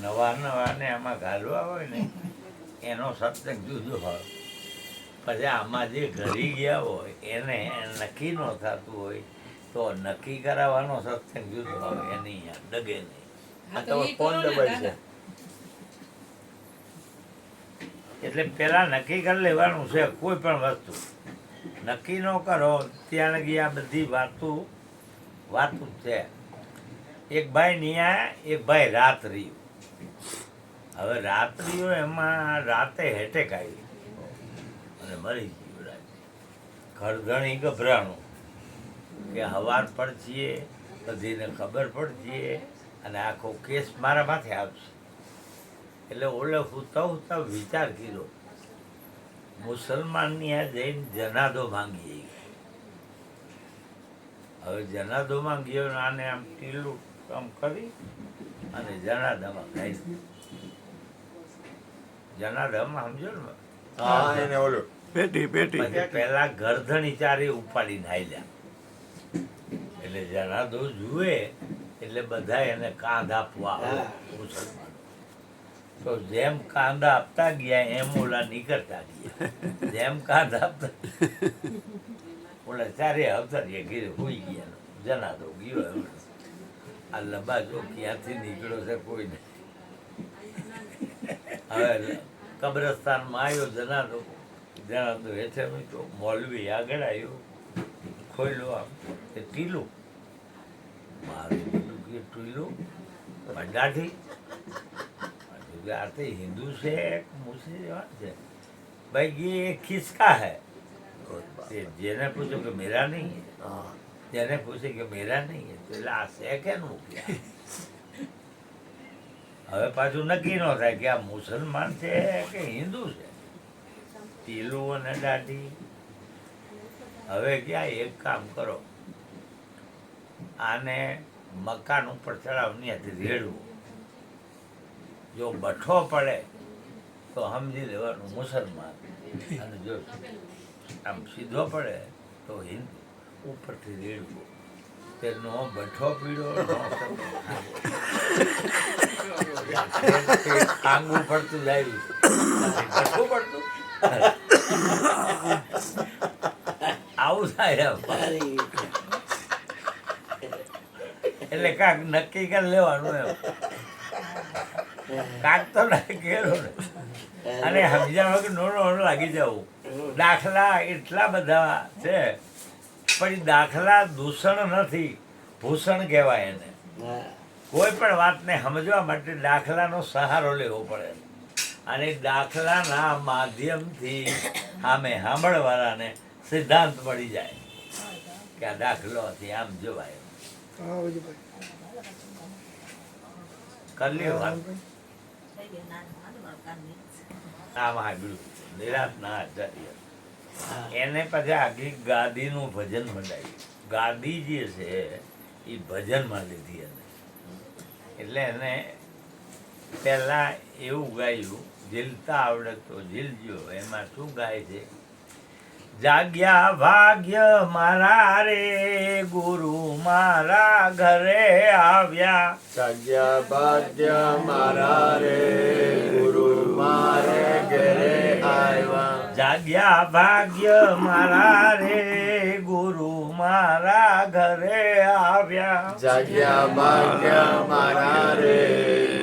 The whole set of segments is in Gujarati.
નવા નવાને આમાં ઘાલવા હોય ને એનો સત્સંગ જુદો હોય. પછી આમાં જે ઘરી ગયા હોય એને નક્કી ન થતું હોય તો નક્કી કરાવવાનો સત્સંગ જુદો હોય. એની ડગે નહીં. કોણ દબાય છે? એટલે પેલા નક્કી કરી લેવાનું છે. કોઈ પણ વસ્તુ નક્કી ન કરો ત્યાં લગી આ બધી વાતું જ છે. એક ભાઈ નિયા, એક ભાઈ રાત રહ્યું. હવે રાત રહ્યું એમાં રાતે હેટેક આવી અને મરી ગયું. રાતે ઘરધણી ગભરાણું કે હવાર પડશે, બધીને ખબર પડશે અને આખો કેસ મારા માથે આવશે. એટલે ઓલે હુતા વિચાર કર્યો મુસલમાનની આ જઈને જનાદો માંગીએ. હવે જનાદો માંગ્યો આને આમ ટીલું આમ કરી અને જનાદામાં ખાઈ. જનાદામાં સમજો ને હા, એને ઓલું પેટી પછી પેલા ગરધણી ચારે ઉપાડીને હાલ્યા. એટલે જનાદો જુએ એટલે બધા એને કાંધ આપવા આવે મુસલમાનો. તો જેમ કાંદા આપતા ગયા એમ ઓલા નીકળતા ગયા. જેમ કાંદા આપતા ઓલા ચારે અવતરીએ ઘીરે હોઈ ગયા. જનાદો ગયો. આ લબાજો ક્યાંથી નીકળ્યો છે કોઈ નહીં. હવે કબ્રસ્તાનમાં આવ્યો જનાદો. જનાદો હેઠે તો મોલવી આગળ આવ્યો. ખોલ્યો આમ એ ટીલું મારું બધું કે ટીલું દાઢી आते हिंदू से एक मुसलमान से भाई ये किसका है? जेने पूछो कि मेरा नहीं है, जेने पूछे कि मेरा नहीं है तो आ से કેનું હવે પાછું નક્કી ન થાય કે આ મુસલમાન છે કે હિન્દુ છે. ટીલું અને દાઢી. હવે ક્યાં એક કામ કરો, આને મકાન ઉપર ચડાવની રેડવું. જો બઠો પડે તો સમજી લેવાનું મુસલમાન, અને જો આમ સીધો પડે તો હિન્દુ. ઉપરથી રેડવું. તેનો બઠો પીડો આંગું પડતું જાય, બઠું પડતું આવું થાય. એટલે કાંક નક્કી કરી લેવાનું એમ. કાક તો ઘેરો ને અને સમજ્યા વગર નોનો લાગી જવું. દાખલા એટલા બધા છે પણ દાખલા દૂષણ નથી, ભૂષણ કહેવાય એને. કોઈ પણ વાતને સમજવા માટે દાખલાનો સહારો લેવો પડે અને દાખલાના માધ્યમથી સામે સાંભળવાળાને સિદ્ધાંત મળી જાય કે આ દાખલોથી આમ જોવાય. કરી વાત એને પછી આગી ગાદીનું ભજન મંડાયું. ગાદી જે છે એ ભજનમાં લીધી એને. એટલે એને પહેલા એવું ગાયું, ઝીલતા આવડે તો ઝીલજો. એમાં શું ગાય છે? જાગ્યા ભાગ્ય મારા રે ગુરુ મારા ઘરે આવ્યા. જાગ્યા ભાગ્ય મારા રે ગુરુ મારે ઘરે આવ્યા. જાગ્યા ભાગ્ય મારા રે ગુરુ મારા ઘરે આવ્યા. જાગ્યા ભાગ્ય મારા રે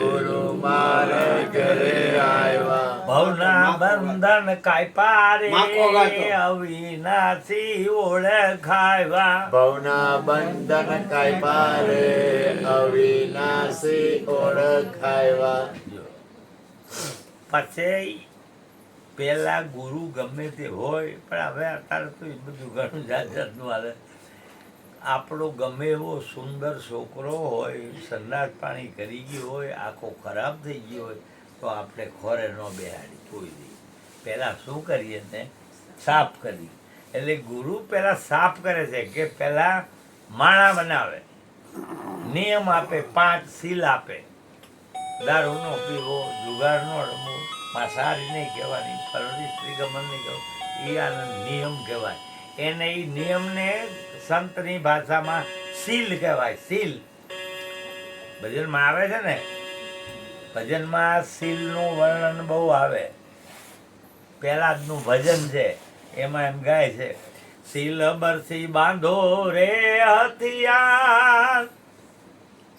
ગુરુ મારે ઘરે આવ્યા. ભવના બંધન કાપ્યા રે અવિનાશી ઓળખાવ્યા. ભવના બંધન કાપ્યા રે અવિનાશી ઓળખાવ્યા. પછી પેલા ગુરુ ગમે તે હોય પણ હવે અત્યારે તો એ બધું ઘણું જાત જાતનું હાલે. આપણો ગમે એવો સુંદર છોકરો હોય, સંડાસ પાણી કરી ગયો હોય, આખો ખરાબ થઈ ગયો હોય તો આપણે ખોરે ન બેહાડી કોઈ દી. પહેલાં શું કરીએ ને સાફ કરી. એટલે ગુરુ પહેલાં સાફ કરે છે કે પહેલાં માળા બનાવે, નિયમ આપે, 5 સીલ આપે. દારૂ નો પીવો, જુગાર નો રમવો, માંસાહારી નહીં કહેવાની, ફરડી શ્રીગમન નહીં કહેવું. એ આનો નિયમ કહેવાય. એને એ નિયમને સંતની ભાષામાં સીલ કહેવાય. સીલ ભજનમાં આવે છે ને, ભજનમાં સીલનું વર્ણન બહુ આવે. પહેલા જનું ભજન છે એમાં એમ ગાય છે, સીલ બરસી બાંધો રે હથિયાર.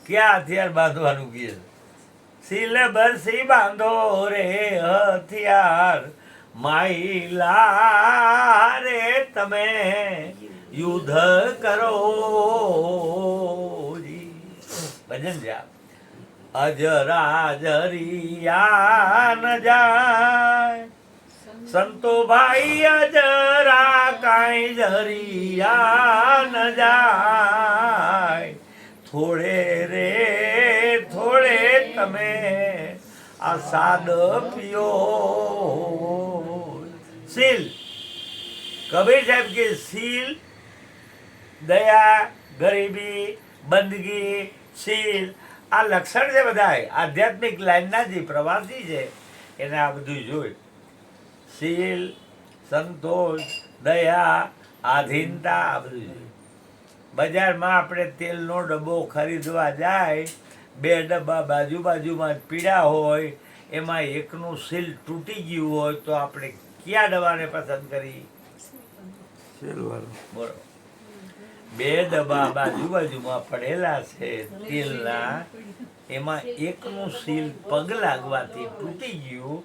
ક્યાં હથિયાર બાંધવાનું કહે છે? સીલ બરસી બાંધો રે હથિયાર, માઈલા રે તમે યુદ્ધ કરો જી. ભજન છે આ. અજરાજરિયા ન જાય સંતો ભાઈ, અજરા કાંઈ જરિયા ન જાય. થોડે રે થોડે તમે આ સાદ પીઓ. સીલ, કબીર સાહેબ કે સીલ, દયા, ગરીબી, બંદગી, સીલ આ લક્ષણ છે બધા આધ્યાત્મિક લાઈનના જે પ્રવાસી છે એને આ બધું જોઈ. શીલ, સંતોષ, દયા, આધીનતા આ બધું જોયું. બજારમાં આપણે તેલનો ડબ્બો ખરીદવા જાય, 2 ડબ્બા બાજુમાં પીડા હોય, એમાં એકનું સીલ તૂટી ગયું હોય તો આપણે કયા ડબ્બાને પસંદ કરી? બોલો. 2 ડબ્બા બાજુમાં પડેલા છે તેલના, એમાં એકનું સીલ પગ લાગવાથી તૂટી ગયું.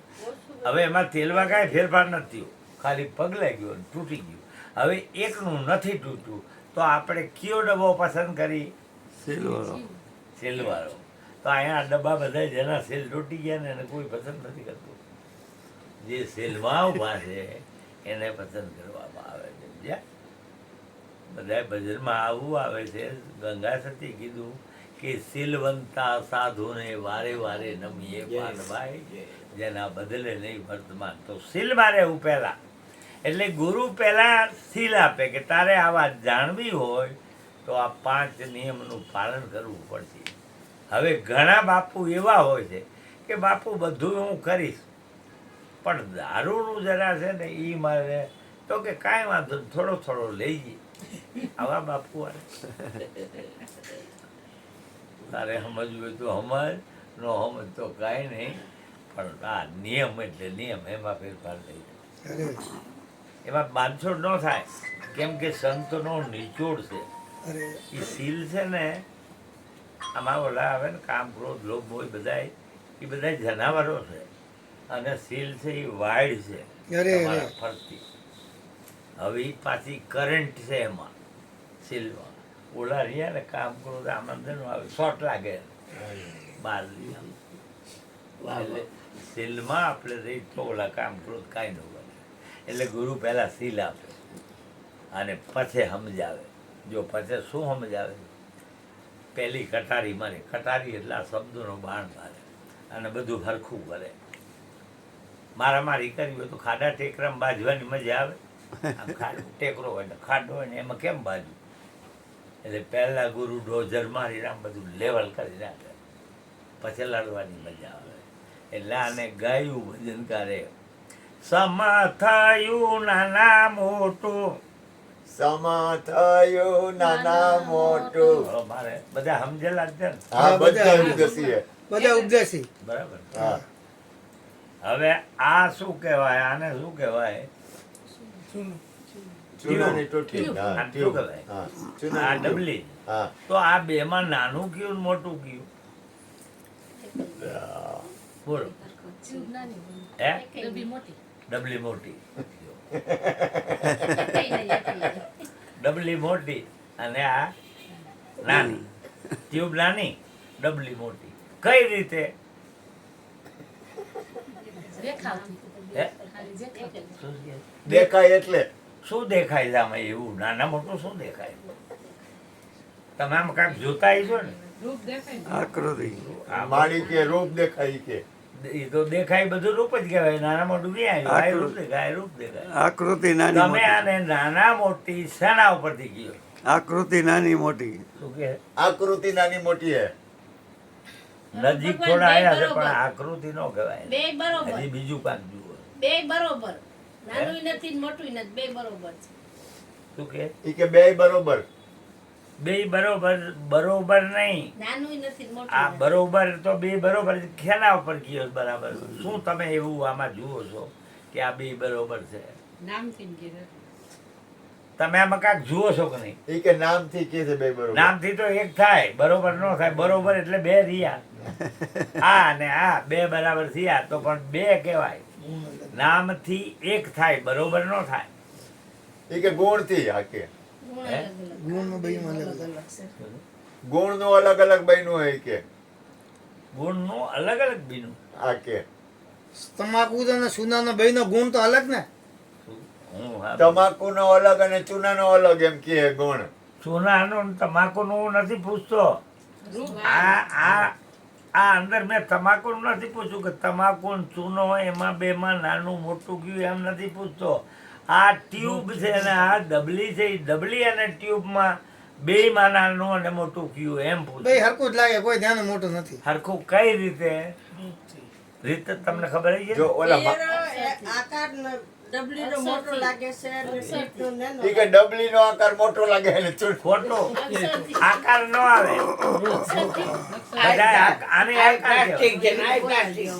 હવે એમાં તેલમાં કાંઈ ફેરફાર નથી થયો, ખાલી પગ લાગ્યો અને તૂટી ગયું. હવે એકનું નથી તૂટ્યું તો આપણે કયો ડબ્બો પસંદ કરી? સીલવાળો. તો અહીંયા ડબ્બા બધા જેના સીલ તૂટી ગયા ને એને કોઈ પસંદ નથી કરતું. જે સીલમાં ઊભા છે એને પસંદ કરવામાં આવે છે. બધા ભજનમાં આવું આવે છે. ગંગા સતી કીધું કે સીલવંતા સાધુને વારે વારે નમીએ પાનભાઈ, જેના બદલે નહીં વર્તમાન. તો સીલમાં રહેવું પહેલા, એટલે ગુરુ પહેલા સીલ આપે કે તારે આ વાત જાણવી હોય તો આ 5 નિયમનું પાલન કરવું પડશે. હવે ઘણા બાપુ એવા હોય છે કે બાપુ બધું હું કરીશ પણ દારૂનું જરા છે ને એ મારે તો કે કાંઈ વાંધો થોડો થોડો લઈ જઈએ. આવા બાપુ આવે. તારે સમજવું હોય તો સમજ, નો સમજ તો કાંઈ નહીં, પણ આ નિયમ એટલે નિયમ, એમાં ફેરફાર થઈ જાય. એમાં બાંધછોડ ન થાય, કેમ કે સંતનો નિચોડ છે. એ સીલ છે ને, આમાં ઓલા આવે ને કામ, ક્રોધ, લોભ હોય બધા, એ બધા જનાવરો છે અને સીલ છે એ વાઇડ છે તમારા ફરતી. હવે એ પાછી કરંટ છે એમાં સીલમાં. ઓલા રહ્યા ને કામ ક્રોધ આનંદ આવે, શોર્ટ લાગે બાર. એટલે સીલમાં આપણે રહી તો ઓલા કામ ક્રોધ કાંઈ ન બને. એટલે ગુરુ પહેલા સીલ આપે અને પછી સમજાવે. જો પછી શું સમજાવે? પહેલી કટારી મારે. કટારી એટલે આ શબ્દોનો બાણ મારે અને બધું હરખું કરે. મારામારી કરી હોય તો ખાડા ટેકરામાં બાજવાની મજા આવે. આમ ખાડો ટેકરો હોય ને ખાડો હોય ને એમાં કેમ બાજુ? એટલે પહેલા ગુરુ ડોઝર મારી આમ બધું લેવલ કરી નાખે, પછી લડવાની મજા આવે. એટલે આને ગાયું ભજન કરે. સમ થયું નાના મોટું, સમ થયું નાના મોટું. મારે બધા સમજેલા જ છે ને? હા, બધા ઉપદેશી. બરાબર. હા. હવે આ શું કહેવાય? આને શું કહેવાય? ચૂનાની ટોટી. આ હા, શું ટ્યુબ. કહેવાય? હા, આ ચૂનાની ટોટી. ડબલી. હા. તો આ બેમાં નાનું કયું ને મોટું કયું? બોલો. હે? ડબલી મોટી. ડબલી મોટી અને આ નાની. ટ્યુબ નાની, ડબલી મોટી. કઈ રીતે? હે? દેખાય એટલે શું દેખાય છે આમાં એવું? નાના મોટું શું દેખાય? તમે આમ કાંઈક જોતા છો ને? આકૃતિ. માણી કે રૂપ દેખાય કે એ તો દેખાય બધું રૂપ જ કહેવાય. નાના મોટું ક્યાં આવ્યું? આ રૂપ દેખાય, રૂપ દેખાય. આકૃતિ નાની તમે મોટી. આને નાના મોટી શેના ઉપરથી કયો? આકૃતિ નાની મોટી. શું કે? આકૃતિ નાની મોટી હે. નજીક થોડા આવ્યા છે પણ આકૃતિ નો કહેવાય. બે બરોબર. હજી બીજું કાંક જુઓ. બે બરોબર. નાનું નથી ને મોટું નથી, બે બરોબર છે. શું કે? ઈ કે બે બરોબર. બે બરોબર નહીં. નાનું નથી મોટું આ બરોબર તો બે બરોબર ખેલા ઉપર ગયો બરાબર. શું તમે એવું આમાં જુઓ છો કે આ બે બરોબર છે? નામથી જ કીધું. તમે આમાં કાંઈક જુઓ છો કે નહીં? ઈ કે નામથી કે છે બે બરોબર. નામથી તો એક થાય, બરોબર ન થાય. બરોબર એટલે બે રહ્યા. આ ને આ બે બરાબર થયા તો પણ બે કહેવાય. નામથી એક થાય, બરોબર ન થાય. ઈ કે ગુણથી આ કે ગુણ હે? અલગ અલગ. ગુણનો બેયમાં અલગ અલગ અલગ છે. ગુણનું અલગ અલગ બન્યું હોય કે ગુણનું અલગ અલગ બીનું. આ કે તમાકુ અને સુનાનો બેયનો ગુણ તો અલગ ને. હું હા, તમાકુનો અલગ અને ચૂનાનો અલગ એમ કે ગુણ. સોનાનું ને તમાકુનું હું નથી પૂછતો. રૂપ આ આ આ અંદર મેં તમાકુનું નથી પૂછ્યું કે તમાકુ ને ચૂનો એમાં બેમાં નાનું મોટું ગયું એમ નથી પૂછતો. આ ટ્યુબ છે અને આ ડબલી છે. ઈ ડબલી અને ટ્યુબમાં બેયમાં નાનું અને મોટું ગયું એમ બે પૂછ્યું. હરખું જ લાગે, કોઈ ધ્યાન મોટું નથી. હરખું કઈ રીતે તમને ખબર છે? જો ઓલા મા- આકાર ડબલીનો મોટો લાગે છે અને સીટનો નાનો. ઈ કે ડબલીનો આકાર મોટો લાગે અને ચૂન ખોટો અક્ષરથી આકાર ન આવે. બધાય આને આકાર કહેવાય.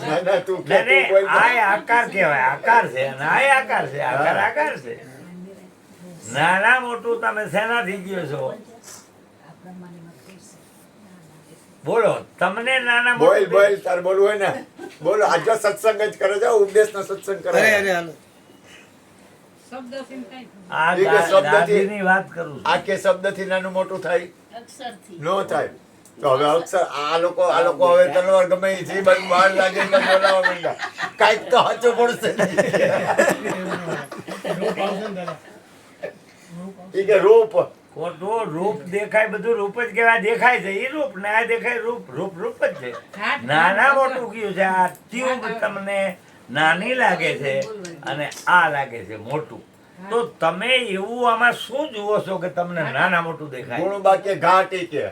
ના ના તું કે ના, તું બોલ. આ આકાર કહેવાય. આકાર છે અને આ આકાર છે. આકાર છે. નાના મોટું તમે શેનાથી ગયો છો? બોલો, તમને નાના બોલ મોટું બોલ તાર બોલવું હોય ને બોલો. આજે સત્સંગ જ કરે છે, ઉપદેશનો સત્સંગ કરે અરે છે. અરે હાલો. શબ્દથી થાય. આ ઈ કે શબ્દથી- દાદીની વાત કરું છું. આ કે શબ્દથી નાનું મોટું થાય અક્ષરથી. નો થાય. તો હવે અક્ષર આ લોકો હવે તલવાર ગમે ઈ જે બાજુ બહાર લાગે એટલે બોલાવા માંડ્યા. કાંઈક તો સાચું પડશે ઈ કે રૂપ ખોટું રૂપ દેખાય, બધું રૂપ જ કહેવાય. દેખાય છે એ રૂપ, ના દેખાય રૂપ. રૂપ જ છે. ઘાટ નાના મોટું કયું છે? આ ટ્યુબ તમને નાની લાગે છે અને આ લાગે છે મોટું. તો તમે એવું આમાં શું જુઓ છો કે તમને નાના મોટું દેખાય? ગુણ બાકી ઘાટ ઈ કે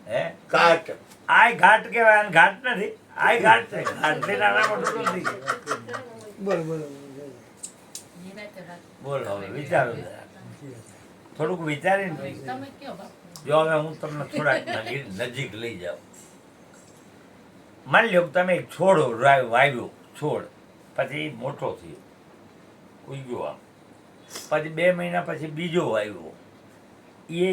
હે? કાટ આય ઘાટ કહેવાય અને ઘાટ નથી. આય ઘાટ છે. ઘાટથી નાના મોટું નથી. બોલો બોલો. નિરાંતે રાખ. બોલો હવે વિચારો જરા. થોડુંક વિચારીને તમે કયો બાપુ? જો હવે હું તમને થોડાક નજીક લઈ જાઉં. માની લો કે તમે એક છોડ વાવ્યો, છોડ પછી મોટો થયો, ઉગ્યો આમ, પછી 2 મહિના પછી બીજો વાવ્યો, એ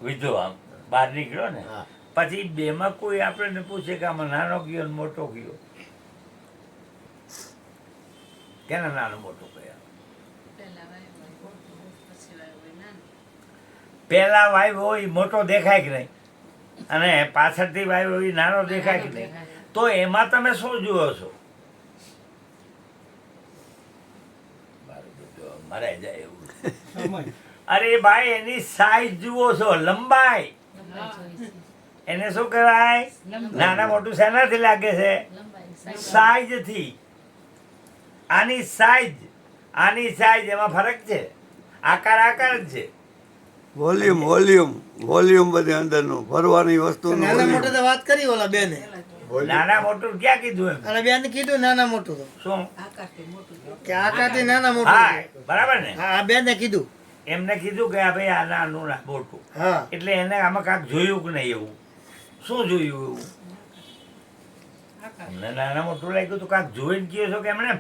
વીધો આમ બહાર નીકળ્યો ને. હા. પછી બેમાં કોઈ આપણને પૂછે કે આમાં નાનો ગયો ને મોટો ગયો, કેને નાનો મોટો કયા? પહેલા વાય મોટું, પછી વાય નાનું. પહેલા વાવ્યો એ મોટો દેખાય કે નહીં, અને પાછળથી વાવ્યો એ નાનો દેખાય કે નહીં? તો એમાં તમે શું જુઓ છો? મરાઈ જાય એવું. અરે ભાઈ, એની સાઈઝ જુઓ છો, લંબાઈ. એને શું કહેવાય? નાના મોટું શેનાથી લાગે છે? લંબાઈ સાઈઝથી. આની સાઈઝ એમાં ફરક છે. આકાર જ છે. વોલ્યુમ બધી અંદરનું ભરવાની વસ્તુ નાના મોટા તો વાત કરી ઓલા બેને. બોલ. નાના મોટું ક્યાં કીધું એમ? ઓલા બેને કીધું નાના મોટું તો શું? આકારથી મોટું. કે આકારથી નાના મોટું હા, છે. બરાબર ને? હા, આ બેને કીધું. એમને કીધું કે આ ભાઈ આ નાનું ના મોટું. હા એટલે એને આમાં કાંઈક જોયું કે નહીં એવું? શું જોયું એવું? અમને નાના મોટું લાગ્યું તો કાંઈક જોઈને કહો છો કે એમણે?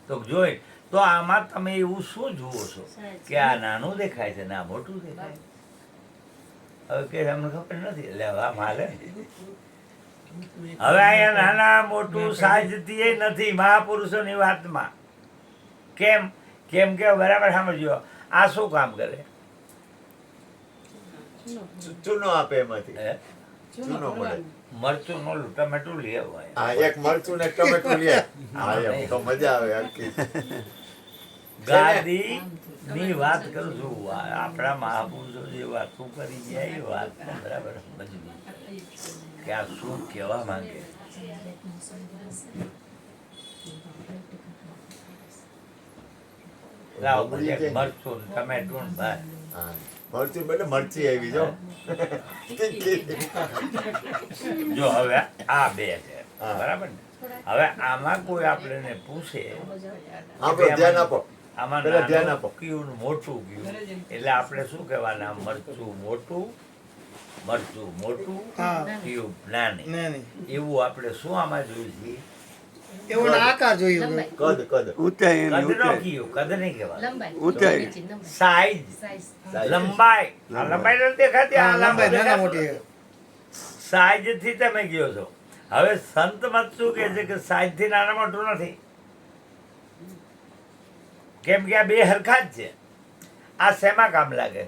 તો જોઈ તો આમાં તમે એવું શું જુઓ છો કે આ નાનું દેખાય છે ને આ મોટું દેખાય? હવે કે અમને ખબર નથી. એટલે હવે આમ હાલે. હવે અહીંયા નાના મોટું સાઈઝથી નથી મહાપુરુષોની વાતમાં. કેમ કે બરાબર સમજો, આ શું કામ કરે? ચૂનો આપે એમાંથી હે? ચૂનો મળે. મરચું નો ટમેટું લઈ આવાય. હા, એક મરચું ને ટમેટું લે. હા, એમ તો મજા આવે આખી. ગાદી ની વાત કરું છું. આપણા મહાપુરુષો જે વાતો કરી ગયા એ વાત બરાબર સમજવી કે આ શું કહેવા માંગે. લાવો પછી એક મરચું ને ટમેટું ને ભાત. હા, મરચું એટલે મરચી આવી જો. જો હવે આ બે છે, હા. બરાબર ને? હવે આમાં કોઈ આપણને પૂછે આપણો ધ્યાન આપો. આમાં પેલા ધ્યાન નાનું આપો. કયું ને મોટું કયું એટલે આપણે શું કહેવાના મરચું મોટું હા. કયું નાની નહીં એવું આપણે શું આમાં જોયું છે એવો આકાર જોયું લંબાઈ. કદ કદ ઊંચાઈ એની કદ નો ઊંચાઈ કયું કદ નહીં કહેવાય લંબાઈ. ઊંચાઈ. નીચે લંબાઈ. Size size. લંબાઈ આ લંબાઈ નથી દેખાતી આ હા, લંબાઈ નાના લંબાઈ મોટી સાઈઝ થી તમે ગયો છો હવે સંત મત શું કહે છે કે સાઈઝ થી નાના મોટું નથી કેમ કે આ બે હરખા જ છે આ શેમાં કામ લાગે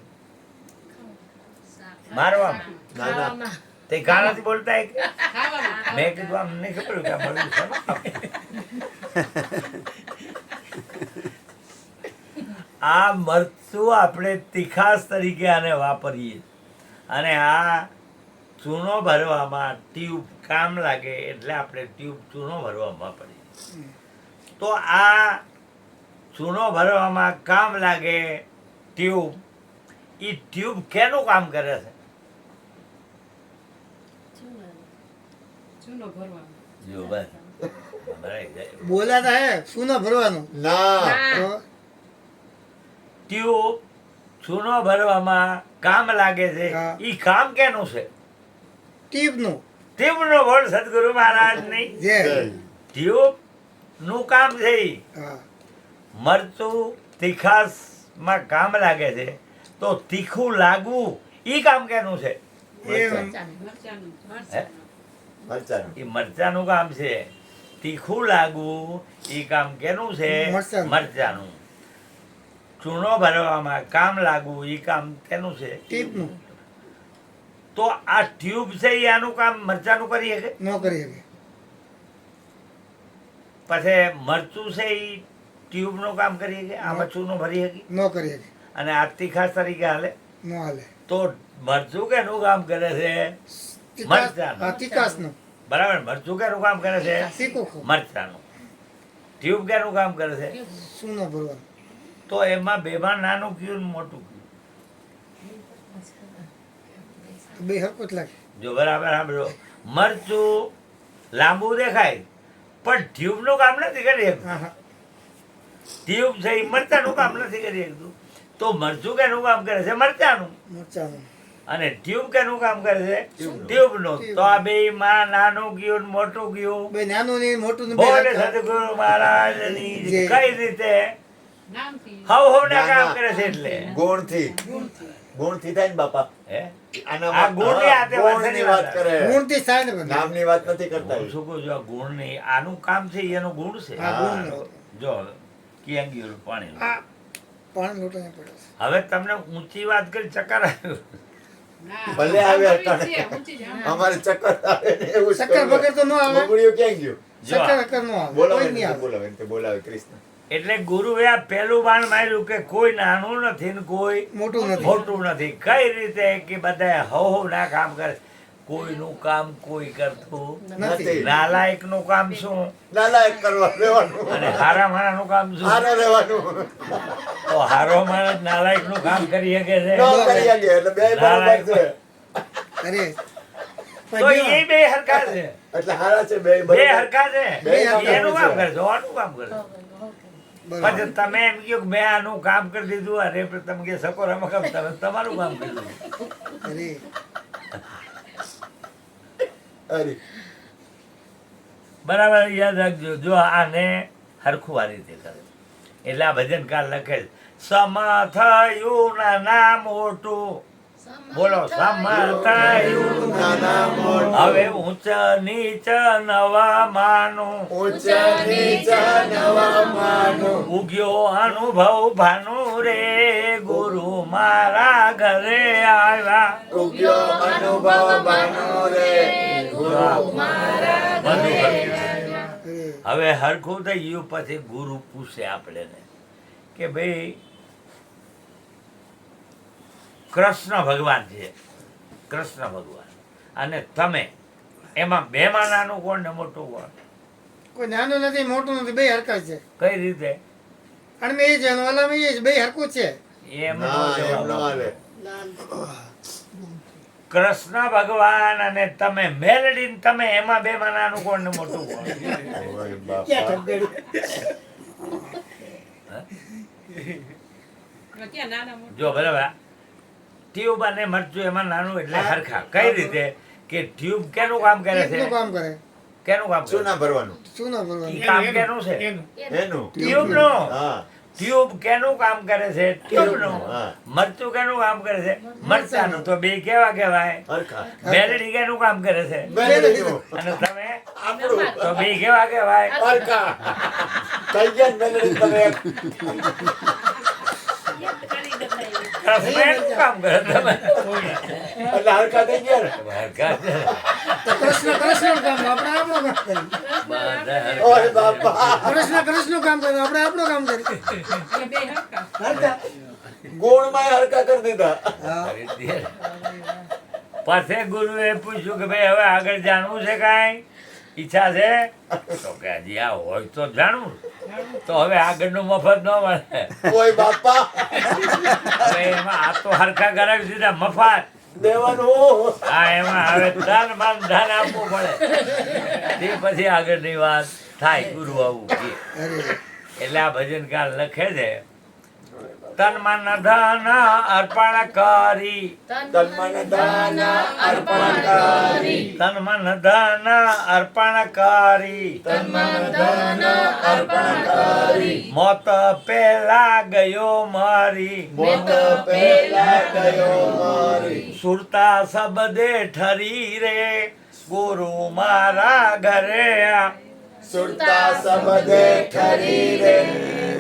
મારવામાં ખાવામાં. તે ગાણા નથી બોલતા એક ખાવામાં. મેં કીધું આમ નહીં ખબર કે આ મળ્યું શેમાં કામ? આ મરચું આપણે તીખાસ તરીકે આને વાપરીએ અને આ ચૂનો ભરવામાં ટ્યુબ કામ લાગે એટલે આપણે ટ્યુબ ચૂનો ભરવામાં વાપરીએ તો આ ચૂનો ભરવામાં કામ લાગે ટ્યુબ એ ટ્યુબ કેનું કામ કરે છે જો બસ ભરાઈ જાય. બોલાતા હે સુનો ભરવાનું ના તો ટ્યુબ ચૂનો ભરવામાં કામ લાગે છે હા. ઈ કામ કેનું છે ટીપનું ટ્યુબનો બોલ સદગુરુ મહારાજ નહીં જે ટ્યુબ નું કામ છે ઈ. હા મરચું તીખાસમાં કામ લાગે છે તો તીખું લાગવું ઈ કામ કેનું છે એ મરચાંનું. હે? મરચાં ઈ મરચાનું કામ છે તીખું લાગવું ઈ કામ કેનું છે મરચાંનું. મરચાનું ચૂનો ભરવામાં કામ લાગવું ઈ કામ કેનું છે ટીપનું તો આ ટ્યુબ છે ઈ આનું કામ મરચાનું કરી શકે ન કરી શકે પછી મરચું છે ઈ ટ્યુબનું કામ કરી શકે આમાં ચૂનો ભરી શકે ન કરી શકે અને આ તીખાસ તરીકે હાલે ન હાલે તો મરચું કેનું કામ કરે છે મરચાંનું. હા તીખાસનું બરાબર મરચું કેનું કામ કરે છે તીખું ખાવું. મરચાનું ટ્યુબ કેનું કામ કરે છે સુનો ભરવાનું તો એમાં બેમાં નાનું કયું ને મોટું કયું તો બે હરકત લાગે જો બરાબર સાંભળો મરચું લાંબુ દેખાય પણ ટ્યુબનું કામ નથી કરી શકતું હા હા ટ્યુબ છે એ મરચાનું કામ નથી કરી શકતું તો મરચું કેનું કામ કરે છે મરચાનું મરચાનું અને ટ્યુબ કેનું કામ કરે છે ટ્યુબનું તો આ બે માં નાનું ગયું ને મોટું ગયું બે નાનું ને મોટું ને બે બોલે હરખા. સદગુરુ મહારાજની જય. કઈ રીતે નામથી. હવ ને ના, કામ ના. કરે છે એટલે ગુણથી ગુણથી થાય ને બાપા હે આના આ ગુણની હા, હાથે ગુણની વાત કરે ગુણથી થાય ને બધું. નામની વાત નથી કરતા હું શું કહું છું આ ગુણ નહીં આનું કામ છે એનો ગુણ છે હા, ગુણ નો. જો કિયાંગી પાણી આ પાણી લોટો નહીં પડે હવે તમને ઊંચી વાત કરી ચક્કર આવ્યું ભલે આવે અટાણે. અમારે ચક્કર આવે ને એવું જ શક્કર કરવું. વગર તો ન આવે. બગડ્યું ક્યાં ગયું જો શક્કર વગર ન આવે બોલાવે કોઈ નહીં ને આવે બોલાવે ને તે બોલાવે કૃષ્ણ એટલે ગુરુએ આ પહેલું બાણ માર્યું કે કોઈ નાનું નથી ને કોઈ મોટું નથી મોટું નથી કઈ રીતે કે બધા હવ ના કામ કરે કોઈનું કામ કોઈ કરતું નથી. નાલાયક નું કામ શું નાલાયક કરવા રહેવાનું અને હારા માણસનું કામ શું હારે રહેવાનું તો હારો માણસ નાલાયક નું કામ કરી શકે છે ન કરી શકે એટલે બે બરાબર છે અરે તો એ બે હરખા છે એટલે હારા છે બે બે બરાબર હરખા છે બે હરખા એનું છે. કામ કરે છે આનું કામ કરે છે બરાબર. પછી તમે એમ કહો કે મેં આનું કામ કરી દીધું અરે પણ તમે કે સકો રમો કામ તમે તમારું કામ કરી દીધું અરે અરે બરાબર યાદ રાખજો જો આને હરખું આ રીતે કરે એટલે આ ભજનકાર લખે છે સમ થયું ના મોટું બોલો સમ થયું નાના મોટું હવે ઊંચ નીચ નવા માનું ઉચ્ચ નીચ નવા માનું ઉગ્યો અનુભવ ભાનું રે ગુરુ મારા ઘરે આવ્યા ઉગ્યો અનુભવ બનો રે ગુરુ બધું અરે હવે હરખું થઈ ગયું પછી ગુરુ પૂછે આપણે કે ભાઈ કૃષ્ણ ભગવાન છે કૃષ્ણ ભગવાન અને તમે એમાં બેમાં નાનું કોણ ને મોટું કોણ કોઈ નાનું નથી મોટું નથી બે હરખા છે કઈ રીતે અને મેં એ છે અને ઓલામાં એ છે બે હરખું જ છે એમ ના નો એમ જવાબ ન આપો. હાલે કૃષ્ણ ભગવાન અને તમે મેલડીને તમે એમાં બેમાં નાનું કોણ ને મોટું કોણ ઓય બાપા હવે ક્યાં નાના મોટા જો બરાબર ટ્યુબ અને મરચું એમાં નાનું એટલે હરખા કઈ રીતે કે ટ્યુબ કેનું કામ કરે છે એકનું કામ કરે કેનું કામ કરે શું ના ભરવાનું શું ના ભરવાનું ઈ કામ કેનું છે એનું ટ્યુબ નું હા ટ્યુબ કેનું કામ કરે છે ટ્યુબ નું હા. મરચું કેનું કામ કરે છે મરચાનું તો બે કેવા કહેવાય હરખા મેલડી કેનું કામ કરે છે મેલડીનું. અને તમે આપણું તો બે કેવા કહેવાય હરખા થઈ ગયા ને મેલડી તમે કૃષ્ણ કામ કરે તમે એટલે હરખા થઈ ગયા ને હરખા છે. તો કૃષ્ણ કૃષ્ણનું કામ આપણે આપણું કામ કરીએ બધા હરખા. ઓય બાપા કૃષ્ણનું કામ કરે આપણે આપણું કામ કરીએ એટલે બે હરખા ગુણમાં હરખા કરી દીધા કરી દે. પછી ગુરુએ પૂછ્યું કે ભાઈ હવે આગળ જાણવું છે કાંઈ ઈચ્છા છે તો કે હજી આ હોય તો જાણવું તો હવે આગળનું મફત ન મળે ઓય બાપા હવે એમાં આ તો હરખા કરાવી દીધા મફત દેવાનું હા એમાં હવે ધન માન ધન આપવું પડે તે પછી આગળની વાત થાય ગુરુ આવું કે અરે એટલે આ ભજનકાર લખે છે તન મન ધન અર્પણ કરી તન મન દાન અર્પણ કરી તન મન ધન અર્પણ કરી તન મન દાન અર્પણ કરી મોત પેલા ગયો મારી મોત પેલા ગયો મારી સુરતા શબ્દે ઠરી રે ગુરુ મારા ઘરે આ. સુરતા સબદે ઠરી રે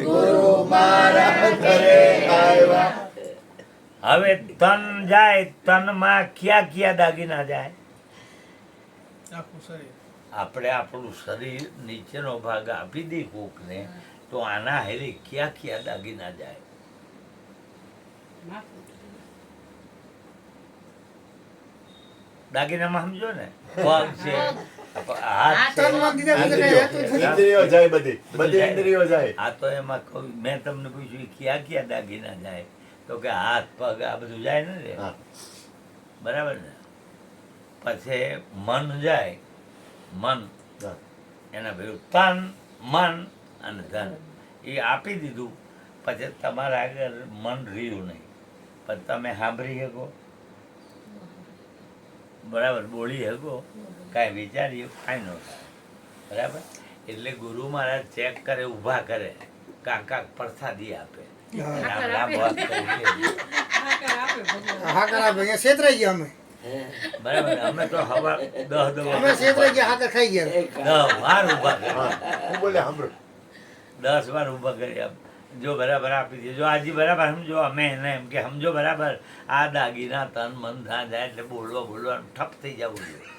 ગુરુ મારા ઘરે આવ્યા હવે તન જાય તનમાં ક્યાં ક્યાં દાગીના જાય આપણે આપણું શરીર નીચેનો ભાગ આપી દઈ કોકને તો આના હેરી ક્યાં ક્યાં દાગીના જાય માથું દાગીનામાં સમજો ને પગ છે હાથ છે તનમાં દીધા બીજા કઈ હતું જ નહીં. ઇન્દ્રિયો જાય બધી બધી ઇન્દ્રિયો જાય આ તો એમાં કહું મેં તમને પૂછ્યું ક્યાં ક્યાં દાગીના જાય તો કે હાથ પગ આ બધું જાય ને રે હા. બરાબર ને પછી મન જાય મન હા. એના ભેગું તન મન અને ધન એ આપી દીધું પછી તમારા આગળ મન રહ્યું નહીં પણ તમે સાંભળી શકો બરાબર બોલી શકો કાંઈ વિચારી કાંઈ ન થાય બરાબર એટલે ગુરુ મહારાજ ચેક કરે ઊભા કરે કાંક પ્રસાદી આપે રામ રામ વાત કરી લે. હાકર આપે ભગવાન હા કરા ભાઈ છેતરાઈ ગયા અમે બરાબર અમે તો હવા 10 અમે છેતરાઈ ગયા હાકર ખાઈ ગયા 10 વાર ઊભા કરે હા. હું બોલે સાંભળો 10 વાર ઊભા કરી આપ જો બરાબર આપી દે જો આજે બરાબર સમજો અમે એને એમ કે સમજો બરાબર આ દાગીના તન મન ધન જાય એટલે બોલવાનું ઠપ થઈ જવું જોઈએ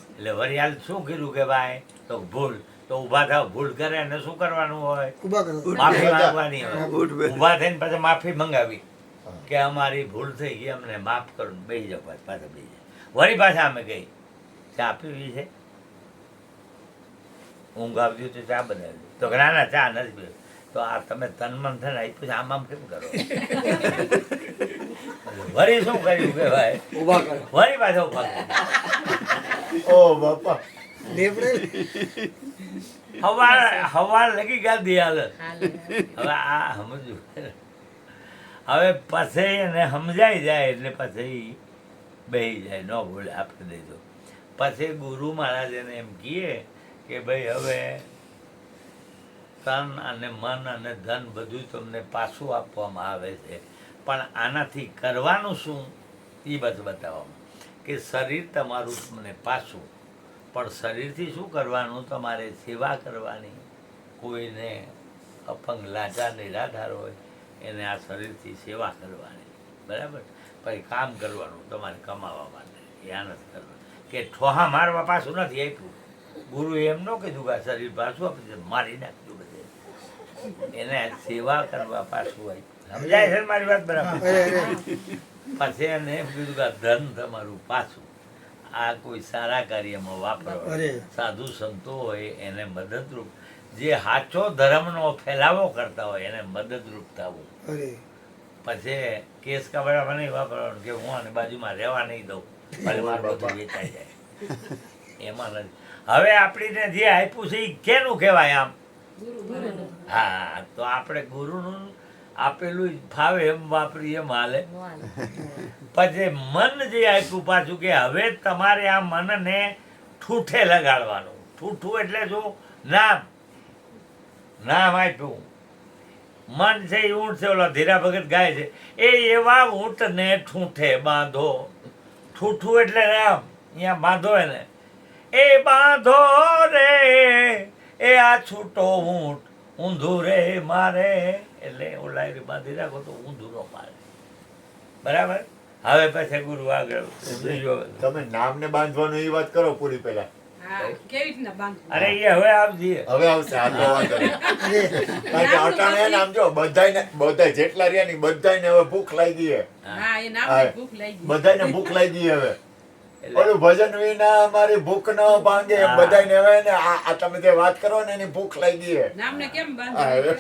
એટલે વરિયાળ શું કીધું કે ભાઈ તો ભૂલ તો ઊભા થાવ ભૂલ કરે અને શું કરવાનું હોય ઉભા કરો માફી માંગવાની હોય ઉઠ બે. ઊભા થઈને પછી માફી મંગાવી કે અમારી ભૂલ થઈ ગઈ અમને માફ કરો બેસી જાઓ પાછા બેસી જાઓ વળી પાછા અમે ગઈ ચા પીવી છે ઊંઘ આવતી તો ચા બનાવી તો કે ના ના ચા નથી પીવી તો આ તમે તન મન થઈને આપ્યું છે આમ આમ કેમ કરો વળી શું કર્યું કે ભાઈ ઉભા કરો વળી પાછા ઉભા કર્યા. ઓ બાપા લેપડે હવાર લગી ગાદી હાલત હવે આ સમજવું હવે પછી એને સમજાઈ જાય એટલે પછી બેસી જાય ન બોલે આપી દેજો પછી ગુરુ મહારાજ એને એમ કહે કે ભાઈ હવે તન અને મન અને ધન બધું તમને પાછું આપવામાં આવે છે પણ આનાથી કરવાનું શું એ બધું બતાવવામાં કે શરીર તમારું તમને પાછું પણ શરીરથી શું કરવાનું તમારે સેવા કરવાની કોઈને અપંગ લાચાર નિરાધાર હોય એને આ શરીરથી સેવા કરવાની બરાબર પછી કામ કરવાનું તમારે કમાવા માટે ધ્યાન જ કરવાનું કે ઠોહા મારવા પાછું નથી આપ્યું ગુરુએ એમ ન કીધું કે આ શરીર પાછું આપી દે મારી નાખજો બધે એને સેવા કરવા પાછું હોય સમજાય છે ને મારી વાત બરાબર અરે અરે પછી એને એમ કીધું કે આ ધન તમારું પાછું આ કોઈ સારા કાર્યમાં વાપરો અરે. સાધુ સંતો હોય એને મદદરૂપ જે સાચો ધર્મનો ફેલાવો કરતા હોય એને મદદરૂપ થવું અરે પછી કેસ કબાડામાં નહીં વાપરવાનું કે હું આને બાજુમાં રહેવા નહીં દઉં ભલે મારું બધું વેચાઈ જાય એમાં નથી હવે આપણીને જે આપ્યું છે એ કેનું કહેવાય આમ ગુરુ ગુરુ હા તો આપણે ગુરુનું આપેલું ફાવે એમ વાપરી એમ હાલે. પછી મન જે આપ્યું પાછું કે હવે તમારે આ મનને ઠૂઠે લગાડવાનું. ઠૂઠું એટલે શું? નામ આપ્યું. મન છે એ ઊંટ છે, ઓલા ધીરા ભગત ગાય છે, એ એવા ઊંટને ઠૂઠે બાંધો. ઠૂઠું એટલે નામ, અહીંયા બાંધો એને. એ બાંધો રે એ આ છૂટો ઊંટ, ઊંધું રે મારે. એટલે ઓલા બાંધી રાખો તો ઊંધું ન મારે. બરાબર. હવે પછી ગુરુ આગળ બીજો. તમે નામને બાંધવાનું એ વાત કરો પૂરી પહેલા. હા, કેવી રીતના બાંધવું? અરે એ હવે આવજે. હવે આવશે આ તો વાંધો નહીં. કારણ કે અટાણે એને આમ જો બધાય જેટલા રહ્યા ને બધાયને હવે ભૂખ લાગી છે. હા, એ નામની ભૂખ લાગી. બધાયને ભૂખ લાગી હવે. એટલે ઓલું ભજન વિના અમારી ભૂખ ન ભાંગે એમ હા. બધાયને હવે ને આ તમે જે વાત કરો ને એની ભૂખ લાગી છે. નામને કેમ હા, બાંધવું?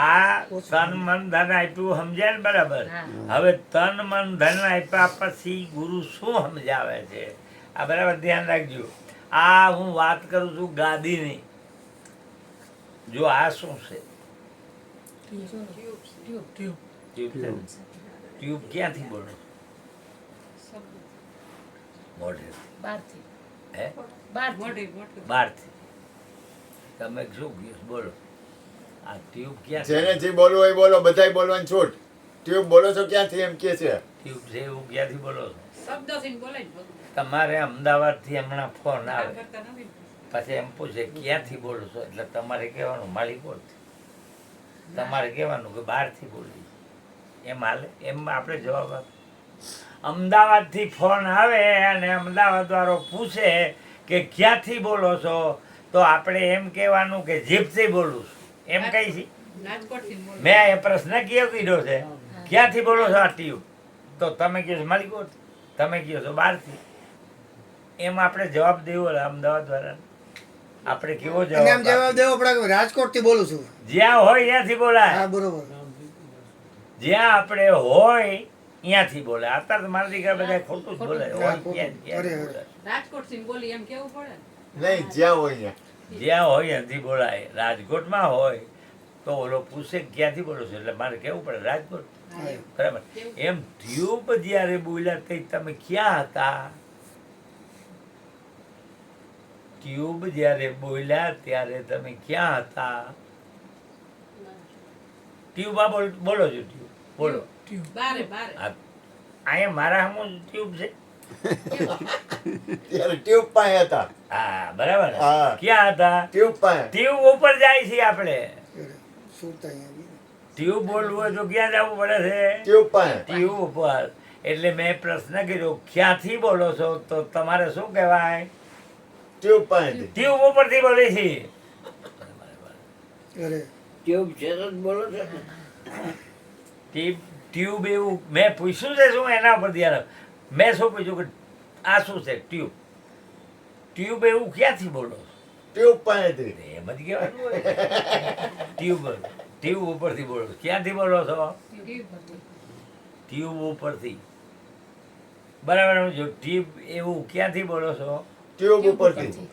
આ તન મન ધન આપ્યું સમજાય ને બરાબર. હવે તન મન ધન આપ્યા પછી ગુરુ શું સમજાવે છે આ બરાબર ધ્યાન રાખજો. આ હું વાત કરું છું ગાદીની. જો આ શું છે? ટ્યુબ ક્યાંથી બોલો? મોઢે. હે? મોઢે મોઢે. બહારથી. તમે શું કયો બોલો? આ ટ્યુબ ક્યાં જેને જે બોલવું હોય બોલો, બધાય બોલવાની છૂટ. ટ્યુબ બોલો છો ક્યાંથી એમ કે છે? ટ્યુબ છે એવું ક્યાંથી બોલો છો? શબ્દોથી બોલાય ને બધું. તમારે અમદાવાદથી હમણાં ફોન કામ આવે, કરતા નથી. પછી એમ પૂછે ક્યાંથી બોલો છો, એટલે તમારે કહેવાનું માલિકોટથી. તમારે કહેવાનું કે બહારથી બોલી. એમ હાલે? એમ આપણે જવાબ આપો. અમદાવાદથી ફોન આવે અને અમદાવાદ વાળો પૂછે કે ક્યાંથી બોલો છો, તો આપણે એમ કહેવાનું કે જીભથી બોલું છું. એમ કઈ છે? રાજકોટથી બોલો. મેં એ પ્રશ્ન કેવો કીધો છે? ક્યાંથી બોલો છો આ ટ્યુબ? તો તમે કહો છો માલિકોટ, તમે કહો છો બહારથી. એમ આપણે જવાબ દેવો અમદાવાદ વાળા. આપણે કેવો અને આમ જવાબ? જવાબ દેવો પડે કે રાજકોટ થી બોલું છું. જ્યાં હોય ત્યાંથી બોલાય. હા બરોબર. જ્યાં આપણે હોય ત્યાંથી બોલે. અત્યારે તો મારા દીકરા બધા ખોટું જ બોલે. હોય ખોટું. ત્યાંથી બોલે. રાજકોટથી બોલી એમ કેવું પડે. નહીં, જ્યાં હોય ત્યાં. જ્યાં હોય ત્યાંથી બોલાય. રાજકોટમાં હોય તો ઓલો પૂછે કે ક્યાંથી બોલો છો, એટલે મારે કેવું પડે રાજકોટ. હા, એવું. બરાબર. એમ ટ્યુબ જ્યારે બોલ્યા તે તમે ક્યાં હતા? ટ્યુબ જ્યારે બોલ્યા ત્યારે તમે ક્યાં હતા? ટ્યુબ આ બોલો છો ટ્યુબ બોલો. બારે બારે. આ અહીંયા મારા સામું ટ્યુબ છે. ત્યારે ટ્યુબ પાસે હતા. હા બરાબર ને? હા. ક્યાં હતા? ટ્યુબ પાસે. ટ્યુબ ઉપર જાય છે આપણે. સુરતા અહીંયા. ટ્યુબ બોલવું હોય તો ક્યાં જવું પડે છે? ટ્યુબ પાસે. ટ્યુબ ઉપર. એટલે મેં પ્રશ્ન કર્યો ક્યાંથી બોલો છો, તો તમારે શું કહેવાય? ટ્યુબ પાસેથી. ટ્યુબ ઉપરથી બોલે છે. અરે ટ્યુબ એવું મેં પૂછ્યું છે શું એના ઉપર ધ્યાન આપ. મેં શું પૂછ્યું કે આ શું છે ટ્યુબ? ટ્યુબ એવું ક્યાંથી બોલો? ટ્યુબ પાસેથી. એમ જ કહેવાનું હોય. ટ્યુબ ઉપરથી બોલો. ક્યાંથી બોલો છો? ટ્યુબ ઉપરથી. બરાબર જો ટ્યુબ એવું ક્યાંથી બોલો છો? ટ્યુબ ઉપરથી.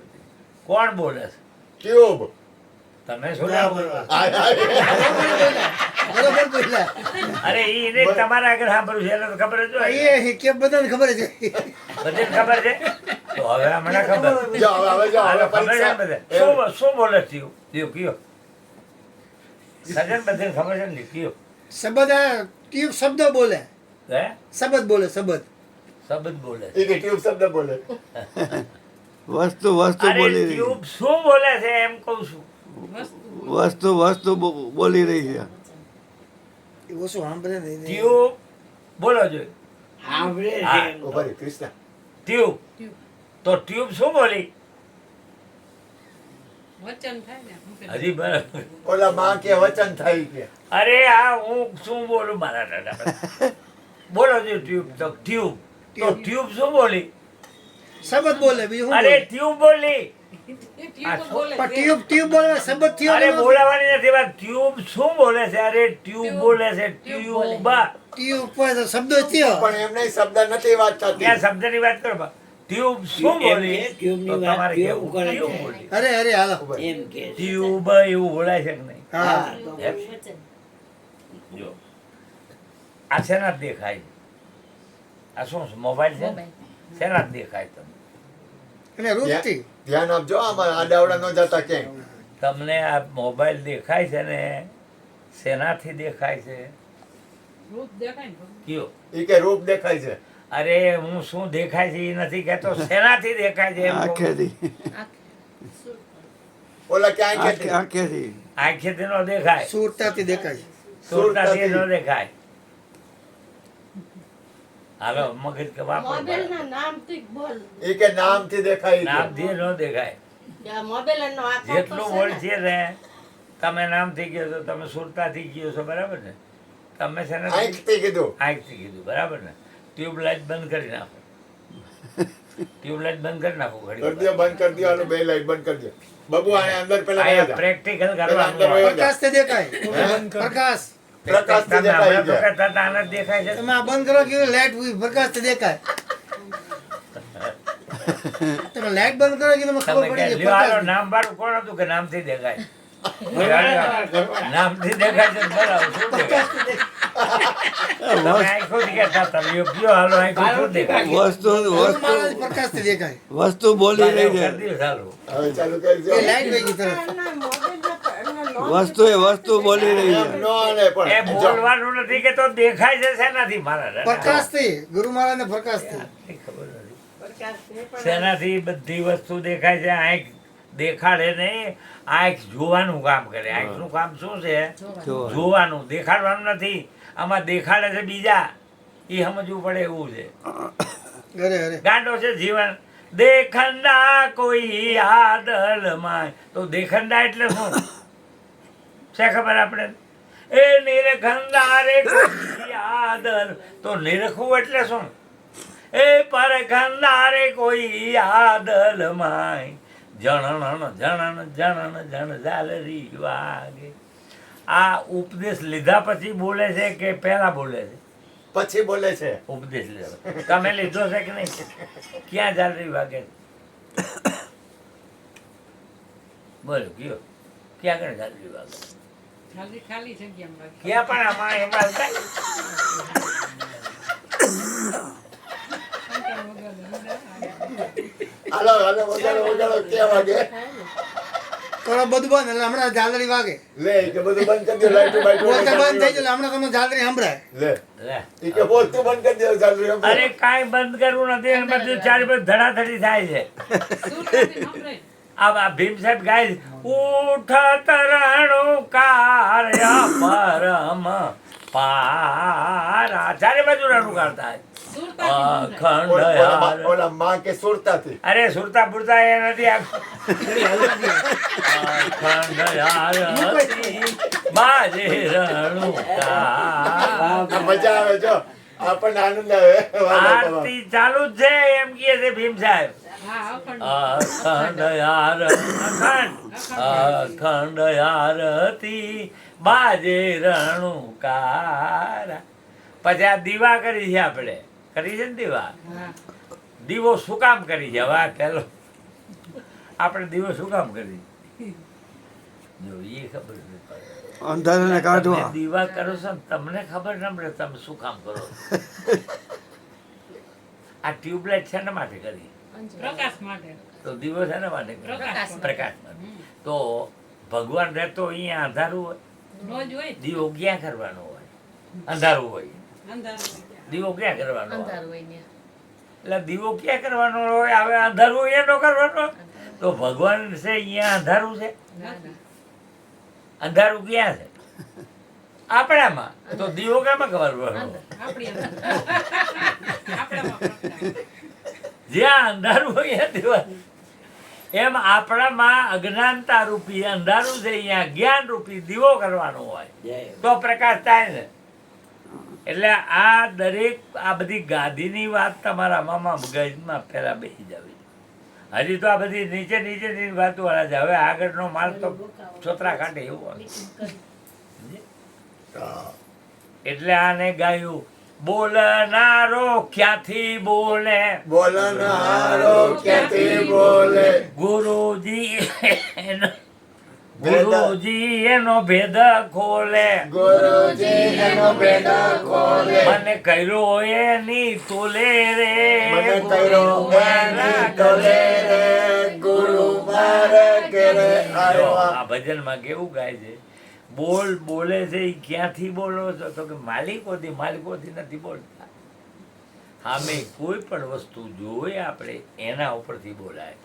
કોણ બોલે છે? ટ્યુબ. તમે શું ના બોલો? બરોબર બોલ્યા. અરે એને તમારા આગળ સાંભળ્યું છે એટલે તો ખબર જ હોય. એ કેમ બધાને ખબર છે. બધાને ખબર છે તો હવે હમણાં ખબર. જો હવે જો હાલો, હવે ખબર છે ને બધે? પરીક્ષા. શું બોલે ટ્યુબ? કયો સજન બધાને ખબર છે ને કયો? શબ્દ આ ટ્યુબ શબ્દ બોલે. હે શબ્દ બોલે શબ્દ. શબ્દ બોલે. એ કે ટ્યુબ શબ્દ બોલે. વસ્તુ અરે બોલી રહી ટ્યુબ શું બોલે છે એમ કહું છું. વસ્તુ બોલી રહી છે. એ ઓછું સાંભળે ને એને. ટ્યુબ બોલો જોઈએ. હા, ઉભા રહી, કૃષ્ણા. ટ્યુબ. તો ટ્યુબ શું બોલી? વચન થાય ને હું પેલું. હજી બરાબર. ઓલા માં કે વચન થાય કે અરે આ હું શું બોલું મારા દાદા? બોલો જો ટ્યુબ. તો ટ્યુબ. તો ટ્યુબ શું બોલી? શબ્દ બોલે બીજું શું અરે બોલે? ટ્યુબ બોલી. એ ટ્યુબ બોલે પણ ટ્યુબ બોલે શબ્દ થયો અરે ને. બોલાવાની નથી વાત. ટ્યુબ શું બોલે છે? અરે ટ્યુબ બોલે છે. ટ્યુબ. ટ્યુબ પર તો શબ્દ થયો. પણ એમ નહીં, શબ્દ નથી વાત થતી. ત્યાં શબ્દની વાત કરો બા. ટ્યુબ શું બોલી એમ કે ટ્યુબની તો વાત તમારે ટ્યુબ કેવું કરે ટ્યુબ છે. બોલી અરે અરે હાલો એમ કે છે. ટ્યુબ એવું બોલાય છે કે નહીં હા એમ? જો આ શેના જ દેખાય છે? આ શું છે? મોબાઈલ છે ને? શેના જ દેખાય તમને? અને રૂપથી ધ્યાન આપજો આમાં આડાવડા ન જતા ક્યાંય. તમને આ મોબાઈલ દેખાય છે ને શેનાથી દેખાય છે રૂપ દેખાય ને કયો? ઈ કે રૂપ દેખાય છે. અરે હું શું દેખાય છે એ નથી કહેતો શેનાથી દેખાય છે એમ કહું. આંખેથી ઓલા ક્યાંય આંખે કે આંખેથી આંખેથી નો દેખાય સુરતાથી દેખાય સુરતાથી નો દેખાય હાલો મગજ કે વાપરો મોબાઈલના નામથી બોલ ઈ કે નામથી દેખાય ઈ કે. નામથી નો દેખાય મોબાઈલનો આખો જેટલું છે બોલ ને. છે ને તમે નામથી ગયો છો તમે સુરતાથી ગયો છો બરાબર ને તમે છે ને આંખથી કીધું. આંખથી કીધું બરાબર ને ટ્યુબલાઇટ બંધ કરી નાખો ટ્યુબલાઇટ બંધ કરી નાખો ઘડી કરી દો, બંધ કરી દો. હાલો, બે લાઈટ બંધ કરી દો. બાબુ આને અંદર પેલા વયા જા. પ્રેક્ટિકલ અંદર કરવાનું વયા હોય. જા. પ્રકાશથી દેખાય પ્રકાશ પ્રકાશથી તમે દેખાય હમણાં તો છે. કહેતા હતા આને જ દેખાય છે તમે આ બંધ કરો કે લાઈટ પ્રકાશથી દેખાય તમે લાઈટ બંધ કરો કે તમે ખબર તમે પડી કે કે લ્યો હાલો, પ્રકાશ નામ બારું કોણ હતું કે નામથી દેખાય નામથી દેખાય છે બરાબર શું દેખાય તમે આંખોથી કહેતા હતા લ્યો કયો હાલો આંખો શું દેખાય વસ્તુ વસ્તુ પ્રકાશથી દેખાય વસ્તુ બોલી રહી છે કરી દો ચાલુ હવે ચાલુ કરજો. એ લાઈટ વહી ગઈ તરત એના મોબાઈલના વસ્તુ એ વસ્તુ બોલી રહી એમ છે નો હાલે એ પણ જો. બોલવાનું નથી કે તો દેખાય છે શેનાથી મારા પ્રકાશથી ગુરુ મહારાજને પ્રકાશથી ખબર નથી પ્રકાશને પણ શેનાથી બધી વસ્તુ દેખાય છે આંખ દેખાડે નહીં આંખ જોવાનું કામ કરે આંખનું કામ શું છે જોવા. જોવાનું દેખાડવાનું નથી આમાં દેખાડે છે બીજા એ સમજવું પડે એવું છે અરે અરે ગાંડો છે જીવન દેખંડા કોઈ આદલમાં તો દેખંડા એટલે શું છે ખબર આપણે એ નિરખંડા રે કોઈ આદલ તો નિરખવું એટલે શું એ પરખંડા રે કોઈ આદલમાં જણણ જણણ જણણ જણ ઝાલરી વાગે આ ઉપદેશ લીધા પછી બોલે છે કે પહેલા બોલે છે પછી બોલે છે. ઉપદેશ લીધો તમે લીધો છે કે નહીં ક્યાં ઝાલરી વાગે છે? બોલો કયો ક્યાં આગળ ઝાલરી વાગે ખાલી ખાલી જગ્યામાં રાખી. ક્યાં પણ આમાં એમાં કાંઈ શંકર વગર ઊંડા. હાલો હાલો વગાડો વગાડો ક્યાં વાગે કરો બધું બંધ એટલે હમણાં ઝાલરી વાગે લે ઈ કે બધું બંધ કરી દો. લાઈટ બાઈટ બોલતા બંધ થઈ જાય હમણાં તમને ઝાલરી સંભળાય લે લે. ઈ કે બોલ તું બંધ કરી દે ચાલુ એમ. અરે કાંઈ બંધ કરવું નથી અને બધું ચારે બાજુ ધડાધડી થાય છે સુરતાથી સંભળાય. આ ભીમ સાહેબ ગાય છે, ઉઠ તરણું કાર્ય પરમ પારા ચારે બાજુ રણું કાઢતા હોય. સુરતાથી સંભળાય. અખંડ યાર. ઓલા માં કે સુરતાથી અરે સુરતા પુરતા એ નથી અખંડ યારતી બાજે રણું આ મજા આવે જો આપણને આનંદ આવે આરતી ચાલુ જ છે એમ કહે છે ભીમ સાહેબ હા, અખંડ. અખંડ યાર અખંડ યારતી બાજે રણુકારા પછી આ દીવા કરી છે આપણે કરી છે ને દીવા હા. દીવો શું કામ કરી છે વાહ પેલો આપણે દીવો શું કામ કરી જો એ ખબર નથી પડે. અંધારાને કાઢવા તમે દીવા કરો છો ને તમને ખબર ન પડે તમે શું કામ કરો આ ટ્યુબલાઇટ શેના માટે કરી પ્રકાશ માટે. તો દીવો શેના માટે કરી? પ્રકાશ. પ્રકાશ માટે. તો ભગવાન રહેતો અહીંયા અંધારું હોય નો જ હોય. દીવો ક્યાં કરવાનો હોય અંધારું હોય અંધારું. દીવો ક્યાં કરવાનો હોય એટલે દીવો ક્યાં કરવાનો હોય હવે અંધારું હોય એનો કરવાનો તો ભગવાન છે અહીંયા અંધારું છે ના, ના. અંધારું ક્યાં છે આપણામાં તો દીવો કામાં કરવાનો આપણી અંદર. આપણામાં પ્રકાશ. જ્યાં અંધારું હોય ત્યાં દીવા એમ આપણામાં અજ્ઞાનતા રૂપી અંધારું છે અહીંયા જ્ઞાન રૂપી દીવો કરવાનો હોય જય તો પ્રકાશ થાય ને એટલે આ દરેક આ બધી ગાદીની વાત તમારા મામા મગજમાં પહેલા બેસી જવી હજી તો આ બધી નીચે નીચેની વાતો વાળા છે હવે આગળનો માલ તો છોતરા કાઢે એવું હોય. એટલે આને ગાયું બોલનારો ક્યાંથી બોલે બોલનારો ક્યાંથી બોલે ગુરુજી ગુરુજી એનો ભેદ ખોલે ગુરુજી એનો ભેદ ખોલે મને કર્યો એની તોલે રે મને કર્યો એની તોલે રે ગુરુ મારે ઘેરે જો, આવ્યા આ ભજનમાં કેવું ગાય છે બોલે છે ઈ ક્યાંથી બોલો છો તો કે માલિકોથી નથી બોલતા સામે કોઈ પણ વસ્તુ જોઈએ આપણે એના ઉપરથી બોલાય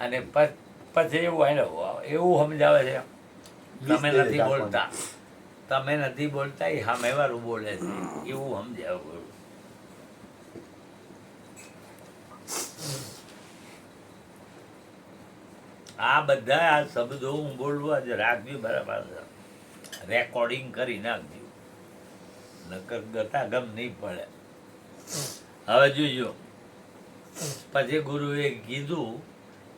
અને પછી એવું સમજાવે છે તમે નથી બોલતા એ સામેવાળું બોલે છે એવું સમજાવે આ બધા આ શબ્દો હું બોલવું આજે રાખજો બરાબર રેકોર્ડિંગ કરી નાખજો નકર ગતાગમ નહીં પડે હવે જોજો પછી ગુરુએ કીધું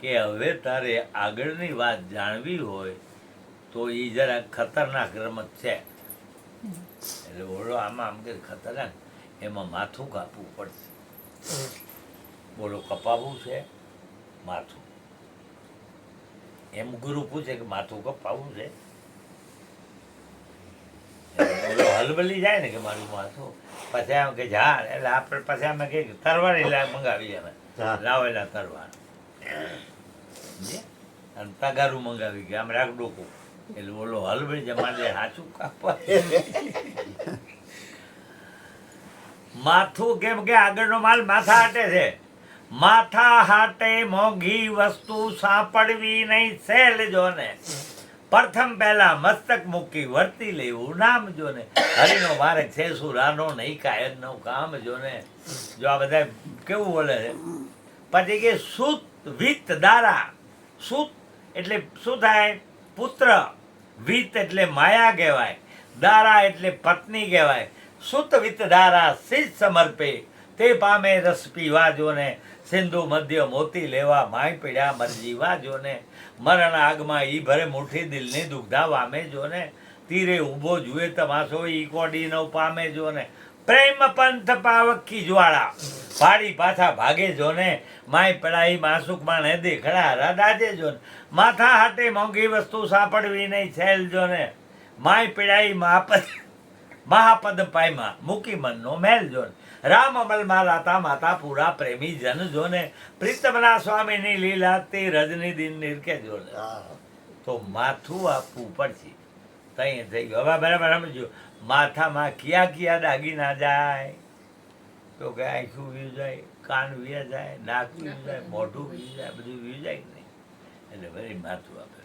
કે હવે તારે આગળની વાત જાણવી હોય તો એ જરા ખતરનાક રમત છે એટલે બોલો આમાં આમ કે ખતરનાક એમાં માથું કાપવું પડશે બોલો કપાવવું છે માથું એમ ગુરુ પૂછે કે માથું કપાવવું છે ઓલો હલબલી જાય ને કે મારું માથું પછી આમ કે ઝાડ એટલે આપણે પછી અમે કે તરવાર એટલે મંગાવી અમે લાવેલા તરવાર અને તગારું મંગાવી કે આમ રાખ ડોકું એટલે ઓલો હલબલી જાય મારે સાચું કાપવા માથું કેમ કે આગળનો માલ માથા હાટે છે માથા હાટે મોંઘી વસ્તુ સાંપડવી નહીં છે લેજો ને પ્રથમ પહેલા મસ્તક મૂકી વર્તી લેવું નામ જો ને હરિનો મારે છે શું રાનો નહીં કાયદ નું કામ જો ને જો આ બધા કેવું બોલે છે પછી કે સુત વિત દારા સુત એટલે શું થાય પુત્ર વિત એટલે માયા કહેવાય દારા એટલે પત્ની કહેવાય સુત વિત દારા શીશ સમર્પે તે પામે રસ પીવા જો ને સિંધુ મધ્ય મોતી લેવા માય પીડ્યા મરજી વાજો ને મરણ આગમાં ઈ ભરે મુઠ્ઠી દિલની દુગ્ધા વામે જો ને તીરે ઊભો જુએ તમાશો ઈ કોડી નો પામે જો ને પ્રેમ પંથ પાવકી જ્વાળા ભાડી પાછા ભાગે જો ને માય પડાઈ માસુક માણે દેખડા રાડાજે જો ને માથા હાટે મોંઘી વસ્તુ સાંપડવી નહીં છેલ જો ને માય પીડાઈ મહાપદ પાયમાં મૂકી મનનો મેલ જો ને રામ અમલમાં રાતા માતા પૂરા પ્રેમી જન જો ને પ્રીતમના સ્વામીની લીલા તે રજની દિન નિરકે જો ને તો માથું આપવું પડશે તઈ થઈ ગયું હવે બરાબર સમજો માથામાં ક્યાં દાગીના જાય તો કે આંખું વીજ જાય કાન વીજ જાય નાક વીજ જાય મોઢું વીજ જાય બધું વીજ જાય કે નહીં એટલે ભરી માથું આપે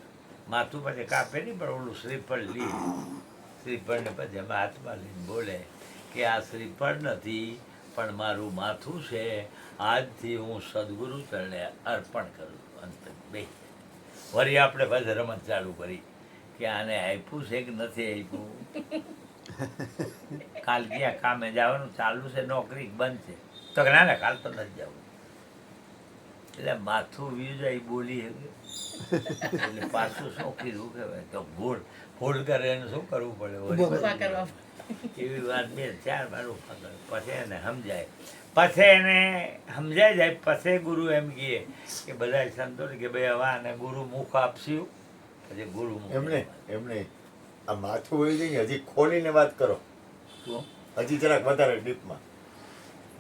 માથું પછી કાપે નહીં પણ ઓલું શ્રીફળ શ્રીફળને પછી એમાં હાથમાં લઈને બોલે કે આ શ્રીફળ નથી પણ મારું માથું છે આજથી હું સદગુરુ ચરણે અર્પણ કરું અંત બે વળી આપણે પછી રમત ચાલુ કરી કે આને આપ્યું છે કે નથી આપ્યું કાલ ક્યાં કામે જવાનું ચાલુ છે નોકરી બંધ છે તો કે ના કાલ તો નથી જવું એટલે માથું વીજ જાય બોલી એટલે પાછું શું કીધું કહેવાય તો ભૂલ કરે એને શું કરવું પડે એવી વાત બે ચાર વાર પછી એને સમજાય પછી ગુરુ એમ કહે કે બધા સંતો કે ભાઈ હવે આને ગુરુ મુખ આપશું પછી ગુરુ એમને આ માથું હોય છે હજી ખોલીને વાત કરો હજી જરાક વધારે ડીપમાં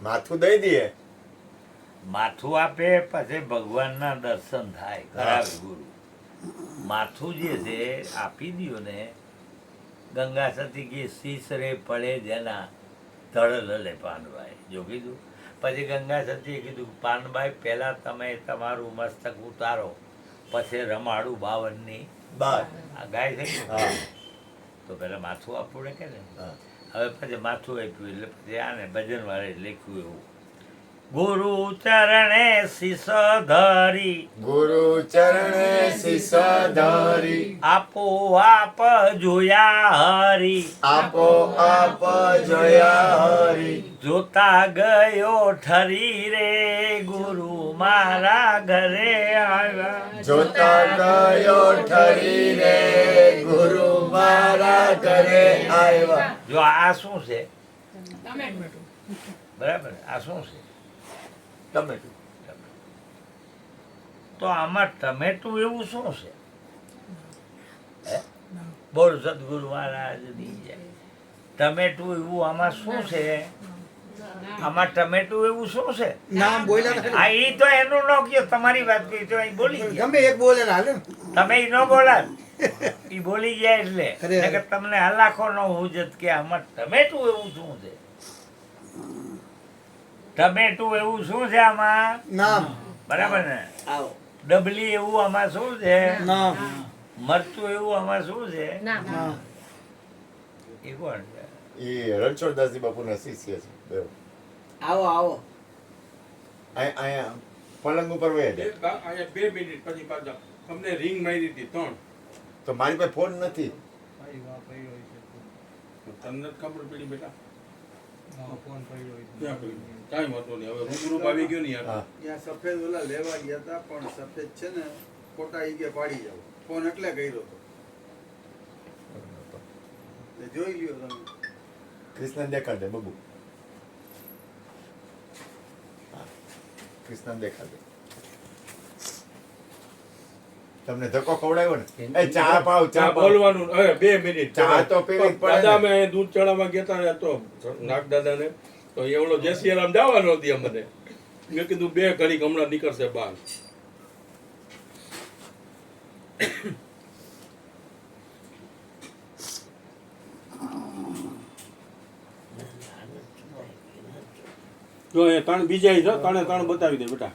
માથું દઈ દઈએ માથું આપે પછી ભગવાનના દર્શન થાય કરાવે ગુરુ માથું જે છે આપી દો ને ગંગા સતી કે શીશ રે પડે જેના ધડ લલે પાનભાઈ જો કીધું પછી ગંગા સતીએ કીધું પાનભાઈ પહેલા તમે તમારું મસ્તક ઉતારો પછી રમાડું 52ની બાર આ ગાય છે ને? હા તો પહેલા માથું આપવું કે ને હવે પછી માથું આપ્યું એટલે પછી આને ભજન વાળે લખ્યું એવું ગુરુ ચરણે શીશ ધરી ગુરુ ચરણે શીશ ધરી આપો આપ જોયા હરી આપો આપ જોયા હરી જોતા ગયો ઠરી રે ગુરુ મારા ઘરે આવ્યા જોતા ગયો ઠરી રે ગુરુ મારા ઘરે આવ્યા જો આ શું છે ટમેટું. બરાબર, આ શું છે? ટમેટું. તો આમાં ટમેટું એવું શું છે? હે? બોલ સદગુરુ મહારાજની જય. ટમેટું એવું આમાં શું છે? આમાં ટમેટું એવું શું છે? નામ બોલ્યા તો આ ઈ તો એનું ન કયો, તમારી વાત કરી તો અહીં બોલી ગયા. ગમે એક બોલે ને હાલે ને. તમે ઈ ન બોલા, ઈ બોલી ગયા એટલે અરે. નકર તમને હલાખો ન હુજત કે આમાં ટમેટું એવું શું છે? ટમેટું એવું શું છે આમાં? નામ બરાબર ને? ડબલી એવું આમાં શું છે? નામ મરચું એવું આમાં શું છે? નામ એ કોણ છે? એ રણછોડદાસજી બાપુના શિષ્ય છે બેવ. આવો આવો અહીંયા પલંગ ઉપર વહી જાય. અહીંયા 2 મિનિટ પછી પાછા અમને રિંગ મારી હતી 3. તો મારી પાસે ફોન નથી. તમને જ ખબર પડી બેટા ક્યાં પડી? કાંઈ વાંધો નહીં, હવે રૂબરૂ આવી ગયો ને યાર. હા. ત્યાં સફેદ ઓલા લેવા ગયા હતા પણ સફેદ છે ને ખોટા ઈ કે પાડી જાવ ફોન એટલે કર્યો હતો એટલે જોઈ લ્યો તમે. કૃષ્ણ દેખાડે બબુ. હા. કૃષ્ણ દેખાડે. તમને ધક્કો ખવડાવ્યો ને? એ ચા પાવ, ચા ચા પાવ. બોલવાનું હવે 2 મિનિટ ચા તો પીવી જ પડે ને. દાદા મેં દૂધ ચડાવવા ગયા હતા ને તો નાગ દાદાને તો એવડો જય શ્રી રામ જવાનો હતી અમને. મેં કીધું 2 ઘડીક હમણાં નીકળશે બહાર. જો એ ત્રણ બીજા છે, ત્રણે બતાવી દે બેટા.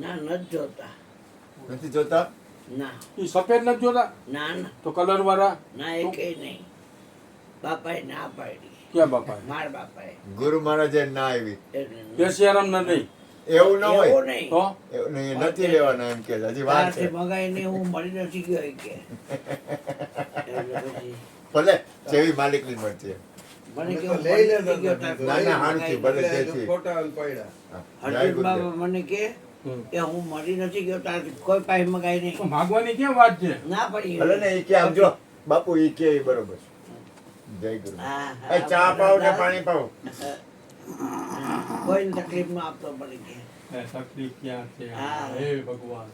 ના નથી જોતા નથી જોતા? ના એ સફેદ નથી જોતા ના ના તો કલર વાળા ના એ કઈ નહીં બાપાએ ના પાડી ક્યાં બાપા? માર બાપાએ ગુરુ મહારાજે ના આવી. એટલે જય શ્રી રામ ના નહીં એવું ન હોય. એવું નહીં તો એવું નહીં, નથી લેવાના એમ કે છે. હજી વાર ત્યારથી છે. મગાઈને હું મળી નથી ગયો એ કે એટલે પછી ભલે જેવી માલિકની મરજી. મને કે તો હું લઈ મળી લેતો નથી ગયો તમે. ત્યારથી ના, ના, હાણથી, ભલે મગાઈને જેથી. ખોટા પાડ્યા હા. જય હરજીત ગુરુદેવ. બાબા મને કે હું મળી નથી ગયો ત્યારથી કોઈ પાસે મગાઈ નહીં ભાગવાની ક્યાં વાત છે? ના પડી ભલે ને એ કે આમ જો બાપુ એ કે ઈ બરોબર છે. જય ગુરુ. હા, એ ચા પાવ ને પાણી પાવ. કોઈને તકલીફ ન આપતો મને કે એ તકલીફ ક્યાં છે? હા. હે ભગવાન,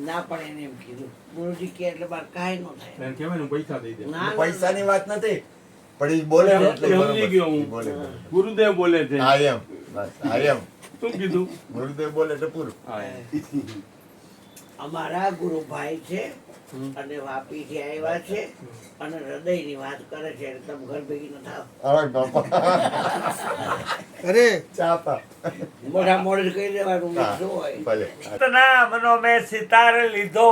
ના પણ એને એમ કીધું ગુરુજી કે એટલે બાર કાંઈ ન થાય એને કહેવાય ને પૈસા દઈ દે. ના, ના, પૈસાની વાત નથી, પણ ઈ બોલે ને એટલે એ બરોબર. સમજી ગયો હું. ઈ બોલે બરોબર. ગુરુદેવ બોલે છે. હા એમ બસ, હા એમ શું કીધું? ગુરુદેવ બોલે એટલે પૂરું. હા, અમારા ગુરુભાઈ છે અને વાપીથી આવ્યા છે અને હૃદયની વાત કરે છે એટલે તમે ઘર ભેગી ન થાવ હવે બાપા અરે ચા પાવ. મોઢા મોઢે કહી દેવાનું હા, શું હોય ભલે. નામનો મેં સિતાર લીધો,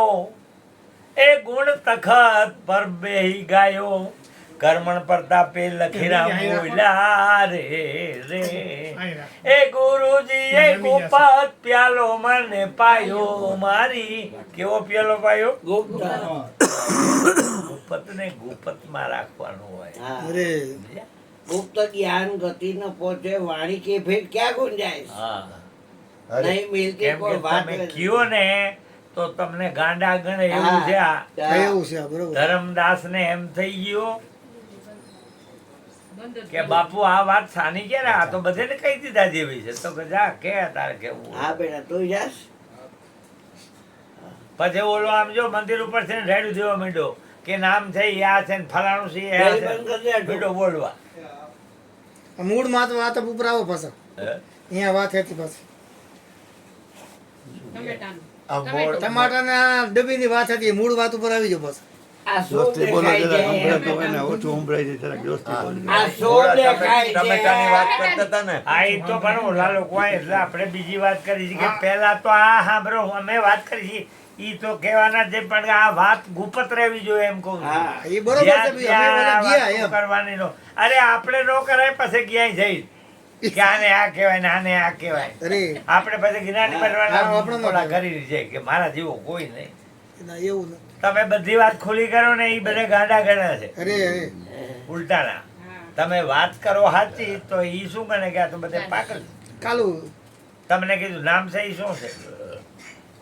એ ગુણ તખત પર બેહી ગાયો, કર્મણ પ્રતાપે લખીરામ બોલ્યા રે રે, એ ગુરુજી એ ગુપત પ્યાલો મને પાયો મારી. કેવો પ્યાલો પાયો? ગુપ્ત ગુપત ને ગુપત માં રાખવાનું હોય. હા અરે ગુપ્ત જ્ઞાન ગતિ ન પહોંચે વાણી કે ભેટ ક્યાં ગુંજાઈશ હા, અરે નહીં મિલતી કેમ કે કોઈ વાત તમે કયો ને તો તમને ગાંડા ગણે એવું છે. આ એવું છે આ બરોબર. ધરમદાસ ને એમ થઈ ગયું બંધ જ કે બાપુ આ વાત સાની કે આ તો બધાને કહી દીધા જેવી છે, તો કે જા કે તારે કેવું. હા બેટા તું જાસ પછી ઓલો આમ જો મંદિર ઉપર છે ને રેડું દેવા માંડ્યો કે નામ છે ઈ આ છે ને ફલાણું છે ઈ આ બેલ છે. બંધ કરી દે આટલું. માંડ્યો બોલવા. આ મૂળમાં તો વાત ઉપર આવો પાછા હે? અહીંયા વાત હતી પાછી ટમેટાનું. આ મોડ ટમાટાના ડબ્બીની વાત હતી મૂળ વાત ઉપર આવી જાવ પાછા આ શું દોસ્તી બોલો દેખાય જરા છે સંભળાતો હોય ને ઓછું સંભળાય છે જરાક દોસ્તી બોલો. આ શું દેખાય ટમેટાની છે વાત કરતા હતા ને. આ ઈ તો ઘણું લાલો કોઈ એટલે આપણે બીજી વાત કરી છે કે પહેલા તો આ સાંભળો અમે વાત કરી છે ઈ તો કહેવાના છે પણ આ વાત ગુપત રહેવી જોઈએ એમ કહું છું. હા એ બરોબર છે જ્યાં ભાઈ, અમે ઓલા ત્યાં ગયા વાતો એમ કરવાની નો. અરે આપણે નો કરાય પછી ક્યાંય જઈ કે આને આ કહેવાય ને આને આ કહેવાય. અરે આપણે પછી જ્ઞાની હા, આપણે બનવાના ન ઓલા કહેવાય. કરી છે કે મારા જેવો કોઈ નહીં. ના એવું ન તમે બધી વાત ખુલી કરો ને એ બધા ગાંડા ગણા છે અરે અરે ઉલટાના. હા. તમે વાત કરો સાચી તો ઈ શું ગણે કે આ તો બધે પાગલ છે. કાલું તમને કીધું નામ છે ઈ શું છે?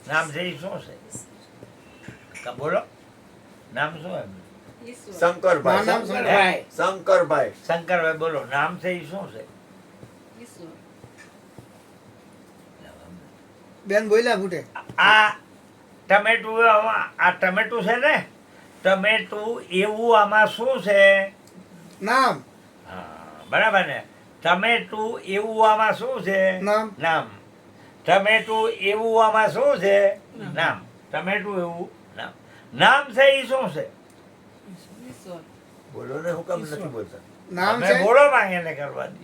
નામ છે ઈ શું છે? બોલો નામ શું એમ? ઈશ્વર. શંકરભાઈ નામ શંકરભાઈ. શંકરભાઈ શંકરભાઈ બોલો નામ છે એ શું છે? ઈશ્વર. બેન બોલ્યા ફૂટે આ ટમેટું આ ટમેટું છે ને, ટમેટું એવું આમાં શું છે? નામ હા, બરાબર ને. ટમેટું એવું આમાં શું છે? નામ. નામ. ટમેટું એવું આમાં શું છે? નામ. ટમેટું એવું નામ. નામ છે એ શું છે? ઈશ્વર. બોલો ને, હું કામ નથી બોલતા? નામ તમે છે બોલો માં એને કરવા દો.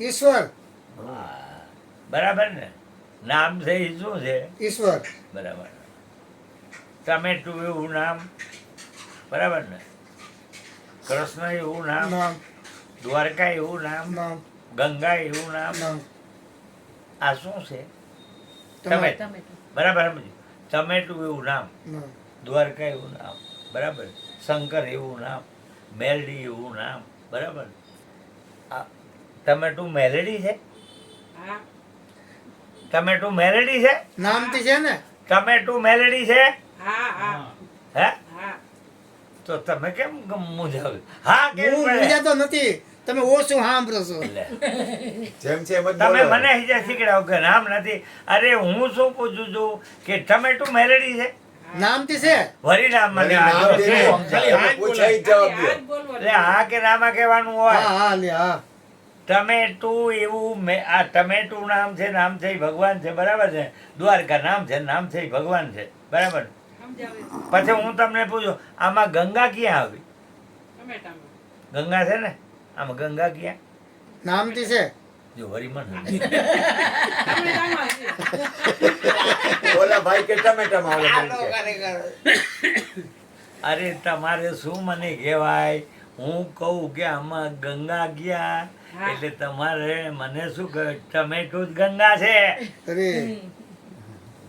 ઈશ્વર. હા, બરાબર ને. નામ છે એ શું છે? ઈશ્વર. બરાબર. ટમેટું એવું નામ, બરાબર ને. કૃષ્ણ એવું નામ, નામ દ્વારકા એવું નામ, નામ ગંગા એવું નામ. નામ આ શું છે? ટમેટું. ટમેટું. બરાબર સમજ્યું. ટમેટું એવું નામ, નામ દ્વારકા એવું નામ, બરાબર. શંકર એવું નામ, મેલડી એવું નામ, બરાબર. આ ટમેટું મેલેડી છે? હા. ટમેટું મેલેડી છે? નામથી છે ને ટમેટું મેલેડી છે? હા હા હે? હા. તો તમે કેમ મૂંઝાવ? હા કેમ હું પડે? મૂંઝાતો નથી, તમે ઓછું સાંભળો છો. લે. જેમ છે એમ જ તમે બોલો. મને હિજા શીખડાવો કે નામ નથી. અરે હું શું પૂછું છું કે ટમેટું મેલેડી છે? નામથી છે વરી નામ મને વળી આ નામ જો દે. શું સમજાય? તમે પૂછાય જ જવાબ ખાલી દો. આ જ બોલવાનું. એટલે હા કે નામાં કહેવાનું હા હોય. હા લે હા ટમેટું એવું આ ટમેટું નામ છે, નામ છે ઈ ભગવાન છે, બરાબર છે. દ્વારકા નામ છે, નામ છે ઈ ભગવાન છે, બરાબર. સમજાવે છે. પછી હું તમને પૂછું આમાં ગંગા ક્યાં આવી? ટમેટામાં. ગંગા છે ને આમાં, ગંગા ક્યાં? નામથી છે જો વરી મને ટમેટામાં છે. ઓલા ભાઈ કે ટમેટામાં ઓલા આનો ભાઈ કે. ખરેખર અરે તમારે શું મને કહેવાય? હું કહું કે આમાં ગંગા ગયા હા. એટલે તમારે મને શું કહે? ટમેટું જ ગંગા છે. અરે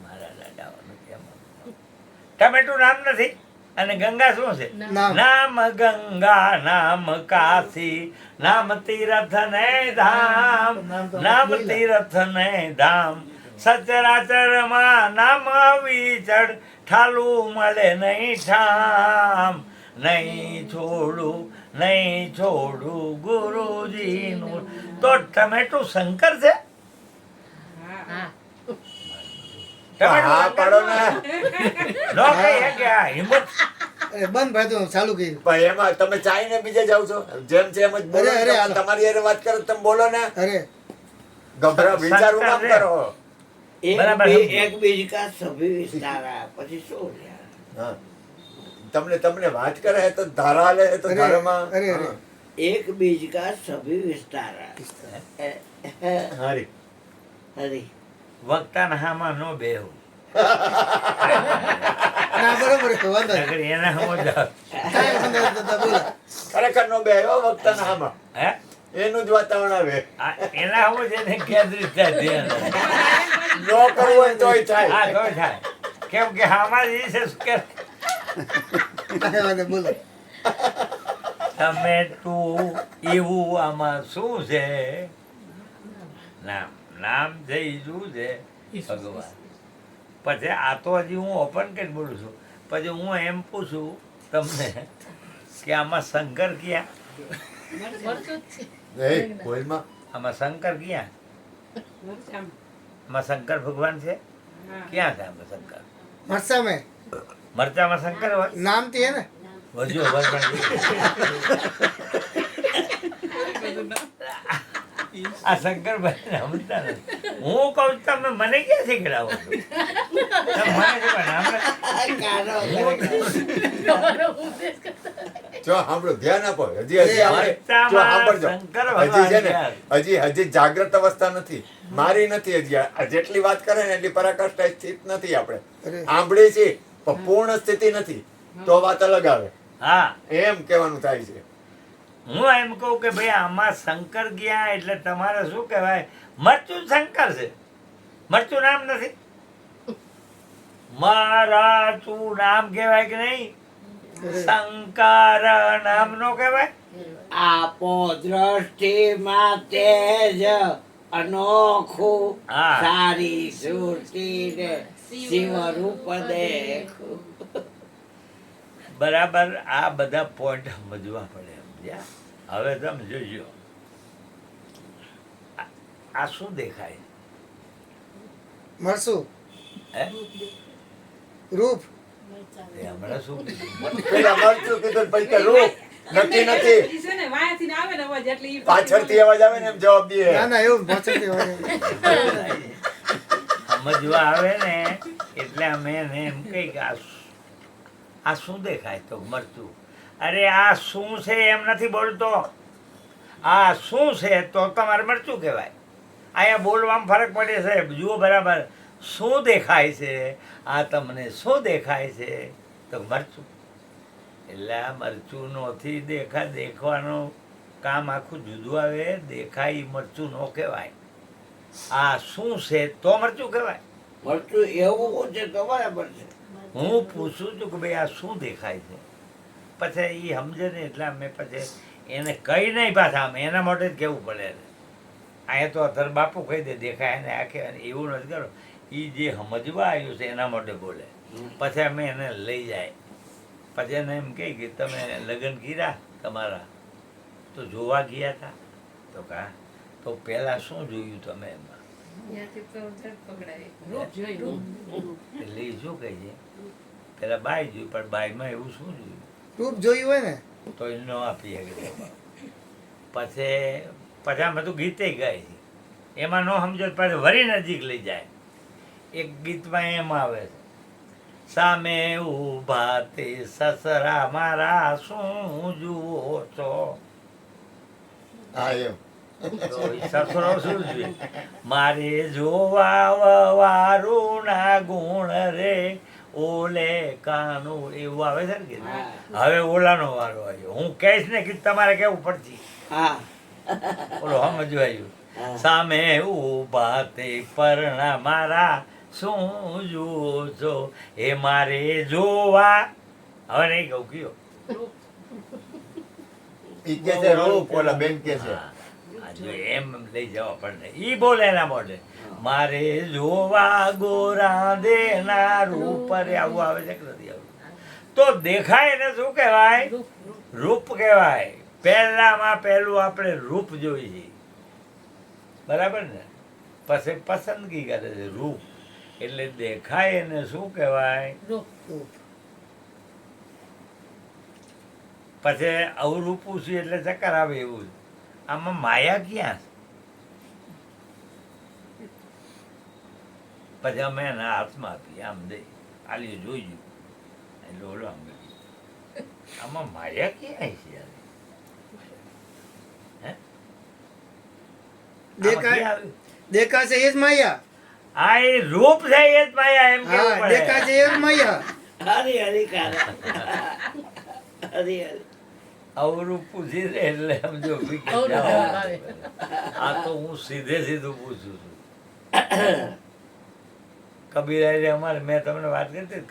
મારા દાદાઓનું કેમ? ટમેટું નામ નથી અને ગંગા શું છે? નામ. નામ ગંગા નામ કાશી નામ તીર્થ ને ધામ, નામ તીર્થ ને ધામ. સચરાચરમાં નામ વિચડ ઠાલું મળે નહીં ઠામ. નહીં છોડું ગુરુજીનું. તો ટમેટું શંકર છે? હા. ટમેટું હા શંકર પાડો ને. નો કહીએ કે આ હિંમત. અરે બંધ ભાઈ તો ચાલુ કર્યું પણ એમાં તમે ચાઈને બીજે જાવ છો. જેમ છે એમ જ બોલો. અરે, હાલો. તમારી હારે વાત કરો તમે બોલો ને. અરે ગભરા વિચારું કામ કરો. બરાબર એક સમજો. એક બીજ કા સભી વિસ્તારા પછી શું યાર? હા. તમને વાત કરે તો ધારા હાલે તો અરે, ધારામાં અરે, અરે. હા. એક બીજ કા સભી વિસ્તારા. હારી. હરી વક્તાના હામાં નો બેહું. ના બરોબર છે વાંધો નહીં. નકર એના હામો જાવ. કાંઈ વાંધો નહીં દાદા, બોલો ખરેખર નો બે વક્તાના હામાં હે? એનું જ વાતાવરણ આવે. આ એના હામો છે ને કેન્દ્રિત થાય ધ્યાન. નો કરવું હોય તોય થાય. હા તો થાય. કેમ કે હામાં જ ઈ છે શું કે કાંઈ વાંધો નહીં, બોલો ટમેટું એવું આમાં શું છે? નામ. નામ છે ઈ શું છે? ભગવાન. પછી આ તો હજી હું ઓપન કરી બોલું છું. પછી હું એમ પૂછું તમને કે આમાં શંકર ક્યાં? મરચું જ છે. એ બોલમાં આમાં શંકર ક્યાં? મરચામાં. આમાં શંકર ભગવાન છે? હા. ક્યાં છે આમાં શંકર? મરસા મેં મરચામાં શંકર હોય? નામથી હે ને વજો વજન. આ શંકરભાઈ સમજતા નથી. હું કહું છું તમે મને ક્યાં શીખડાવો છો? તમે મને શીખવાડો. જો સાંભળો ધ્યાન આપો. હજી આપણે જો સાંભળજો. શંકર હજી છે ને ભગવાન હજી જાગ્રત અવસ્થા નથી. મારી નથી હજી. આ જેટલી વાત કરે ને એટલી પરાકાષ્ઠા સ્થિત નથી આપણે. અરે સાંભળી છે પણ પૂર્ણ સ્થિતિ નથી. તો વાત અલગ આવે. હા, એમ કહેવાનું થાય છે. હું એમ કહું કે ભાઈ આમાં શંકર ગયા એટલે તમારે શું કહેવાય? મરચું શંકર છે. મરચું નામ નથી. મરાચું નામ કહેવાય કે નહીં? શંકર નામ નો કહેવાય? આપો દ્રષ્ટિમાં તેજ અનોખું હા. સારી સુરતી ને શિવ રૂપ દેખું. બરાબર આ બધા પોઈન્ટ સમજવા પડે સમજ્યા. હવે તમે જોજો આ શું દેખાય મરસું હે રૂપ એ હમણાં શું કીધું? પેલા મરચું કીધું ને પછી કે રૂપ નક્કી નથી ઈ છે ને વાયાથી ને આવે ને અવાજ એટલે ઈ પાછળથી અવાજ આવે ને એમ જવાબ દે ના ના એવું પાછળથી હોય. સમજવા આવે ને એટલે અમે એને એમ કહી કે આ શું દેખાય તો મરચું. અરે આ શું છે એમ નથી બોલતો, આ શું છે તો તમારે મરચું કહેવાય. અહીંયા બોલવામાં ફરક પડે સાહેબ. જુઓ બરાબર શું દેખાય છે, આ તમને શું દેખાય છે તો મરચું. એટલે આ મરચું નથી દેખવાનું કામ આખું જુદું આવે. દેખાય ઈ મરચું ન કહેવાય. આ શું છે તો મરચું કહેવાય. મરચું એવું છે તો બરાબર છે. હું પૂછું છું કે ભાઈ આ શું દેખાય છે, પછી એ સમજે ને એટલે અમે પછી એને કહી નહીં પાછા અમે એના માટે જ કહેવું પડે. અહીંયા તો અત્યારે બાપુ કહી દે દેખાય ને આ કહેવાય એવું નથી કરો. એ જે સમજવા આવ્યું છે એના માટે બોલે. પછી અમે એને લઈ જાય. પછી એને એમ કહે કે તમે લગ્ન કર્યા તમારા તો જોવા ગયા હતા તો કા તો પહેલાં શું જોયું તમે એમાં? રૂપ જોયું. એટલે એ શું કહે છે પેલા બાય જોયું પણ બાયમાં એવું શું જોયું રૂપ જોયું હોય ને તો એ ન આપી શકે. પછી આમાં તો ગીતે ગાય છે એમાં ન સમજો તો પાછું વરી નજીક લઈ જાય. એક ગીતમાં એમ આવે છે સામે ઊભા તે સસરા મારા શું જુઓ છો. હા એમ તો ઈ સસરો શું જોઈએ? મારે જોવા વારું ના ગુણ રે ઓલે કાનું એવું આવે છે ને કે હવે ઓલાનો વારો આવ્યો. હું કહીશ ને કે તમારે કેવું પડશે હા ઓલો સમજવાયું. સામે ઊભા તે પરણા મારા શું જુઓ છો એ મારે જોવા. હવે નહીં કહું કયો ઈ કે છે રૂપ ઓલા બેન કે છે હા, જો એમ લઈ જવા પડે ઈ બોલે એના માટે મારે જોવા ગોરા દેના રૂપ રે આવું આવે છે કે નથી આવતું? તો દેખાય ને શું કહેવાય? રૂપ કહેવાય. પહેલામાં પહેલું આપણે રૂપ જોઈએ બરાબર ને, પછી પસંદગી કરે છે રૂપ. એટલે દેખાય એને શું કહેવાય? રૂપ પછી અવરૂપ પૂછ્યું એટલે ચક્કર આવે એવું. આમાં માયા ક્યાં છે? પછી અમે એના હાથમાં આપી આમ દઈ આલી જોઈજો એટલે ઓલો આમ ગયું. આમાં માયા ક્યાં છે યાર? હે? આમાં દેખાય ક્યાં આવ્યું? દેખાશે એ જ માયા. આ એ રૂપ છે એ જ માયા એમ કેવું હા દેખાશે પડે. એ જ માયા. હરી હરી કારે હરી હરી અવરું પૂછી દે એટલે સમજો ભી કે અવરું જાઓ. આવે. આ તો હું સીધું પૂછું છું. કબીરાએ અમારે મેં તમને વાત કરી હતી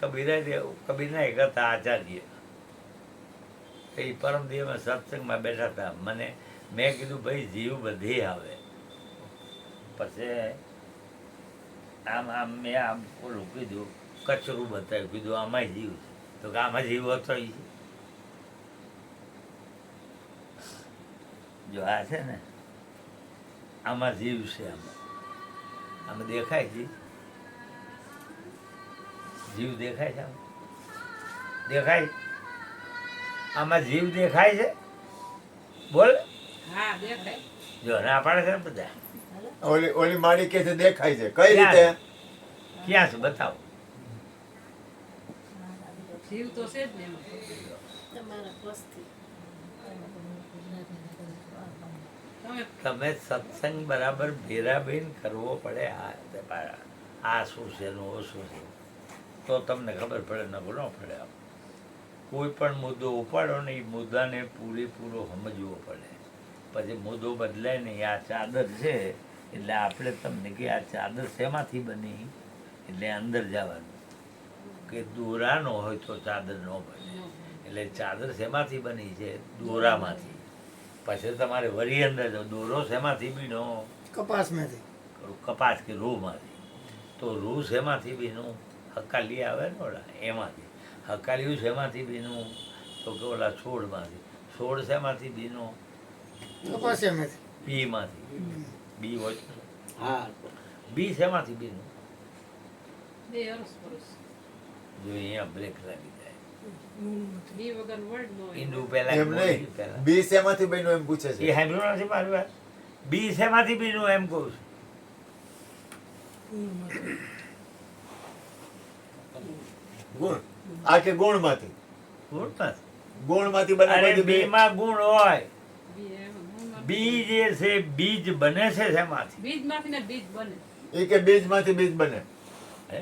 કબીરના એક હતા આચાર્ય. એ પરમ દિવસમાં સત્સંગમાં બેઠા હતા. મેં કીધું ભાઈ જીવ બધી આવે. પછી આમ મેં આમ ઓલું કીધું કચરું બતાવ્યું. કીધું આમાં જીવ છે તો કે આમાં જીવ હતો ઈ છે. જો આ છે ને આમાં જીવ છે. આમાં દેખાય છે જીવ દેખાય છે આમાં? દેખાય આમાં જીવ દેખાય છે? બોલ. હા દેખાય. જો ના પાડે છે ને બધા. ઓલી ઓલી માળી કે છે દેખાય છે કઈ રીતે? ક્યાં છે બતાવો. જીવ તો છે જ ને એમાં. તમારા પસ્તી તમે સત્સંગ બરાબર ભેરાબેન કરવો પડે. આ શું છે ને ઓ શું છે તો તમને ખબર પડે ન પડે. કોઈ પણ મુદ્દો ઉપાડો ને એ મુદ્દાને પૂરેપૂરો સમજવો પડે. પછી મુદ્દો બદલાય નહીં. આ ચાદર છે એટલે આપણે તમને કે આ ચાદર શેમાંથી બની એટલે અંદર જવાનું કે દોરાનો હોય તો ચાદર ન બને. એટલે ચાદર શેમાંથી બની છે? દોરામાંથી. પછી તમારે વરી અંદર જાઓ. દોરો શેમાંથી બીનો? કપાસમાંથી. કપાસ કે રૂમાંથી. તો રૂ શેમાંથી બીનું? હકાલી આવે ને ઓલા એમાંથી. હકાળ્યું શેમાંથી બીનું? તો કે ઓલા છોડમાંથી. છોડ શેમાંથી બીનો? કપાસિયામાંથી. બીમાંથી. બી હોય તો. હા બી શેમાંથી બીનું? બે અરસ પરસ જો અહીંયા બ્રેક લાગી જાય. બી વગર વર્ડ નો હોય. ઈંડું પહેલા એમ નહીં પહેલા બી શેમાંથી બન્યું એમ પૂછે એ છે સાંભળ્યું નથી મારી વાત? બી શેમાંથી બીનું એમ કહું છું. ગુણ આ કે ગુણમાંથી ગુણ નથી. ગુણમાંથી બને અરે પછી બી બીમાં ગુણ હોય. બી એમ ગુણમાં બી જે છે બીજ બને છે શેમાંથી? બીજમાંથી ને બીજ બને. એ કે બીજમાંથી બીજ બને હે?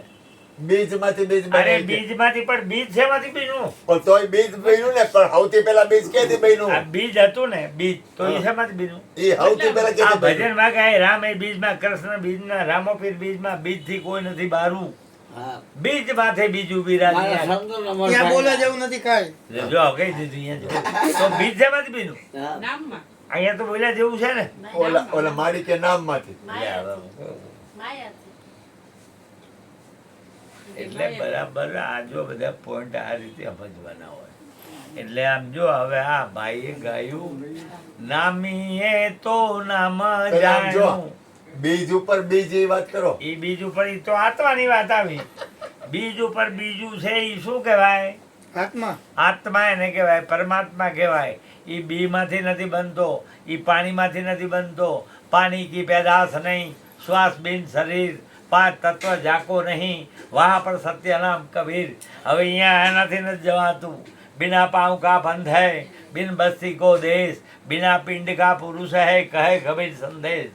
બીજમાંથી બીજ બને અરે એ કે. બીજમાંથી પણ બીજ શેમાંથી બીજનું? પણ તોય બીજ બન્યું ને પણ સૌથી પહેલા બીજ ક્યાંથી આ બન્યું બીજ હતું ને બીજ તો એ હા. શેમાંથી બીજનું? એ સૌથી પહેલા આ ક્યાંથી બન્યું ભજનમાં કાંઈ રામ એ બીજમાં, કૃષ્ણ બીજમાં, રામોપીર બીજમાં, બીજથી કોઈ નથી બારું. હા બીજ માથે બીજું મારા બિરાજ્યા. સંતો ત્યાં બોલવા જેવું નથી કાંઈ. જો કહી દીધું અહીંયા જો. તો બીજ શેમાંથી બીજનું? નામમાં અહીંયા તો બોલ્યા જેવું છે ને. ઓલા મારી કે નામમાંથી લે હવે. એટલે બરાબર આ જો બધા પોઈન્ટ આ રીતે સમજવાના હોય. એટલે આમ જો હવે આ ભાઈએ ગાયું નામીએ તો નામ પેલા આમ જો જાણ્યું. બીજ ઉપર બીજ એ વાત કરો એ બીજ ઉપર ઈ તો આત્માની વાત આવી. બીજ ઉપર બીજું છે એ શું કહેવાય? આત્મા. આત્મા એને કહેવાય, પરમાત્મા કહેવાય. એ બી માંથી નથી બનતો, એ પાણીમાંથી નથી બનતો. પાણી કી પેદાશ નહીં, શ્વાસ બિન શરીર, પાંચ તત્વ જાકો નહીં, વહાં પર સત્ય નામ કબીર. હવે અહીંયા એનાથી નથી જવાતું. बिना पाँव का बंध है, बिन बस्ती को देश, बिना पिंड का पुरुष है, कहे कबीर संदेश.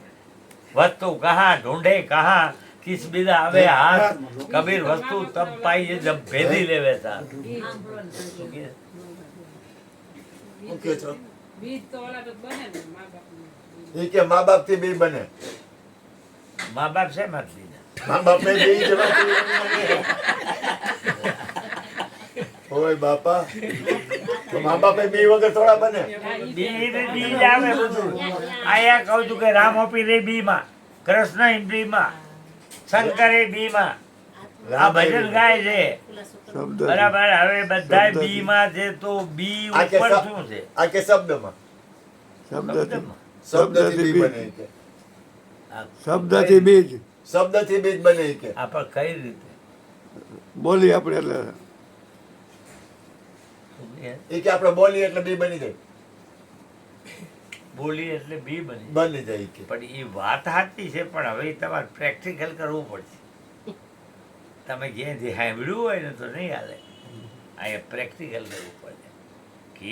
वस्तु कहाँ ढूंढे कहाँ, किस बिदा आवे हाथ, कबीर वस्तु तब पाइए जब भेदी ले वैसा. શું કહો છો બીજ તો ઓલા તો બને ને મા બાપનું. એ કે મા બાપ થી બી બને माँ बाप से मत लीजिए. મા બાપ ને બી જવાથી ઓય બાપા તો મા બાપે બી વગર થોડા બને બીજ આવે બધું. આયા કહું છું કે રામ આપી રે બીમાં, કૃષ્ણ ઇન્દ્રિયમાં, શંકરે બીમાં. આ ભજન ગાય છે શબ્દ બરાબર. હવે બધા શબ્દથી. બીમાં છે તો બી આ કે ઉપર સ- શું છે? આ કે શબ્દમાં શબ્દથી શબ્દથી બી બને એ કે શબ્દથી બીજ શબ્દથી બીજ બને એ કે આ પણ કઈ રીતે? બોલી આપણે એટલે એ કે આપણે બોલીએ એટલે બી બની જાય બોલી એટલે બી બની. બની જાય એ કે પણ એ વાત સાચી છે, પણ હવે ઈ તમારે પ્રેક્ટિકલ કરવું પડશે. તમે ક્યાંયથી સાંભળ્યું હોય ને તો નહીં હાલે. અહીંયા પ્રેક્ટિકલ કરવું પડે કે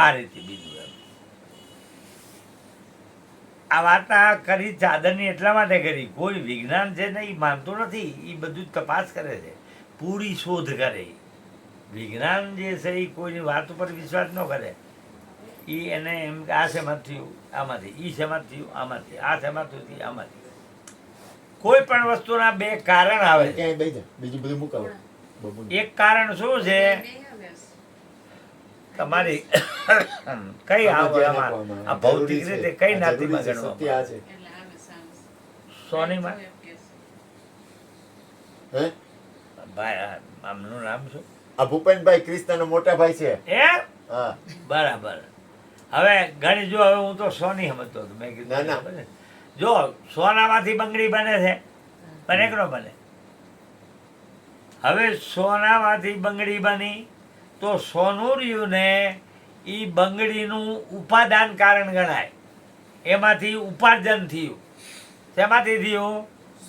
આ રીતે બીજું એમ. આ વાત આ કરી ચાદરની એટલા માટે કરી, કોઈ વિજ્ઞાન છે ને એ માનતું નથી, એ બધું તપાસ કરે છે, પૂરી શોધ કરે. વિજ્ઞાન જે છે એ કોઈની વાત ઉપર વિશ્વાસ ન કરે. એ એને એમ કે આ શેમાં થયું આમાંથી, એ શેમાં થયું આમાંથી, આ શેમાં થયું આમાંથી. કોઈ પણ વસ્તુના બે કારણ આવે છે. ક્યાંય બેસી જા બીજું બધું મુકાવો બબુને. એક કારણ શું છે? તમારી કઈ આવવામાં આ ભૌતિક રીતે કઈ નાતીમાં સત્ય ગણવામાં? આ છે સોનીમાં? હે ભાઈ આમનું નામ શું? આ ભૂપેનભાઈ ક્રિસ્તાનો મોટા ભાઈ છે એ હા બરાબર. હવે ઘણી જો હવે હું તો સોની સમજતો હતો. મેં કીધું ના, ના. બને. જો સોનામાંથી બંગડી બને છે, બને કે ન બને? હવે સોનામાંથી બંગડી બની તો સોનું રહ્યું ને એ બંગડીનું ઉપાદાન કારણ ગણાય. એમાંથી ઉપાર્જન થયું. શેમાંથી થયું?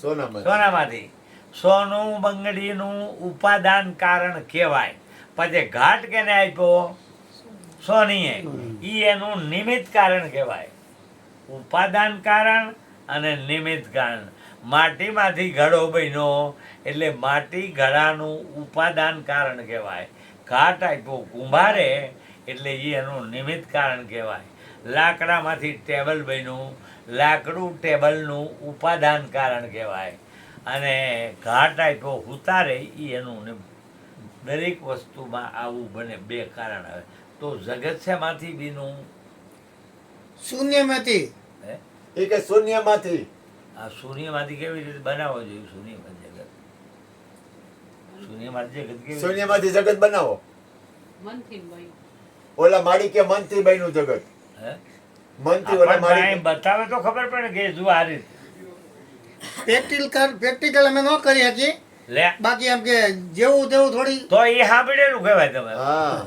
સોનામાં સોનામાંથી. સોનું બંગડીનું ઉપાદાન કારણ કહેવાય. પછી ઘાટ કેને આપ્યો? સોનીએ. ઈ એનું નિમિત્ત કારણ કહેવાય. ઉપાદાન કારણ અને નિમિત્ત કારણ. માટીમાંથી ઘડો બન્યો એટલે માટી ઘડાનું ઉપાદાન કારણ કહેવાય. ઘાટ આપ્યો કુંભારે એટલે એ એનું નિમિત્ત કારણ કહેવાય. લાકડામાંથી ટેબલ બન્યું, લાકડું ટેબલનું ઉપાદાન કારણ કહેવાય. અને ઘાટ આપ્યો ઉતારે એ એનું દરેક વસ્તુમાં આવું બને, બે કારણ આવે. તો જગત શેમાંથી બીનું? શૂન્યમાંથી. હે? એ કે શૂન્યમાંથી આ શૂન્યમાંથી કેવી રીતે બનાવવો જોઈએ? શૂન્યમાં જગત શૂન્યમાંથી જગત કેવી શૂન્યમાંથી જગત બનાવો. મનથી બન્યું. ઓલા માડી કે મનથી બન્યું જગત. હે? મનથી ઓલા આપણને માડી અહીં બતાવે તો ખબર પડે કે જો આ રીતે પ્રેક્ટિકલ અમે ન કરી શકીએ, લે બાકી એમ કે જેવું તેવું થોડી તો એ સાંભળેલું કહેવાય તમે હા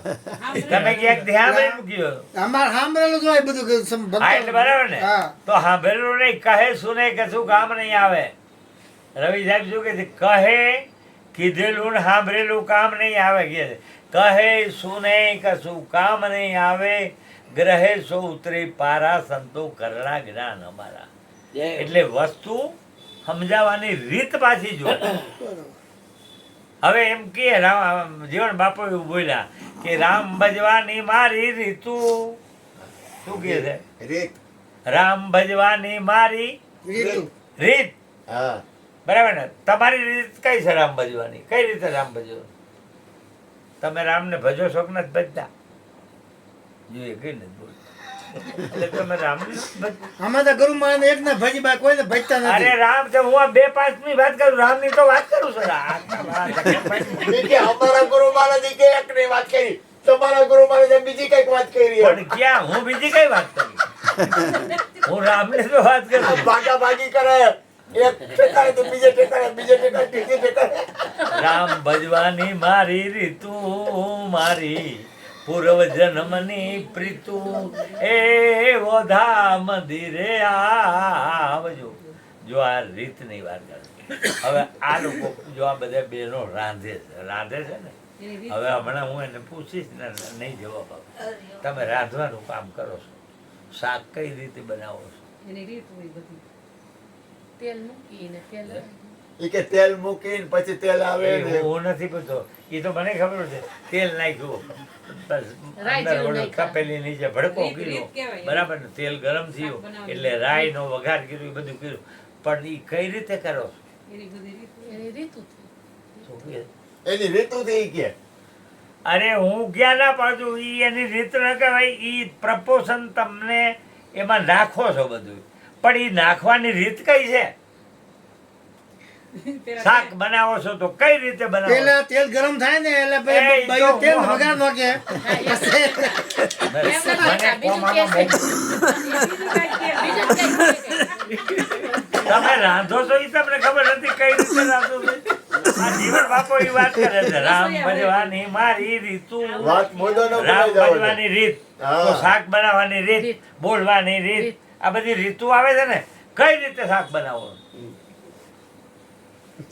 તમે ક્યાંક ધ્યાન સાંભળેલું કયો અમારે સાંભળેલું જ હોય બધું કે હા એટલે બરાબર ને હા. તો સાંભળેલું નહીં કહે સુને કશું કામ નહીં આવે. રવિ સાહેબ શું કે છે? કહે કીધેલું ને સાંભળેલું કામ નહીં આવે કે છે. કહે સુને કશું કામ નહીં આવે, ગ્રહે સો ઉતરી પારા, સંતો કરણા જ્ઞાન અમારા. એટલે વસ્તુ સમજાવવાની રીત પાછી જો. હવે એમ કે જીવન બાપુ એવું બોલ્યા કે રામ ભજવાની મારી રીતુ. શું કે છે? રીત. રામ ભજવાની મારી રીતુ. રીત. હા બરાબર ને? તમારી રીત કઈ છે રામ ભજવાની? કઈ રીતે રામ ભજો? તમે રામને ભજો છો કે નથી ભજતા? જોઈએ કઈ નથી બોલ. એટલે તમે રામને નથી ભજતા. અમે તો ગુરુ મહારાજ એક ને ભજી બાય કોઈને ભજતા અરે નથી. રામ તો હું આ 2-5 ની વાત કરું, રામની તો વાત કરું છું. ઈ કે અમારા ગુરુ મહારાજ ઈ કે એકની વાત કરી, તમારા ગુરુ મહારાજે બીજી કઈક વાત કરી. પણ ક્યાં? હું બીજી કઈ વાત કરું? હું રામની તો વાત કરું. ભાગાભાગી કરે, એક ઠેકાણે તો બીજે ઠેકાણે, બીજે ઠેકાણે ત્રીજે ઠેકાણે. રામ ભજવાની મારી રીતુ, મારી પૂર્વ જન્મની પ્રીતુ, એવો ધામ ધીરે આવજો. જો આ રીતની વાત કરે. હવે આ લોકો જો આ બધા બહેનો રાંધે છે ને, એની રીત હવે હમણાં હું એને પૂછીશ ને નહીં જવાબ આપે. તમે રાંધવાનું કામ કરો છો, શાક કઈ રીતે બનાવો છો? એની રીત હોય બધી. તેલ મૂકીને તેલ ઈ કે તેલ મૂકીને પછી તેલ આવે એ ને. હું નથી પૂછતો, એ તો મને ખબર છે. તેલ નાખ્યું બસ રાઈ અંદર જેવું ઓલું નાખ્યું. તપેલી નીચે ભડકો રીત કર્યો, કહેવાય. બરાબર ને? તેલ ગરમ થયું બનાવવાનું. એટલે રાઈનો વઘાર કર્યો, એ બધું કર્યું. પણ એ કઈ રીતે કરો છો? એની બધી રીત હોય. એની રીતુ શું કહે? એની રીતુથી ઈ કે અરે હું ક્યાં ના પાડું, ઈ એની રીત ન કહેવાય. ઈ પ્રપોશન તમને એમાં નાખો છો બધું, પણ ઈ નાખવાની રીત કઈ છે? પેલા શાક બનાવો છો તો કઈ રીતે બનાવો છો? પેલા તેલ ગરમ થાય ને એટલે એ પછી તો બાયું તેલ હું વગાર નાખે. બીજું કે છે. તમે રાંધો છો એ તમને ખબર નથી કઈ રીતે રાંધો છો. આ જીવન બાપો એ વાત કરે છે, રામ ભજવાની મારી રીતુ, વાત મોઢો ન રામ બોલાઈ જાવ ભજવાની રીત, હા. તો શાક બનાવવાની રીત, બોલવાની રીત, આ બધી રીતુ આવે છે ને. કઈ રીતે શાક બનાવો?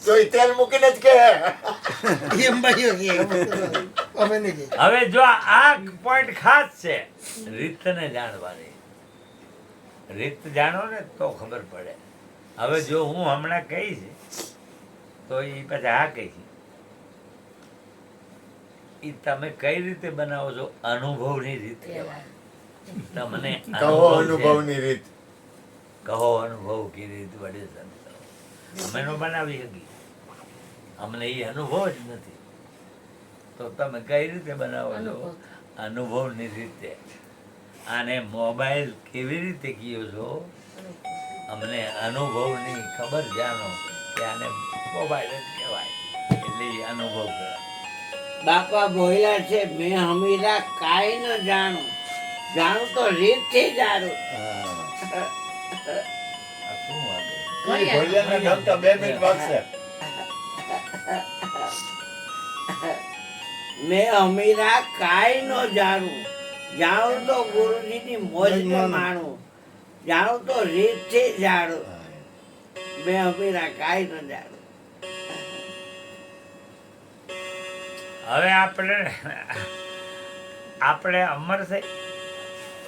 તો ઈ તેલ મૂકીને જ કે એમ બાયું કે અમે નહીં કહીએ. હવે જો આ પોઈન્ટ ખાસ છે, રીતને જાણવાની. રીત જાણો ને તો ખબર પડે. હવે જો હું હમણાં કહીશ તો એ પછી હા કહીશ. એ તમે કઈ રીતે બનાવો છો? અનુભવની રીત કહેવાય. તમને કહો અનુભવ છે. અનુભવની રીત. કહો અનુભવ કી રીત વડે સમજાવો. અમે નો બનાવી શકી, અમને એ અનુભવ જ નથી. તો તમે કઈ રીતે બનાવો છો? અનુભવ. અનુભવની રીતે. આને મોબાઈલ કેવી રીતે કયો છો? અમને અનુભવની ખબર જાણો કે આને મોબાઈલ જ કહેવાય, એટલે એ અનુભવ કહેવાય. બાપા બોલ્યા છે, મેં હમીરા કાંઈ ન જાણું, જાણું તો રીતથી જાણું. હા. આ શું વાગે? ઈ ભોજનને ગમતા 2 મિનિટ વાગશે. મેં હમીરા કાંઈ ન જાણું, જાણું તો ગુરુજીની મોજને માણું, જાણું તો રીતથી જાણું. મેં હમીરા કાંઈ ન જાણું. હવે આપણે અમર છે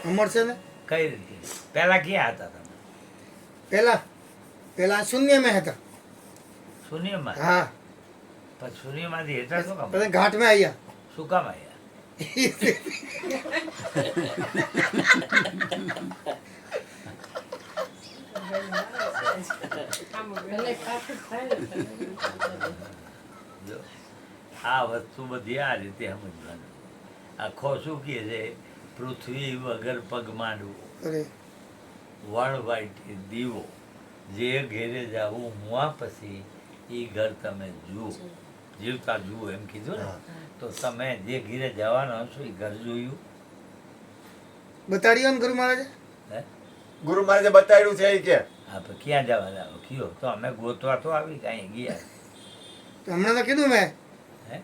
અમર છે ને કઈ રીતે? પહેલા ક્યાં હતા તમે? પેલા શૂન્યમાં હતા. શૂન્યમાં? હા, પછી શૂન્યમાંથી હેઠળ શું કામ? પછી ઘાટમાં આવ્યા. શું કામ આવ્યા? ભલે પાછું થાય ને. જો આ વસ્તુ બધી આ રીતે સમજવાનું. આખો શું કહે છે? પૃથ્વી વગર પગ માંડવું, અરે વણવાઈટી દીવો, જે ઘેરે જાવું મુઆ પછી એ ઘર તમે જુઓ. જીવતા જુઓ એમ કીધું ને હા. તો તમે જે ઘીરે જવાના છો એ ઘર જોયું બતાડ્યો ને ગુરુ મહારાજે? હે ગુરુ મહારાજે બતાવ્યું છે એ કે હા પણ ક્યાં જવાના કયો તો અમે ગોતવા તો આવી કાંઈ ગયા તો હમણાં તો કીધું મેં. હે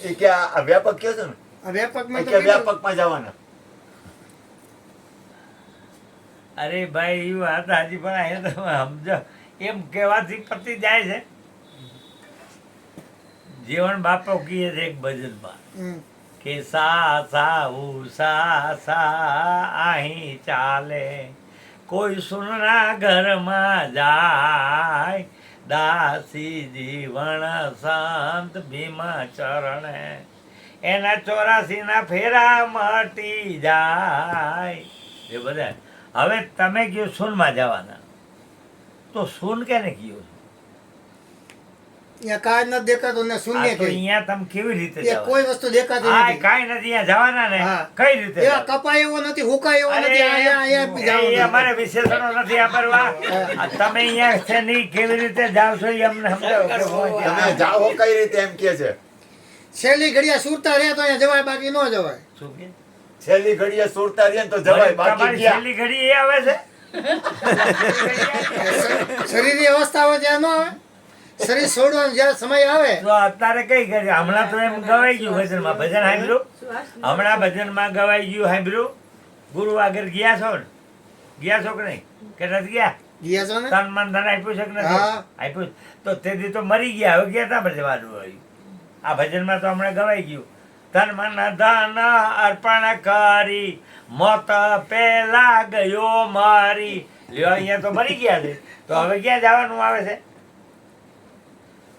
એ કે આ વ્યાપક કયો છે ને આ વ્યાપકમાં એ તો કે કીધું. વ્યાપકમાં જવાના. અરે ભાઈ એ વાત હાજી પણ અહીંયા તમે સમજો એમ કહેવાથી પતી જાય છે જીવન બાપો કહે છે એક ભજનમાં હમ. કે સા સા અહીં ચાલે કોઈ સુનના ઘરમાં જાય દાસી જીવન સંત ભીમા ચરણે એના 84 ના ફેરા મટી જાય એ બધા. હવે તમે કયો સૂનમાં જવાના તો સૂન કેને કયો છો? અહીંયા કાંઈ નથી દેખાતું ને આ શૂન્ય તો કે અહીંયા તમે કેવી રીતે એ જવાના? કોઈ વસ્તુ દેખાતી આ નથી. કાંઈ નથી અહીંયા જવાના ને હા. કઈ રીતે એ જવાના? કપાય એવો નથી, હુકાય એવો અરે, નથી. અહીંયા એ જવાનું. અમારે વિશેષણો નથી વાપરવા. આ તમે અહીંયા છે નહીં કેવી રીતે જાવ છો એ અમને સમજાવો કે હોય તમે કે જાઓ કઈ રીતે એમ કે છે. છેલ્લી ઘડિયા સુરતા રહે તો અહીંયા જવાય, બાકી ન જવાય. શું કે? છેલ્લી ઘડીએ સુરતા રહીએ ને તો જવાય, બાકી તમારી ગયા. છેલ્લી ઘડી એ આવે છે શરીરની અવસ્થા હોય ત્યાં ન આવે. શરીર છોડવાનો જ્યારે સમય આવે તો અત્યારે કઈ કરી હમણાં તો એમ ગવાઈ ગયું ભજનમાં ભજન સાંભળ્યું હમણાં ભજનમાં ગવાઈ ગયું સાંભળ્યું ગુરુ આગળ ગયા છો ને ગયા છો કે નહીં કે નથી ગયા ગયા છો ને? તન મન ધન આપ્યું છે કે નથી હા. આપ્યું તો તેથી તો મરી ગયા હવે ગયા તા ભજવાનું હોય આ ભજનમાં તો હમણાં ગવાઈ ગયું તન મન ધન અર્પણ કરી મોત પેલા ગયો મારી લ્યો અહીંયા તો મરી ગયા છે તો હવે ક્યાં જવાનું આવે છે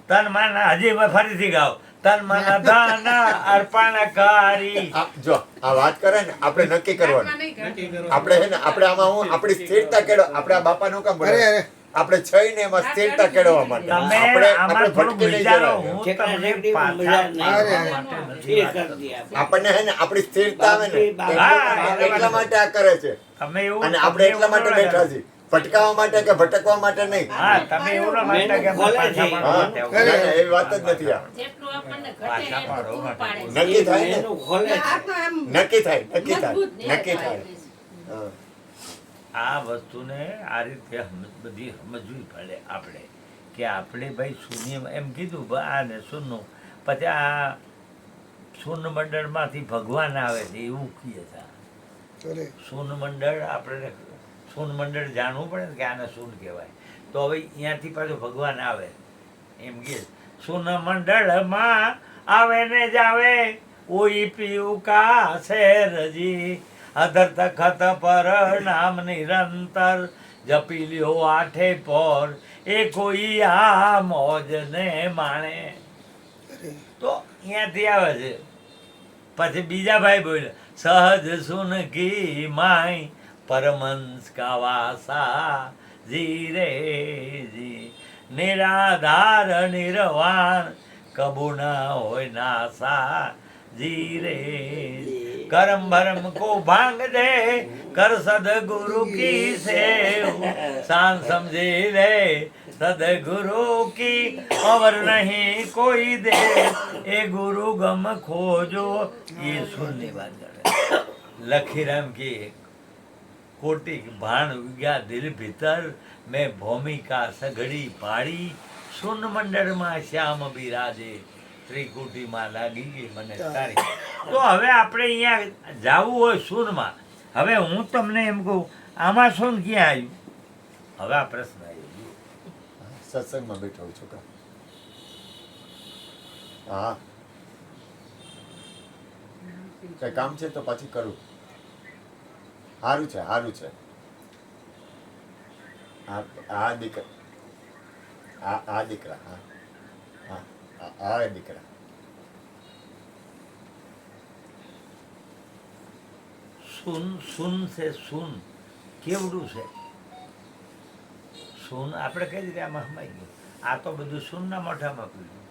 તન મન હજી ફરીથી ગાઓ તન મન ધન અર્પણ કરી જો આ વાત કરે ને આપણે નક્કી કરવાનું. આત્મા નહીં કરતો. આપણે હે ને આપણે આમાં હું આપણી સ્થિરતા કેળવ આપણે આ બાપાનું કામ અરે બોલે અરે આપણે છઈને એમાં સ્થિરતા કેળવવા માટે તમે આપણે આમાં થોડું ભટકી નહીં વિચારો જવાય. હું જેટલા તમને negative પાછા મજા નહીં. પાડવા અરે, માટે નથી ઠીક વાત કરી દઈએ આપણે. આપણને હે ને આપણી સ્થિરતા આવે ને હા, એટલા માટે આ કરે છે તમે એવું અને આપણે એટલા માટે બેઠા છીએ ભટકાવા માટે કે ભટકવા માટે નહીં. હા તમે એવું ના માનતા કે ખોલે પાછા છે. પાડવા માટે આવું. ના, ના, એવી વાત જ નથી આ. જેટલું આપણને ઘટે પાછા એટલું પાડો પૂરું માટે. પાડે છે. નક્કી થાય ને એનું ખોલે છે. આત્મા આમ નક્કી થાય નક્કી થાય મજબૂત દેહ નક્કી થાય પાડે છે. હા. આ વસ્તુને આ રીતે બધી સમજવી પડે આપણે કે આપણે ભાઈ શૂન્ય એમ કીધું આ ને શૂન્ય પછી આ શૂન્ય મંડળમાંથી ભગવાન આવે છે એવું કહે છે અરે શૂન્ય મંડળ આપણે શૂન્ય મંડળ જાણવું પડે ને કે આને શૂન્ય કહેવાય તો હવે અહીંયાથી પાછું ભગવાન આવે એમ કે શૂન્ય મંડળમાં આવે ને જાવે ઓઈ પીયું કા શેરજી અધર તખત પર નામ નિરંતર જપી લ્યો આઠે પર એ કોઈ આ મોજ ને માણે તો અહીંયાથી આવે છે પછી બીજા ભાઈ બોલે સહજ સુન કી માય પરમંસ કા વાસા જીરે જી નિરાધાર નિર્વાણ કબુ ના હોય નાસા જીરે કરમ ભરમ કો ભાંગ દે કર સદગુરુ કી સેવ શાન સમझे रे सदगुरु की और नहीं कोई दे ए गुरु गम खोजो ये सुनने बात करे लखीराम की कोटि भाण विज्ञा दिल भीतर मैं भूमिका सघड़ी पाड़ी सुन मंडળ માં શ્યામ બિરાજે ત્રિકુટીમાં લાગી ગઈ મને તારી તો હવે આપણે અહીંયા જાવું હોય શૂનમાં હવે હું તમને એમ કહું આમાં શૂન ક્યાં આવ્યું હવે આ પ્રશ્ન આવ્યો સત્સંગમાં બેઠો છું છોકરા. હા કઈ કામ છે તો પછી કરું. સારું છે સારું છે. આ દીકરા આ દીકરા હા હા આ દીકરા સુન સુન છે સુન કેવડું છે સુન આપણે કઈ રીતે આમાં સમાઈ ગયું આ તો બધું સુનના મોઢામાં પીડ્યું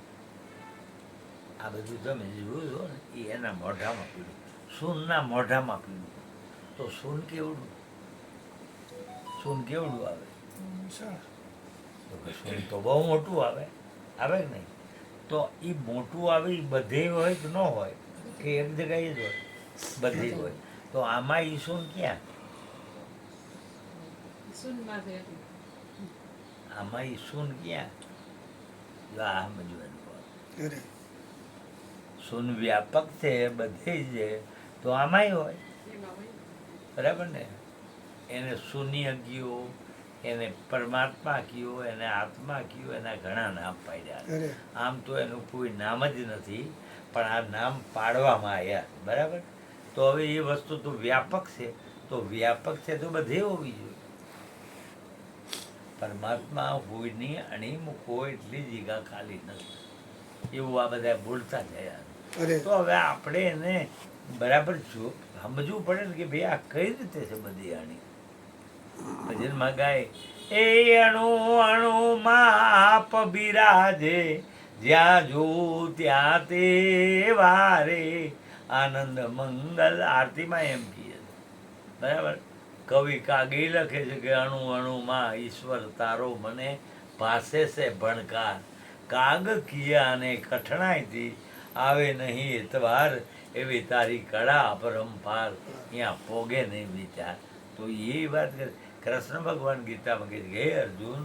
આ બધું તમે જોયું ને એ એના મોઢામાં પીડ્યું સુનના મોઢામાં પીડ્યું તો સુન કેવડું આવે સૂન તો બહુ મોટું આવે આવે કે નહીં? તો એ મોટું આવે એ બધે હોય કે ન હોય, કે એક જગ્યાએ જ હોય? બધી જ હોય. તો આમાં ઈ સૂન ક્યાં? શૂન્યમાં છે એટલે. આમાં ઈ સૂન ક્યાં? જો આ સમજવાનું. અરે સૂન વ્યાપક છે બધે જ છે, તો આમાંય હોય. એમાં હોય. બરાબર ને? એને શૂન્ય કયો, એને પરમાત્મા કયો, એને આત્મા કયો, એના ઘણા નામ પાડ્યા. અરે આમ તો એનું કોઈ નામ જ નથી, પણ આ નામ પાડવામાં આવ્યા. બરાબર? તો હવે એ વસ્તુ તો વ્યાપક છે, તો વ્યાપક છે તો બધે હોવી જોઈએ. પરમાત્મા હોયની અણી મૂકો એટલી જગ્યા ખાલી નથી, એવું આ બધા બોલતા થયા. અરે તો હવે આપણે એને બરાબર સમજવું પડે ને કે ભાઈ આ કઈ રીતે છે બધી આની. ભજનમાં ગાય, એ અણુ અણુમાં આપ બિરાજે, જ્યાં જો ત્યાં તે વારે આનંદ મંગલ. આરતીમાં એમ કહીએ છે. બરાબર? કવિ કાગી લખે છે કે અણુ અણુમાં ઈશ્વર તારો મને ભાસે છે ભણકાર, કાગ કિયા ને કઠણાઈથી આવે નહીં એતવાર, એવી તારી કળા અપરંપાર, ત્યાં પોગે નહીં વિચાર. તો એ વાત કરે કૃષ્ણ ભગવાન ગીતામાં કહે છે કે હે અર્જુન,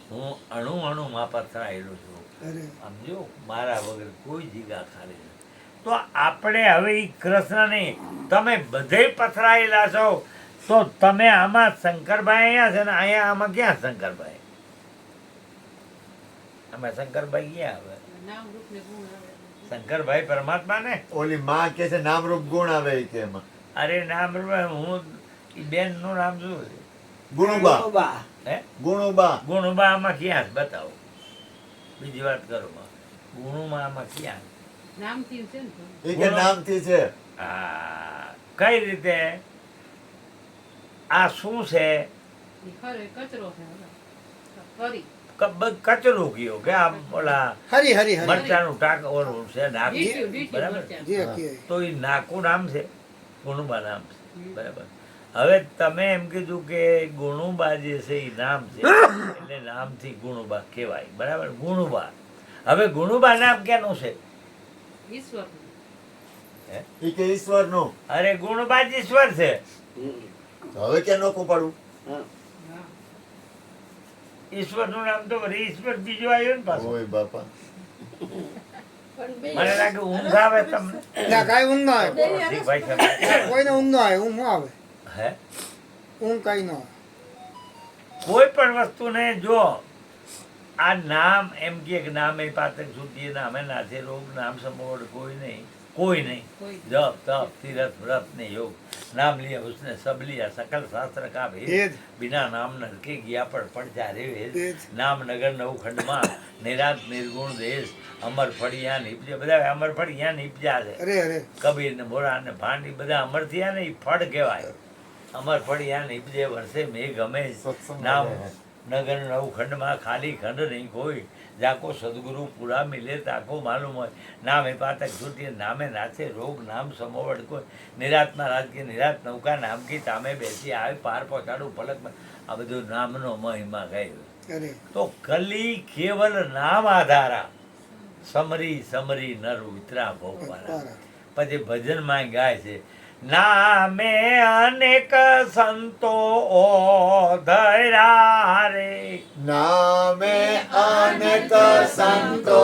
હું અણુ અણુમાં પથરાયેલો છું. અરે સમજો? મારા વગર કોઈ જગ્યા ખાલી નથી. તો આપણે હવે એ કૃષ્ણને તમે બધે પથરાયેલા છો, તો તમે આમાં શંકરભાઈ અહીંયા છે ને અહીંયા આમાં ક્યાં શંકરભાઈ? આમાં શંકરભાઈ ક્યાં આવે? નામ રૂપ ને ગુણ આવે. શંકરભાઈ પરમાત્મા ને. ઓલી માં કે છે નામરૂપ ગુણ આવે ઈ કે એમાં. અરે નામ હું બેન નું નામ શું છે? ગુણુબા. બા. હે? ગુણુબા. ગુણુબા આમાં ક્યાં છે? બતાવો. બીજી વાત કરો. ગુણુમાં આમાં ક્યાં? નામથી છે ને તો. ઈ કે નામથી છે. આ કઈ રીતે? આ શું છે? એ ખરે કચરો છે ઓલા. ફરી કચરું કયો કે આમ ઓલા હરી હરી હરી મરચાનું ટાક ઓલું છે નાક. ડીટ્યું, ડીટ્યું બરાબર? મરચાં. જે કહે તો એ નાકું નામ છે, ગુણુબા નામ છે. બરાબર? હવે તમે એમ કીધું કે ગુણુબા જે છે એ નામ છે, એટલે નામથી ગુણુબા કહેવાય. બરાબર? ગુણુબા. હવે ગુણુબા નામ કેનું છે? ઈશ્વર. ઈ કે ઈશ્વરનું. અરે ગુણબા જ ઈશ્વર છે. હમ. તો હવે ક્યાં નોખું પાડવું? હા. હા. ઈશ્વરનું નામ તો વળી ઈશ્વર બીજો આવ્યો ને પાછો. ઓય બાપા. મને લાગે ઊંઘ આવે તમને. ના કાંઈ ઊંઘ ન આવે રસિકભાઈ તમે. કોઈને ઊંઘ ન આવે ઊંઘ ન આવે હે? ઊંઘ કાંઈ ન આવે કોઈ પણ વસ્તુને જો આ નામ એમ કે નામે પાતક છૂટીએ નામે નાથે રોગ, નામ સમોવડ કોઈ નહીં, કોઈ નહીં. કોઈ जप तप तीरथ व्रत ने योग, नाम लिया उसने सब लिया, सकल शास्त्र का भेद, भेद। बिना नाम नरके गया पड़ जा रे भेद, भेद। नाम नगर नवखंड માં નિરાત નિર્ગુણ દેશ, અમર ફળિયા નીપજે. બધા અમર ફળિયા નીપજ્યા છે. અરે અરે કબીર ને મોરા ને ભાંડી બધા અમર થયા ને એ ફળ કહેવાય. અમર ફળિયા નીપજે વર્ષે મેઘ અમે સત્સંગ નામ મળે. નગર નવખંડમાં ખાલી ખંડ નહીં કોઈ, જાકો સદગુરુ પૂરા મિલે તાકો માલુમ હોય, નામે પાતક છૂટીએ નામે નાથે રોગ, નામ સમોવડ કોઈ, નિરાતમાં રાજકીય નિરાત નૌકા નામ કી તામે બેસી આવે પાર પહોંચાડું પલકમાં. આ બધું નામનો મહિમા ગયો. અરે તો કલી કેવલ નામ આધારા, સમરી સમરી નર ઉતરા ભોગવાના. પછી ભજનમાં ગાય છે, નામે અનેક સંતો ધર્યા રે, નામે અનેક સંતો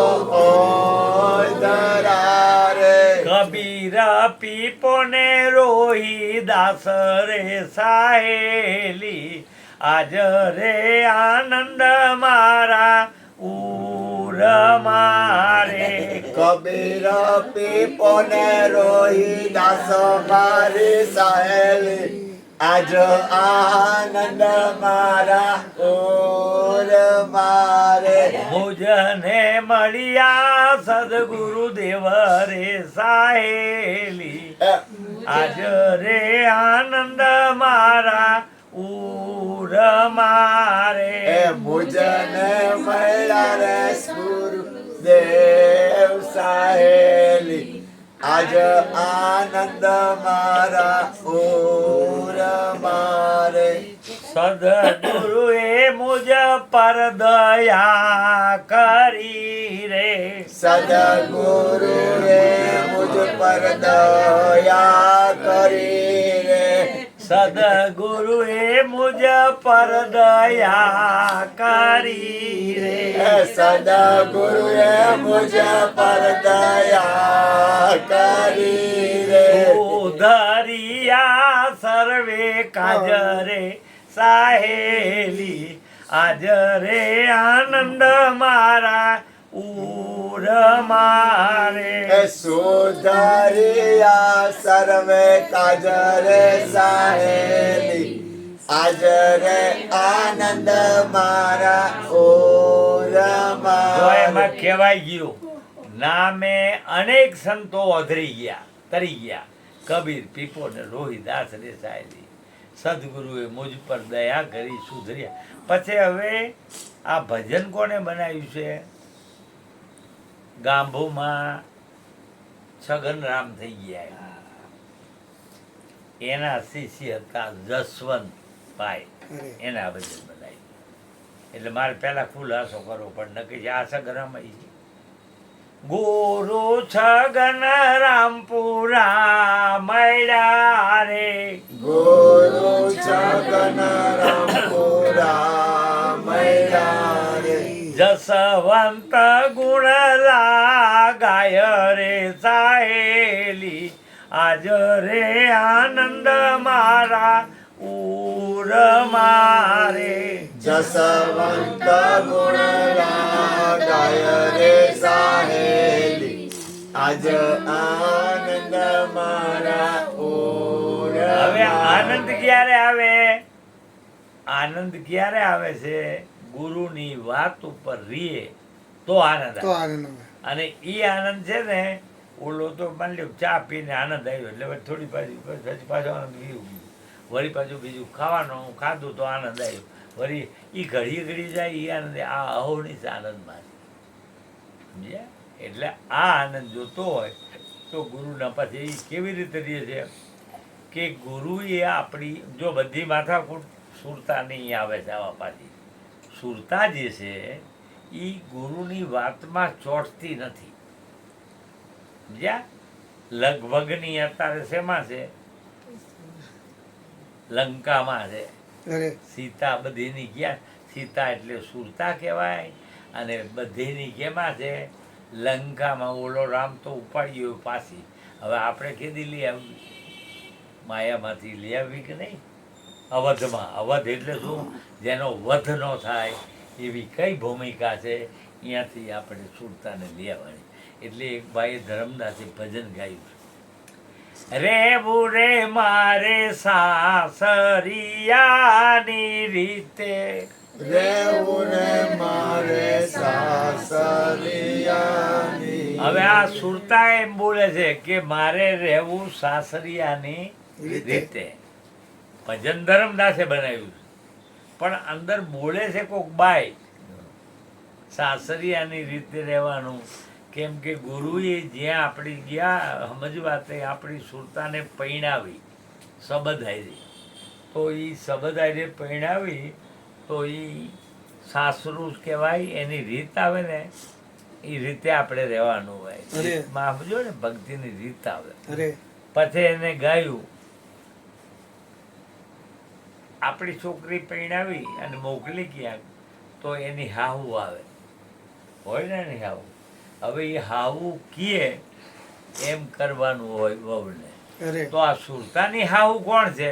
ધરારે, કબીર પીપો ને રોહી દાસ રે સાહેલી, આજ રે આનંદ મારા ઉર મારે. કબીર પીપો ને રોહી દાસ મારી સહેલી, આજ આનંદ મારા ઓર મારે. મુજને મળ્યા સદગુરુદેવ રે સાહેલી, આજ રે આનંદ મારા ઉર મારે. એ મુજને મળ્યા રે ગુરુદેવ સાહેલી, આજ આનંદ મારા ઓર મારે. સદગુરુ એ મુજ પર દયા કરી રે, સદગુરુ એ મુજ પર દયા કરી રે, સદગુરુ એ મુજ પર દયા કરી રે, સદગુરુ એ મુજ પર દયા કરી રે, ઉધરિયા સર્વે કાજરે સાહેલી, આજ રે આનંદ મારા ઉર મારે, સુધરિયા સર્વે કાજ રે સાહેલી, આજ રે આનંદ મારા ઓર તો મારે. એમાં કહેવાય ગયું નામે અનેક સંતો અધરી ગયા તરી ગયા, કબીર પીપો ને રોહિદાસ રે સાહેલી, સદગુરુએ મુજ પર દયા કરી સુધર્યા. પછી હવે આ ભજન કોને બનાવ્યું છે? ગાંભુમાં છગન રામ થઈ ગયા, એના શિષ્ય હતા જસવંતભાઈ, એના ભજન બનાવ્યું. એટલે મારે પહેલા ખુલાસો કરવો પણ નક્કી આ છગન છે. ગુરુ છગન રામપુરા મળ્યા રે, ગુરુ છગન રામપુરા મળ્યા રે, જસવંત ગુણ લાગાય રે સાહેલી, આજ રે આનંદ મારા ઉર મારે, જસવંત ગુણ લાગાય રે સાહેલી, આજ આનંદ મારા ઓર હવે આનંદ ક્યારે આવે? આનંદ ક્યારે આવે છે? ગુરુની વાત ઉપર રીએ તો આનંદ તો આવે. આનંદ આવે. અને ઈ આનંદ છે ને, ઓલો તો માની લો ચા પીને આનંદ આવ્યો એટલે વળી થોડી પછી પાછો આનંદ વીવું ગયું, વળી પાછું બીજું ખાવાનું ખાધું તો આનંદ આવ્યો, વળી ઈ ઘડી ઘડી જાય ઈ આનંદ, આ અહોનિશ આનંદમાં છે. સમજ્યા? એટલે આ આનંદ જોતો હોય તો ગુરુના પાસે એ કેવી રીતે રહે છે કે ગુરુએ આપણી જો બધી માથાકૂટ સુરતાની આવે છે આવા પાછી, સુરતા જે છે એ ગુરુની વાતમાં ચોંટતી નથી. સમજ્યા? લગભગની અત્યારે શેમાં છે? લંકામાં છે. અરે સીતા બધીની ક્યાં? સીતા એટલે સુરતા કહેવાય. અને બધીની કેમાં છે? લંકામાં. ઓલો રામ તો ઉપાડી ગયો પાછી. હવે આપણે કેદી લઈ આવી? માયામાંથી લઈ આવી કે નહીં? અવધમાં. અવધ એટલે શું? જેનો વધ ન થાય એવી કઈ ભૂમિકા છે, અહીંયાથી આપણે સુરતાને લઈ આવવાની. એટલે એક ભાઈએ ધર્મદાસે ભજન ગાયું છે, રેવું રે મારે સાસરિયાની રીતે, રેવું રે મારે સાસરિયાની. હવે આ સુરતા એમ બોલે છે કે મારે રહેવું સાસરિયાની રીતે. ભજન ધર્મદાસે બનાવ્યું છે, પણ અંદર બોલે છે કોક બાઈ સાસરિયાની રીતે રહેવાનું. કેમ કે ગુરુએ જ્યાં આપણી ગયા સમજવા તે આપણી સુરતાને પૈણાવી સબધાયરી, તો એ સબધાયરી પૈણાવી તો એ સાસરું જ કહેવાય. એની રીત આવે ને એ રીતે આપણે રહેવાનું હોય. રીતમાં સમજો ને, ભક્તિની રીત આવે. અરે પછી એને ગાયું, આપણી છોકરી પૈણાવી અને મોકલી ક્યાંક તો એની હાહુ આવે, હોય ને એની હાહુ. હવે એ હાહુ કીએ એમ કરવાનું હોય વહુને. અરે તો આ સુરતાની હાહુ કોણ છે?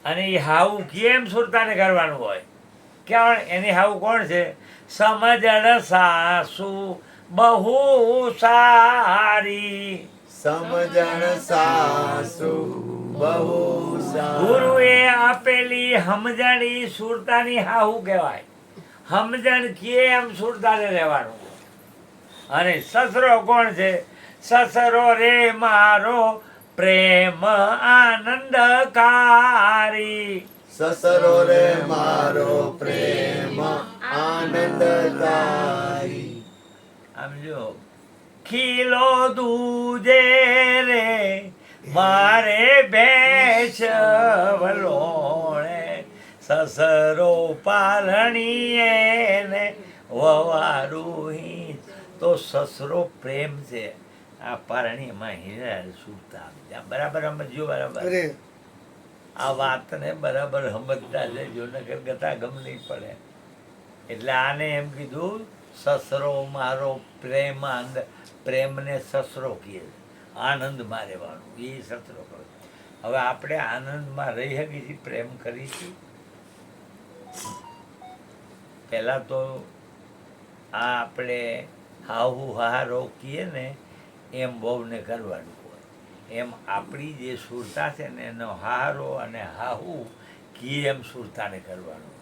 અને એ હાહુ કીએ એમ સુરતાને કરવાનું હોય. ક્યાં એની હાહુ કોણ છે? સમજણ સાસુ બહુ સારી, સમજણ સાસુ બહુ સારી. ગુરુએ આપેલી સમજણ સુરતાની હાહુ કહેવાય. સમજણ કીએ એમ સુરતાને રહેવાનું. અને સસરો કોણ છે? સસરો રે મારો પ્રેમ આનંદકારી, સસરો રે મારો પ્રેમ આનંદકારી. આમ જો, ખીલો દૂજે રે મારે ભેંસ વલોણે, સસરો પાલણીએ ને વવારું તો સસરો પ્રેમ છે. આ પારણીમાં હીરા સુરતા બરાબર સમજો, બરાબર અરે આ વાતને બરાબર સમજતા જજો, નકર ગતાગમ નહીં પડે. એટલે આને એમ કીધું સસરો મારો પ્રેમાનંદ, પ્રેમને સસરો કહે, આનંદમાં રહેવાનું એ સસરો કહે. હવે આપણે આનંદમાં રહી શકીએ છીએ, પ્રેમ કરીશું. પહેલાં તો આ આપણે હાહુ હારો કહીએ ને એમ બહુને કરવાનું હોય. એમ આપણી જે સુરતા છે ને એનો હારો અને હાહુ કી એમ સુરતાને કરવાનું.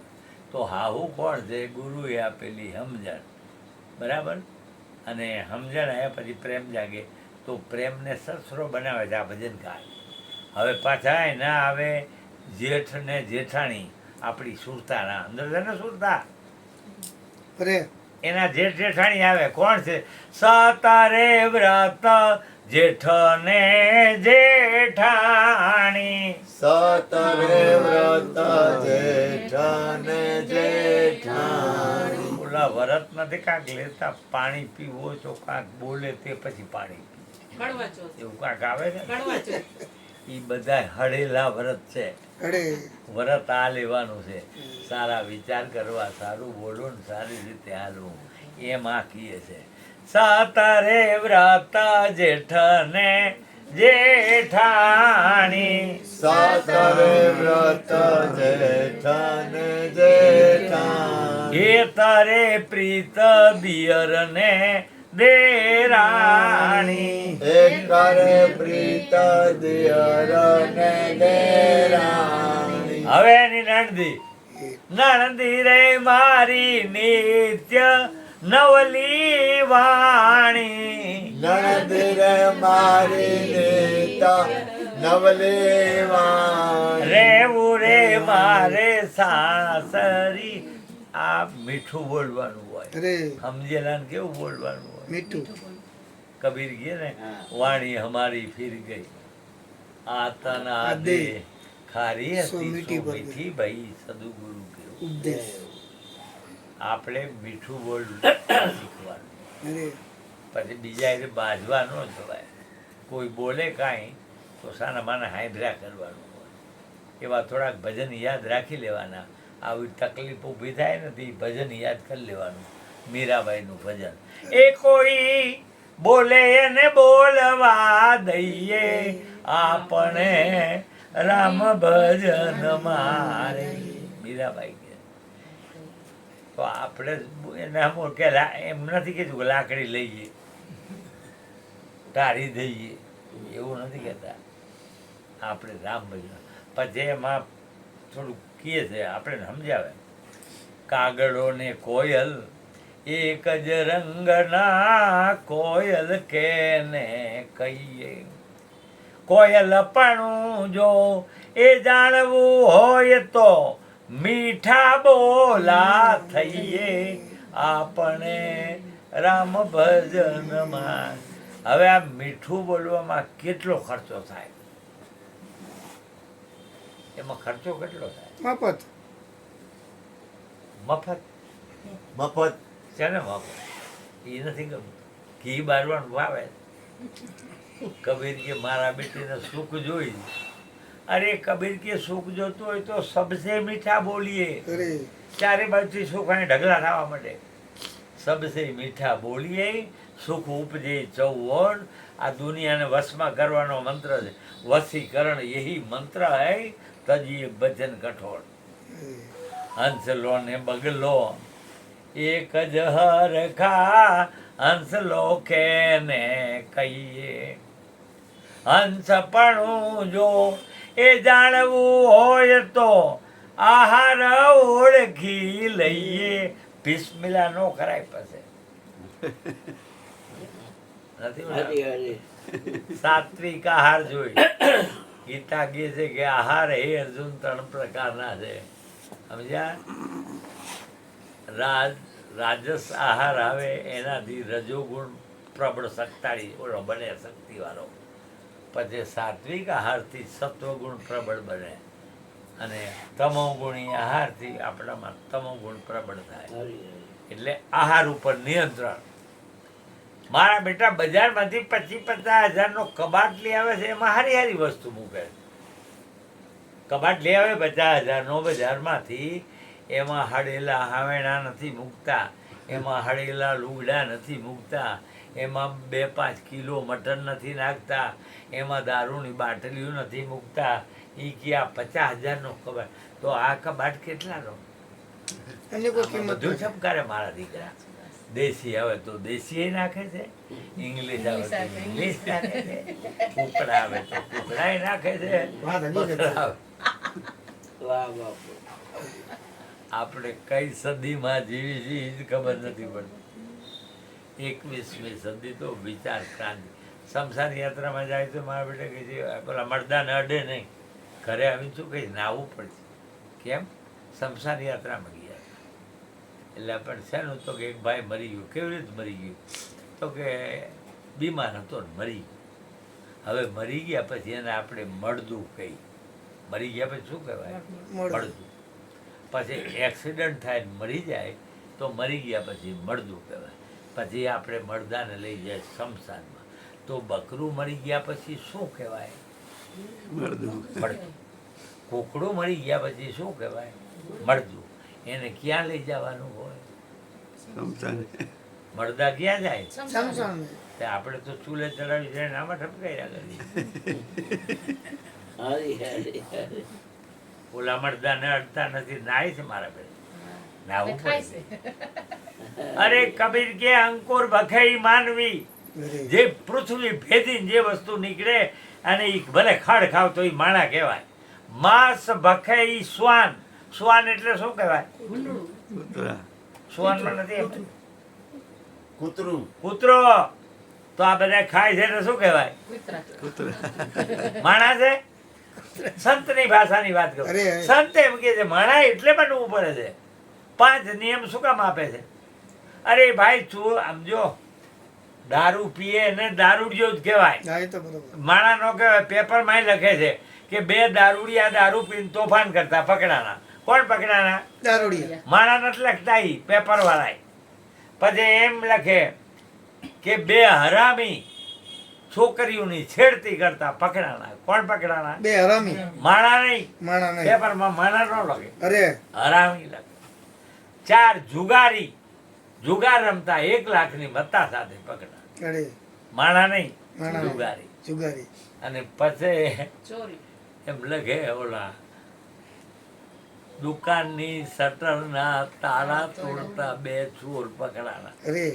તો હાહુ કોણ છે? ગુરુએ આપેલી સમજણ, બરાબર. અને સમજણ આવ્યા પછી પ્રેમ જાગે, તો પ્રેમને સસરો બનાવે છે આ ભજનકાર. હવે પાછા ના આવે જેઠ ને જેઠાણી આપણી સુરતાના અંદર છે ને સુરતા, અરે એના જેઠ જેઠાણી આવે. કોણ છે? સતારે વ્રત જેઠ ને જેઠાણી. સતરે વ્રત જેઠાને જેઠાણી. ઓલા વ્રત નથી કાંક લેતા, પાણી પીવું હોય તો કાંક બોલે તે પછી પાણી પી, કડવા ચોથ એવું કાંક આવે ને. કડવા ચોથ એ બધા હળેલા વ્રત છે. અરે વ્રત આ લેવાનું છે, સારા વિચાર કરવા, સારું બોલવું ને સારી રીતે હાલવું, એમ આ કીએ છે. સતરે વ્રત જેઠ ને જેઠાણી. સતરે વ્રત જેઠાને જેઠાણી. એ તારે પ્રીત દિયર ને દેરાણી. એકરે પ્રીત દિયર ને દેરાણી. હવે એની નણદી, નણદી રે મારી નિત્ય નવલી વાણી. નણંદ રે મારી નેતા નવલે વાણી. રેવું રે મારે સાસરી. આ મીઠું બોલવાનું હોય, અરે સમજેલા ને કેવું બોલવાનું હોય. મીઠું કબીર કહે ને, વાણી હમારી ફિર ગઈ આતના દે ખારી સો હતી મીઠી સો પર મીઠી ભાઈ સદુગુરુ કેવું. ઉપદેશ. આપણે મીઠું બોલવું શીખવાનું. અરે પછી બીજા એને બાજવા ન જવાય. કોઈ બોલે કાંઈ તો સાના માના હાંભળ્યા કરવાનું હોય. એવા થોડાક ભજન યાદ રાખી લેવાના. આવી તકલીફ ઊભી થાય નથી, ભજન યાદ કરી લેવાનું. મીરાબાઈનું ભજન, એ કોઈ બોલે એને બોલવા દઈએ, આપણે રામ ભજન મારે. મીરાબાઈ કે તો આપણે એને આમ કે એમ નથી કીધું કે લાકડી લઈએ ટાળી દઈએ, એવું નથી કહેતા. આપણે રામ ભજન. પછી એમાં થોડુંક કહે છે, આપણે સમજાવે. કાગડો ને કોયલ એક જ રંગના, કોયલ કેને કહીએ. કોયલ પણ જો એ જાણવું હોય તો મીઠા બોલા થઈએ, આપણે રામ ભજનમાં. હવે આ મીઠું બોલવામાં કેટલો ખર્ચો થાય? એમાં ખર્ચો કેટલો થાય? મફત મફત મફત છે ને મફત. એ નથી ગમતું. ઘી બારવાનું ભાવે. કબીર કે મારા બેટીને સુખ જોઈ. અરે કબીર કે સુખ જોતું હોય તો સબસે મીઠા બોલીએ. અરે ચારે બાજુથી સુખ અને ઢગલા થવા માટે. સબસે મીઠા બોલીએ, સુખ ઉપજે ચૌવણ. આ દુનિયાને વશમાં કરવાનો મંત્ર છે. વશીકરણ યહી મંત્ર હૈ, તજીએ ભજન કઠોળ. હંસલો ને બગલો એક જ હરખા, હંસલો કેને કહીએ. હંસપણું જો એ જાણવું હોય તો આહાર ઓળખી લઈએ. બિસ્મિલ્લાહ નો કરાય પછી નથી બરાબર? સાત્વિક આહાર જોઈ. ગીતા કહે છે કે આહાર હે અર્જુન 3 પ્રકારના છે, સમજ્યા? રાજસ આહાર આવે એનાથી રજોગુણ પ્રબળ શક્તિશાળી ઓલો બને, શક્તિવાળો. પછી સાત્વિક આહારથી સત્વગુણ પ્રબળ બને. અને તમોગુણી આહારથી આપણામાં તમોગુણ પ્રબળ થાય. હરી હરી. એટલે આહાર ઉપર નિયંત્રણ. મારા બેટા બજારમાંથી 25,000-50,000 નો કબાટ લઈ આવે છે, એમાં હારી હારી વસ્તુ મૂકે છે. કબાટ લઈ આવે 50,000 નો બજારમાંથી, એમાં હળેલા હાવેણા નથી મૂકતા, એમાં હળેલા લુગડા નથી મૂકતા, એમાં 2-5 કિલો મટન નથી નાખતા, એમાં દારૂની બાટલીઓ નથી મૂકતા. એ કે આ 50,000 નો કબાટ, તો આ કબાટ કેટલાનો? એની કોઈ કિંમત બધું નથી. ચમકારે મારા દીકરા. દેશી આવે તો દેશી નાખે છે, ઇંગ્લિશ આવે તો ઇંગ્લિશ નાખે છે, કુકડા આવે તો કુકડા નાખે છે, વાત હજી નથી. બકરા આવે. વાહ બાપુ. આપણે કઈ સદીમાં જીવી છીએ એ જ ખબર નથી પડતી. 21મી સદી તો વિચાર ક્રાંતિ. શમશાન યાત્રામાં જાય તો મારા બેટા કે છે પેલા મરદાને અડે નહીં, ઘરે આવીને શું કહીશ નાહવું પડશે. કેમ? શમશાન યાત્રામાં ગયા એટલે પણ શેનું તો કે એક ભાઈ મરી ગયો. કેવી રીતે મરી ગયું? તો કે બીમાર હતો ને મરી ગયો. હવે મરી ગયા પછી એને આપણે મળદું કહી. મરી ગયા પછી શું કહેવાય? મળદું. પછી એક્સિડન્ટ થાય ને મરી જાય તો મરી ગયા પછી મળદું કહેવાય. પછી આપણે મળદાને લઈ જાય શમશાનમાં, તો બકરું મરી ગયા પછી શું કહેવાય? મળદું. મળદું. કૂકડું મરી ગયા પછી શું કહેવાય? મળદું. એને ક્યાં લઈ જવાનું હોય? સમસાને. મળદા ક્યાં જાય? સમસાન. તે આપણે તો ચૂલે ચડાવી જાય ને આમાં ઠપકાયા કરીએ. હરી હરી હરી. ઓલા મળદાને અડતા નથી, નાય છે મારા બેન. નાવું ખાય પડે. છે. અરે કબીર કે અંકુર ભખાઈ માનવી, અરે, જે પૃથ્વી ભેદીને જે વસ્તુ નીકળે અને ઈ ભલે ખડ ખાવ તો ઈ માણા કહેવાય. માંસ ભખે ઈ શ્વાન. શ્વાન એટલે શું કહેવાય? કૂતરા. શ્વાનમાં નથી આવતું. કૂતરું. કૂતરો. તો આ બધા ખાય છે એટલે શું કહેવાય? કૂતરા. કૂતરા. માણા છે? સંતની ભાષાની વાત કરું. અરે, અરે. સંત એમ કે છે માણા એટલે બનવું પડે છે. 5 નિયમ શું કામ આપે છે? અરે ભાઈ તું સમજો, દારૂ પીએ ને દારૂડિયો જ કહેવાય. હા, એ તો બરોબર. માણા નો કહેવાય. પેપરમાં લખે છે કે 2 દારૂડિયા દારૂ પીને તોફાન કરતા પકડાના. કોણ પકડાના? દારૂડિયા. માણા નથી લખતા ઈ પેપર વાળા. પછી એમ લખે કે 2 હરામી છોકરીઓની છેડતી કરતા પકડાના. કોણ પકડાના? બે હરામી. માણા નહીં. માણા નહીં. પેપરમાં માણા નો લખે, અરે, હરામી લખે. 4 જુગારી જુગાર રમતા 1 લાખની મત્તા સાથે પકડા. અરે, માણા નહીં, માણા નહીં. જુગારી. જુગારી. અને પછી ચોરી. એમ લખે ઓલા દુકાનની શટરના તાળા તોડતા 2 ચોર પકડાના. અરે,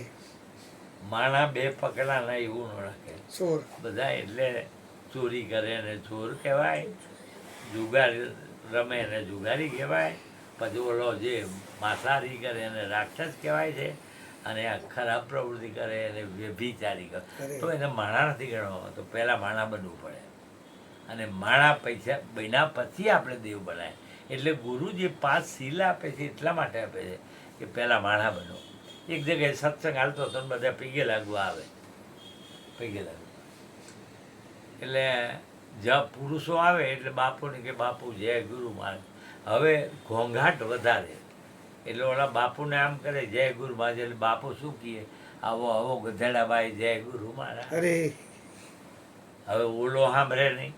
માણા 2 પકડાના એવું ન રાખે ચોર. બધા. એટલે ચોરી કરે ને ચોર કહેવાય, જુગાર રમે ને જુગારી કહેવાય. પછી ઓલો જે માસારી કરે એને રાક્ષસ કહેવાય છે, અને આ ખરાબ પ્રવૃત્તિ કરે એને વ્યભિચારી કરે. તો એને માણા નથી ગણવામાં, તો પહેલાં માણા બનવું પડે. અને માણા પૈસા બન્યા પછી આપણે દેવ બનાય. એટલે ગુરુજી 5 શીલ આપે છે એટલા માટે આપે છે કે પહેલાં માણા બનો. એક જગ્યાએ સત્સંગ હાલતો હતો ને બધા પીગે લાગવા આવે, પીગે લાગવા. એટલે જ્યાં પુરુષો આવે એટલે બાપુને કે બાપુ જય ગુરુ મારે. હવે ઘોંઘાટ વધારે એટલે ઓલા બાપુને આમ કરે જય ગુરુ મારે. એટલે બાપુ શું કહે? આવો આવો ગધેડાભાઈ જય ગુરુ મારા. અરે, હવે ઓલો સાંભળે નહીં,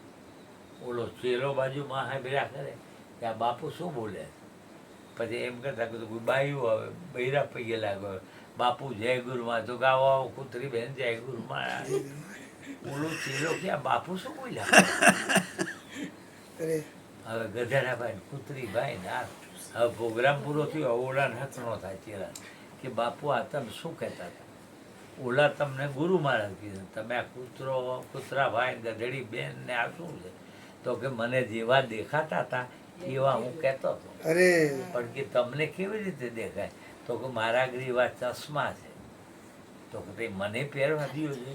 ઓલો ચેલો બાજુમાં સાંભળ્યા કરે કે આ બાપુ શું બોલે. પછી એમ કરતા કે કોઈ બાયું આવે, બૈરા પૈયે લાગે, બાપુ જય ગુરુ માં. તો કે આવો આવો કૂતરી બેન જય ગુરુ મારા. ઓલો ચેલો કે આ બાપુ શું બોલ્યા? અરે, હવે ગધેડાભાઈ કૂતરી ભાઈ ને આ હવે પ્રોગ્રામ પૂરો થયો. ઓલાને હકનો થાય ચેલા કે બાપુ આ તમે શું કહેતા હતા? ઓલા તમને ગુરુ મહારાજ કીધું, તમે આ કૂતરા ભાઈ ગધેડી બેન ને આ શું છે? તો કે મને જેવા દેખાતા હતા એવા હું કહેતો હતો. અરે, પણ કે તમને કેવી રીતે દેખાય? તો કે મારા ગ્રીવા ચશ્મા છે. તો કે તે મને પહેરવા દ્યો છે.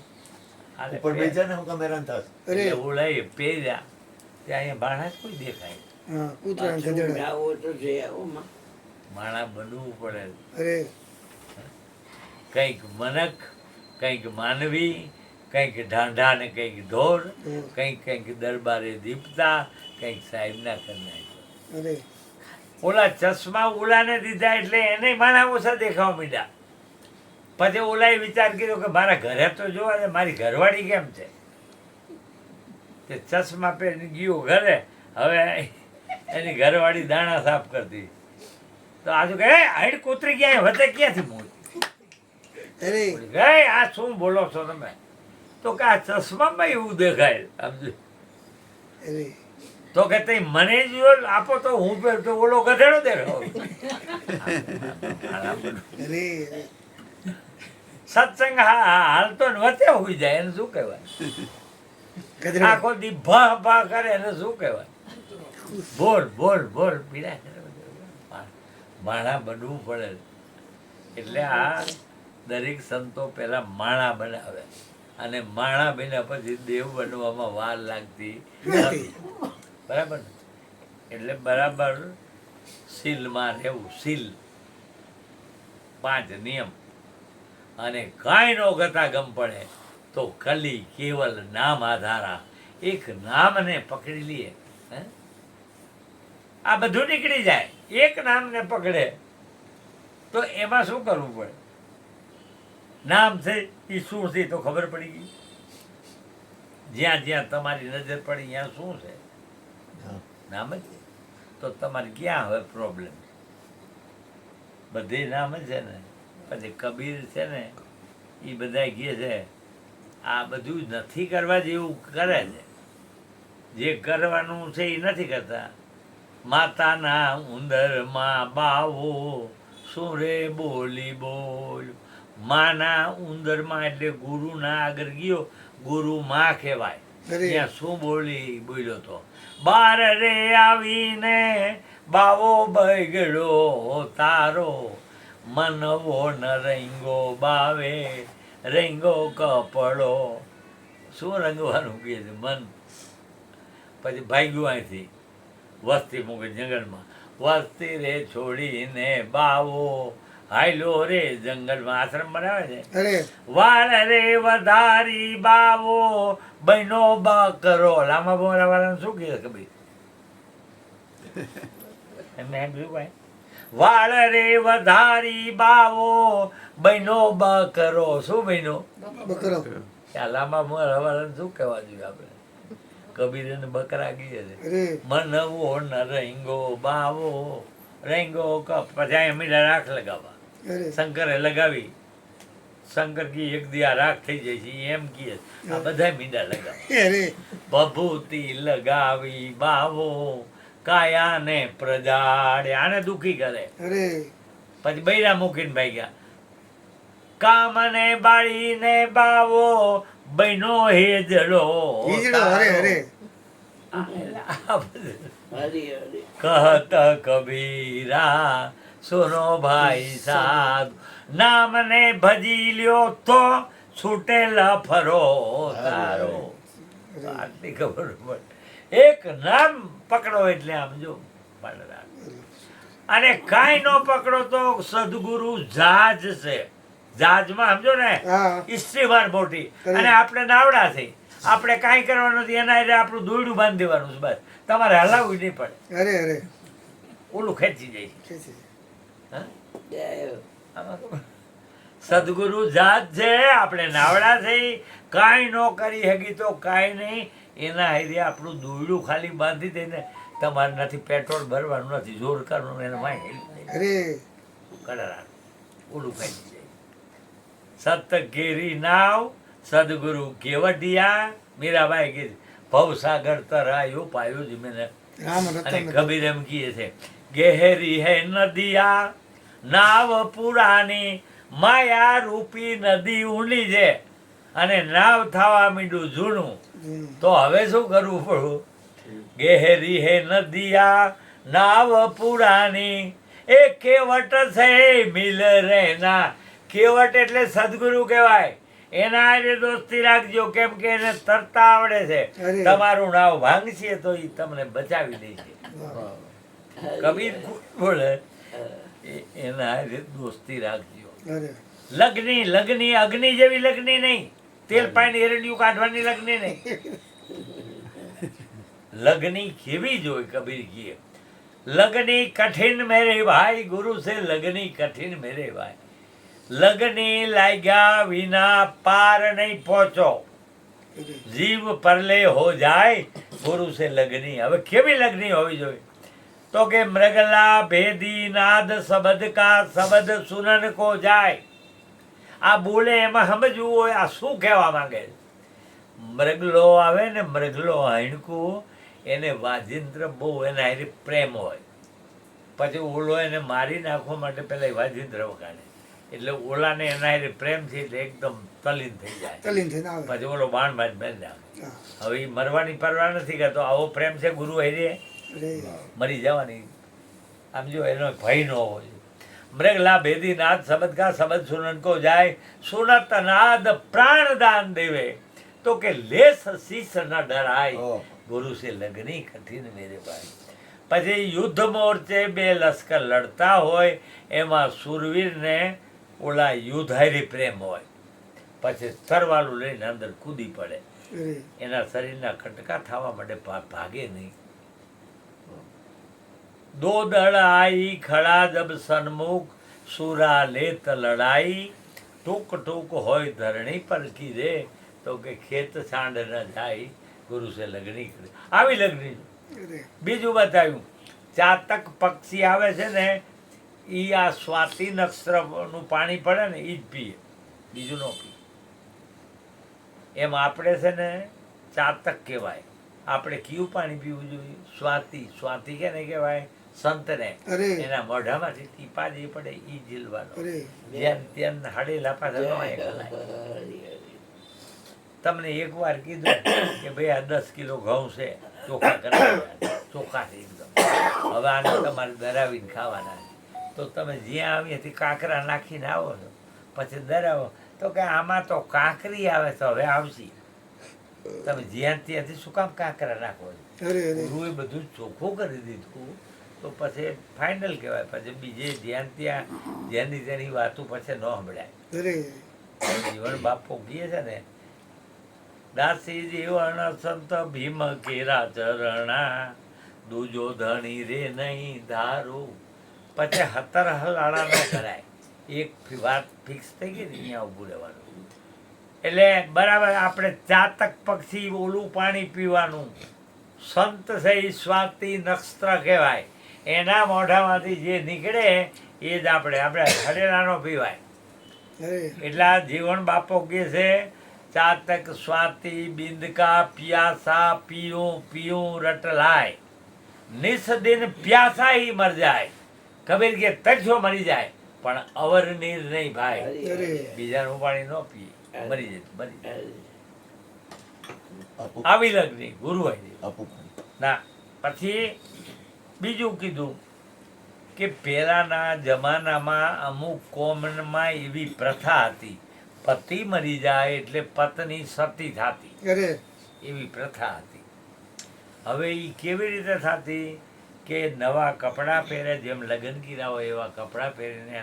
હાલે ઉપર પહેર. બેસા ને હું કમેરા થસ. અરે, એટલે ઓલાએ પહેર્યા ત્યાં અહીંયા માણસ કોઈ દેખાય. હા, કૂતરા ને પાછું ગધેડા. જાવો તો છે આવું. માણા બનવું પડે. અરે, કંઈક મનક, કંઈક માનવી, કંઈક ઢાંઢા ને કંઈક ઢોર, કંઈક દરબારે દીપતા, કંઈક સાહેબના કન્યા. અરે ઓલા ચશ્મા ઓલાને દીધા એટલે એને માણા ઓછા દેખાવા માંડ્યા. પછી ઓલાએ વિચાર કર્યો કે મારા ઘરે તો જોવા દે, મારી ઘરવાળી કેમ છે. તે ચશ્મા પહેરીને ગયો ઘરે. હવે એની ઘરવાળી દાણા સાફ કરતી. તો આજુ કે હાઈડ કૂતરી ગયા વચ્ચે ક્યાંથી મૂળ અરે ગઈ આ શું બોલો છો તમે? તો કે આ ચશ્મામાં એવું દેખાય. સમજો અરે તો કે તે મને જ આપો તો હું તો ઓલો ગધેડો દેખાવ. અરે સત્સંગ હાલતો ને વચ્ચે હોઈ જાય એને શું કહેવાય? ગધેડા આખો દી ભા ભા કરે એને શું કહેવાય? બોલ બોલ બોલ પીડા માણા બનવું પડે. એટલે આ દરેક સંતો પહેલા માણા બનાવે અને માણા બન્યા પછી દેવ બનવામાં વાર લાગતી નથી. બરાબર ને? એટલે બરાબર શીલમાં રહેવું. શીલ 5 નિયમ. અને કાંઈ નો ગતાગમ પડે તો કલી કેવલ નામ આધારા. એક નામને પકડી લઈએ, હે? આ બધું નીકળી જાય. એક નામને પકડે તો એમાં શું કરવું પડે? નામ છે એ શું છે તો ખબર પડી ગઈ. જ્યાં જ્યાં તમારી નજર પડી ત્યાં શું છે? નામ જ. તો તમારે ક્યાં હવે પ્રોબ્લેમ? બધે નામ જ છે ને. પછી કબીર છે ને એ બધા કહે છે આ બધું નથી કરવા જેવું કરે છે. જે કરવાનું છે એ નથી કરતા. માતાના ઉંદરમાં બાવો શું રે બોલી બોલ. માના ઉંદરમાં એટલે ગુરુના આગળ ગયો. ગુરુ માં કહેવાય. ત્યાં શું બોલ્યો તો? બાર રે આવીને બાવો બગડો તારો મનવો ન રંગો બાવે રંગો કપડો. શું રંગવાનું કહે છે? મન. પછી ભાગ્યું અહીંથી વસ્તી મૂકે જંગલમાં. વસ્તી રે છોડીને બાવો હાયલો રે જંગલમાં. આશ્રમ બનાવે છે. અરે વાળ રે વધારી બાવો બહેનો બકરો. લાંબા બોલા વાળાને શું કહે કબીર? એમને એમ શું ભાઈ? વાળ રે વધારી બાવો બહેનો બકરો. શું બહેનો? બકરો આ લાંબા મોરા વાળાને શું કહેવા જોઈએ આપણે? કબીર એને બકરા કહે છે. અરે મનવો ન રંગો બાવો રંગો કપ. પછી અમે રાખ લગાવવા. અરે શંકરે લગાવી. શંકર કી એક દી આ રાખ થઈ જાય છે એમ કહે. આ બધા મીંડા લગાવે. અરે બભૂતિ લગાવી બાવો કાયાને પ્રજાડે. આને દુખી કરે. અરે પછી બૈરા મૂકીને ભાગ્યા. કામને બાળીને બાવો બહેનો હેજડો. હિજડો અરે અરે હરી હરી કહત કબીરા સુનો ભાઈ સાધુ નામને ભજી લ્યો તો છૂટેલા ફરો તારો. આટલી ખબર પડે. એક નામ પકડો એટલે આમ જો પાડરા. અને કાંઈ ન પકડો તો સદગુરુ જાજ છે. જાજમાં સમજો ને હા ઇસ્ત્રીવાર મોટી. અને આપણે નાવડા છે. આપણે કાંઈ કરવાનું નથી. એના એટલે આપણું દોરડું બાંધી દેવાનું છે. બસ તમારે હલાવવું નહીં પડે. અરે અરે ઓલું ખેંચી જાય છે. છે છે. હા? જય આમાં સદગુરુ જાત છે. આપણે નાવડા થઈ. કાંઈ ન કરી શકી તો કાંઈ નહીં. એના હારે આપણું દોરડું ખાલી બાંધી દઈને તમારે નથી પેટ્રોલ ભરવાનું નથી. જોર કરવાનું એને માય અરે કડરા ઓલું ખેંચી જાય. સત ઘેરી નાવ સદગુરુ કેવડિયા. મીરાબાઈ કે ભવસાગર તરાયો પાયો જ મેને. રામ અને રતન કબીર એમ કહે છે ગહેરી હે નદિયા નાવ પુરાની માયા રૂપી નદી ઊંડી છે. અને નાવ થવા માંડ્યું જૂનું. તો હવે શું કરવું પડ્યું? ગહેરી હે નદિયા નાવ પુરાની એ કેવટ છે મિલ રેના. કેવટ એટલે સદગુરુ કહેવાય. એના હારે દોસ્તી રાખજો. કેમ કે એને તરતા આવડે છે. અરે. તમારું નાવ ભાંગશે તો એ તમને બચાવી દેશે. કબીર બોલે એના હારે દોસ્તી રાખજો. અરે લગ્ની અગ્નિ જેવી લગ્ની નહીં. તેલ પાણી એરડિયું કાઢવાની લગ્ની નહીં. લગ્ની કેવી જોઈ કબીર કહે. लगनी कठिन मेरे भाई, गुरु से लगनी कठिन मेरे भाई, लगनी लाग्या विना पार नहीं पहुंचो, जीव परले हो जाए गुरु से लगनी। હવે કેવી લગની હોવી જોઈએ? તો કે મૃગલા ભેદી નાદ શબ્દ કા શબ્દ સુનન કો જાય। આ બોલે એમાં સમજવું હોય આ શું કહેવા માંગે છે। મૃગલો આવે ને, મૃગલો હાઈણકું, એને વાજિંત્ર બહુ એના હારે પ્રેમ હોય, પછી ઓલો એને મારી નાખવા માટે પહેલાં વાજિંત્ર વગાડે, એટલે ઓલાને એના હારે પ્રેમ છે એટલે એકદમ તલીન થઈ જાય, તલીન થઈને આવે. પછી ઓલો બાણ બાજ બેન આવે। હા. હવે એ મરવાની પરવા નથી કરતો, આવો પ્રેમ છે ગુરુ હારે, અરે મરી જવાની આમ જો એનો ભય ન હોવો જોઈએ। મૃગલા ભેદી નાદ શબ્દ કા શબ્દ સુનન કો જાય, સુનત નાદ પ્રાણ દાન દેવે, તો કે લેસ શીશ ન ડરાય, ઓહ. ગુરુ से लगनी कठिन मेरे भाई। પછી યુદ્ધ મોરચે બે લશ્કર લડતા હોય એમાં સુરવીરને ઓલા યુદ્ધ હારી પ્રેમ હોય, પછી તરવાલું લઈને અંદર કૂદી પડે, અરે એના શરીરના ખટકા થવા માટે ભાગે નહીં। दो दड़ आई खड़ा जब सन्मुख, सूरा लेत लड़ाई, टूक टूक होय धरणी पर की रे, तो के खेत छांड न जाई, गुरु से लगनी करे। આવી લગની। અરે બીજું બતાવ્યું, ચાતક પક્ષી આવે છે ને, એ આ સ્વાતિ નક્ષત્રનું પાણી પડે ને એ જ પીએ, બીજું ન પીએ। એમ આપણે છે ને ચાતક કહેવાય, આપણે કયું પાણી પીવું જોઈએ? સ્વાતિ। સ્વાતિ કેને કહેવાય? સંતને। અરે એના મોઢામાંથી ટીપા જે પડે એ ઝીલવાનો, અરે જેમ તેમ હાડેલા પાછા ન એકલાય। તમને એકવાર કીધું કે ભાઈ આ 10 કિલો ઘઉં છે, ચોખા કરાવ્યા, ચોખા છે એકદમ, હવે આને તમારે દરાવીને ખાવાના છે, તો તમે જ્યાં આવ્યાથી કાંકરા નાખીને આવો છો, પછી દરાવો, તો કે આમાં તો કાંકરી આવે તો હવે આવશે, તમે જ્યાં ત્યાંથી શું કામ કાંકરા નાખો છો? અરે અરે ગુરુએ બધું ચોખ્ખું કરી દીધું, તો પછી ફાઇનલ કહેવાય, પછી બીજે જ્યાં ત્યાં જેની તેની વાતો પછી ન સંભળાય। અરે જીવન બાપો કહે છે ને, દાસી જીવન સંત ભીમ કેરા ચરણા, દૂજો ધણી રે નહીં ધારું, પછી હતર હલાળા ન કરાય, એક વાત ફિક્સ થઈ ગઈ ને અહીંયા ઊભું રહેવાનું। એટલે બરાબર આપણે ચાતક પક્ષી ઓલું પાણી પીવાનું, સંત છે ઈ સ્વાતિ નક્ષત્ર કહેવાય, એના મોઢામાંથી જે નીકળે એ જ આપણે હરેલા ન પીવાય। અરે એટલે આ જીવન બાપો કહે છે, ચાતક સ્વાતિ બિંદ કા પિયાસા પીયું પીયું રટ લાય, નિસ દિન પ્યાસા ही મર જાય, કબીર કે તરસો મરી જાય પણ અવર નીર નહીં ભાઈ। અરે બીજાનું પાણી ન પીએ, મરી જાય મરી જાય। આપું આવી લગની ગુરુ આવી આપું ના। પછી બીજું કીધું કે પહેલાના જમાનામાં અમુક કોમમાં એવી પ્રથા હતી, પતિ મરી જાય એટલે પત્ની સતી થતી, અરે એવી પ્રથા હતી। હવે એ કેવી રીતે થતી કે નવા કપડાં પહેરે, જેમ લગ્ન કર્યા હોય એવા કપડાં પહેરીને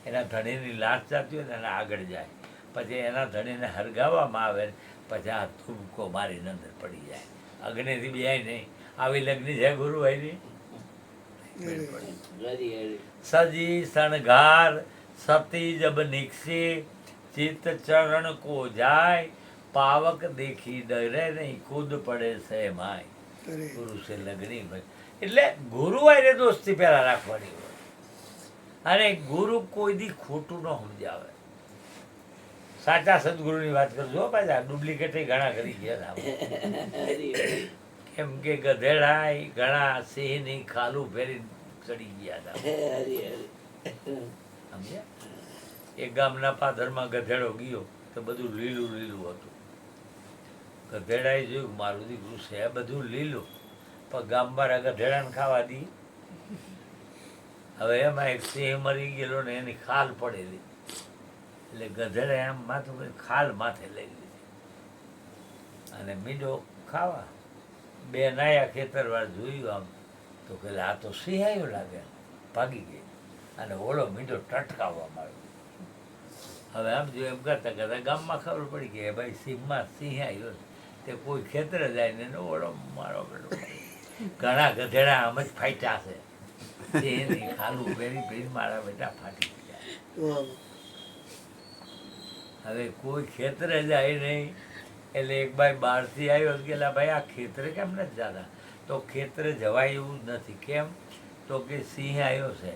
એના ધણીની લાશ જતી હોય ને એના આગળ જાય, પછી એના ધણીને હરગાવવામાં આવે, પછી આ થૂબકો મારીને અંદર પડી જાય, અગ્નિથી બેય નહીં। આવી લગ્ન છે ગુરુ ભાઈની। સજી શણગાર સતી જબ નિકસે, ચિત્ત ચરણ કો જાય, પાવક દેખી ડરે નહીં, ખુદ પડે સે માય, અરે ગુરુ સે લગની ભાઈ। એટલે ગુરુ હારે દોસ્તી પહેલા રાખવાની હોય, અને ગુરુ કોઈ દી ખોટું ન સમજાવે। સાચા સદગુરુની વાત કરજો પાછા, ડુપ્લિકેટ ઘણા કરી ગયા હતા। કેમ કે ગધેડા ઘણા સિંહની ખાલું ફેરી ચડી ગયા હતા, સમજ્યા? એક ગામના પાદરમાં ગધેડો ગયો તો બધું લીલું લીલું હતું, ગધેડાએ જોયું મારું દીકરું છે બધું લીલું, પણ ગામવાળા ગધેડાને ખાવા દી। હવે એમાં એક સિંહ મરી ગયેલો ને એની ખાલ પડેલી, એટલે ગધેડા એમ માથું કરી ખાલ માથે લઈ લીધી અને મીંડો ખાવા। બે નાયા ખેતરવાર જોયું આમ તો કે આ તો સિંહ આવ્યો લાગે, ભાગી ગઈ, અને ઓલો મીંડો ટટકાવવા માંડ્યો। હવે આમ જો એમ કરતા કરતા ગામમાં ખબર પડી કે ભાઈ સિંહમાં સિંહ આવ્યો તે કોઈ ખેતરે જાય ને ઓળો મારો બેટો। ઘણા ગધેડા આમ જ ફાટ્યા છે, સિંહ નહીં, ખાલું પહેરી મારા બેટા ફાટી ગયા. વાહ. હવે કોઈ ખેતરે જાય નહીં એટલે એક ભાઈ બહારથી આવ્યો કે "લા ભાઈ આ ખેતરે કેમ નથી જતા?" તો ખેતરે જવાય એવું નથી. કેમ? તો કે સિંહ આવ્યો છે.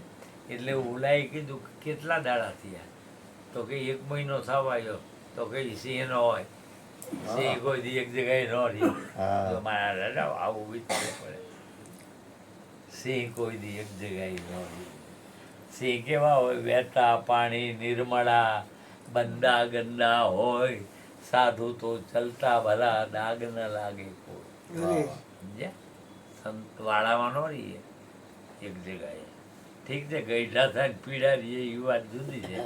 એટલે ઓલાએ કીધું કે કેટલા દાડા થયા? તો કે 1 મહિનો થવા આવ્યો. તો કે સિંહ ન હોય, સિંહ કોઈ દી એક જગ્યાએ ન રહે. હા. તો મારા દાદા આવું વિચારવું પડે. સિંહ કોઈ દી એક જગ્યાએ ન રહે. સિંહ કેવા હોય? વહેતા પાણી, નિર્મળા, બંદા ગંદા હોય, સાધુ તો ચલતા ભલા, દાગ ન લાગે કોઈ. અરે સમજ્યા? સંત વાળામાં ન રહીએ એક જગ્યાએ. ઠીક છે, ગઈઢા થાય ને પીડા રહીએ એ વાત જુદી છે,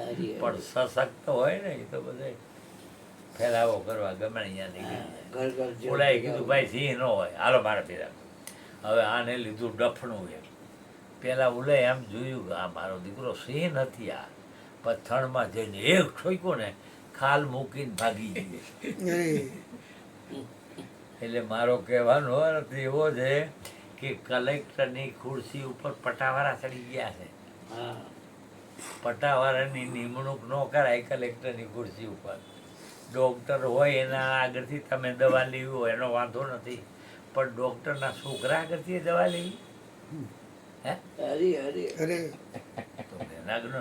પણ સશક્ત હોય ને એ તો બધે ફેલાવો કરવા ગમે અહીંયા નીકળી જાય. ઘર ઘર ઓલાએ કીધું ભાઈ સિંહ ન હોય, હાલો મારા પીરા. હવે આને લીધું ડફણું એમ. પેલા ઓલે એમ જોયું કે આ મારો દીકરો સિંહ નથી, આ પથ્થરમાં જઈને એક ઠોક્યો ને ખાલ મૂકીને ભાગી ગઈ. અરે એટલે મારો કહેવાનો અર્થ એવો છે કે કલેક્ટરની ખુરશી ઉપર પટાવાળા ચડી ગયા છે. હા પટાવાળાની નિમણૂક ન કરાય કલેક્ટરની ખુરશી ઉપર. ડૉક્ટર હોય એના આગળથી તમે દવા લેવી હોય એનો વાંધો નથી, પણ ડૉક્ટરના છોકરા આગળથી એ દવા લેવી? હે? હરી હરી અરે તો એના આગળ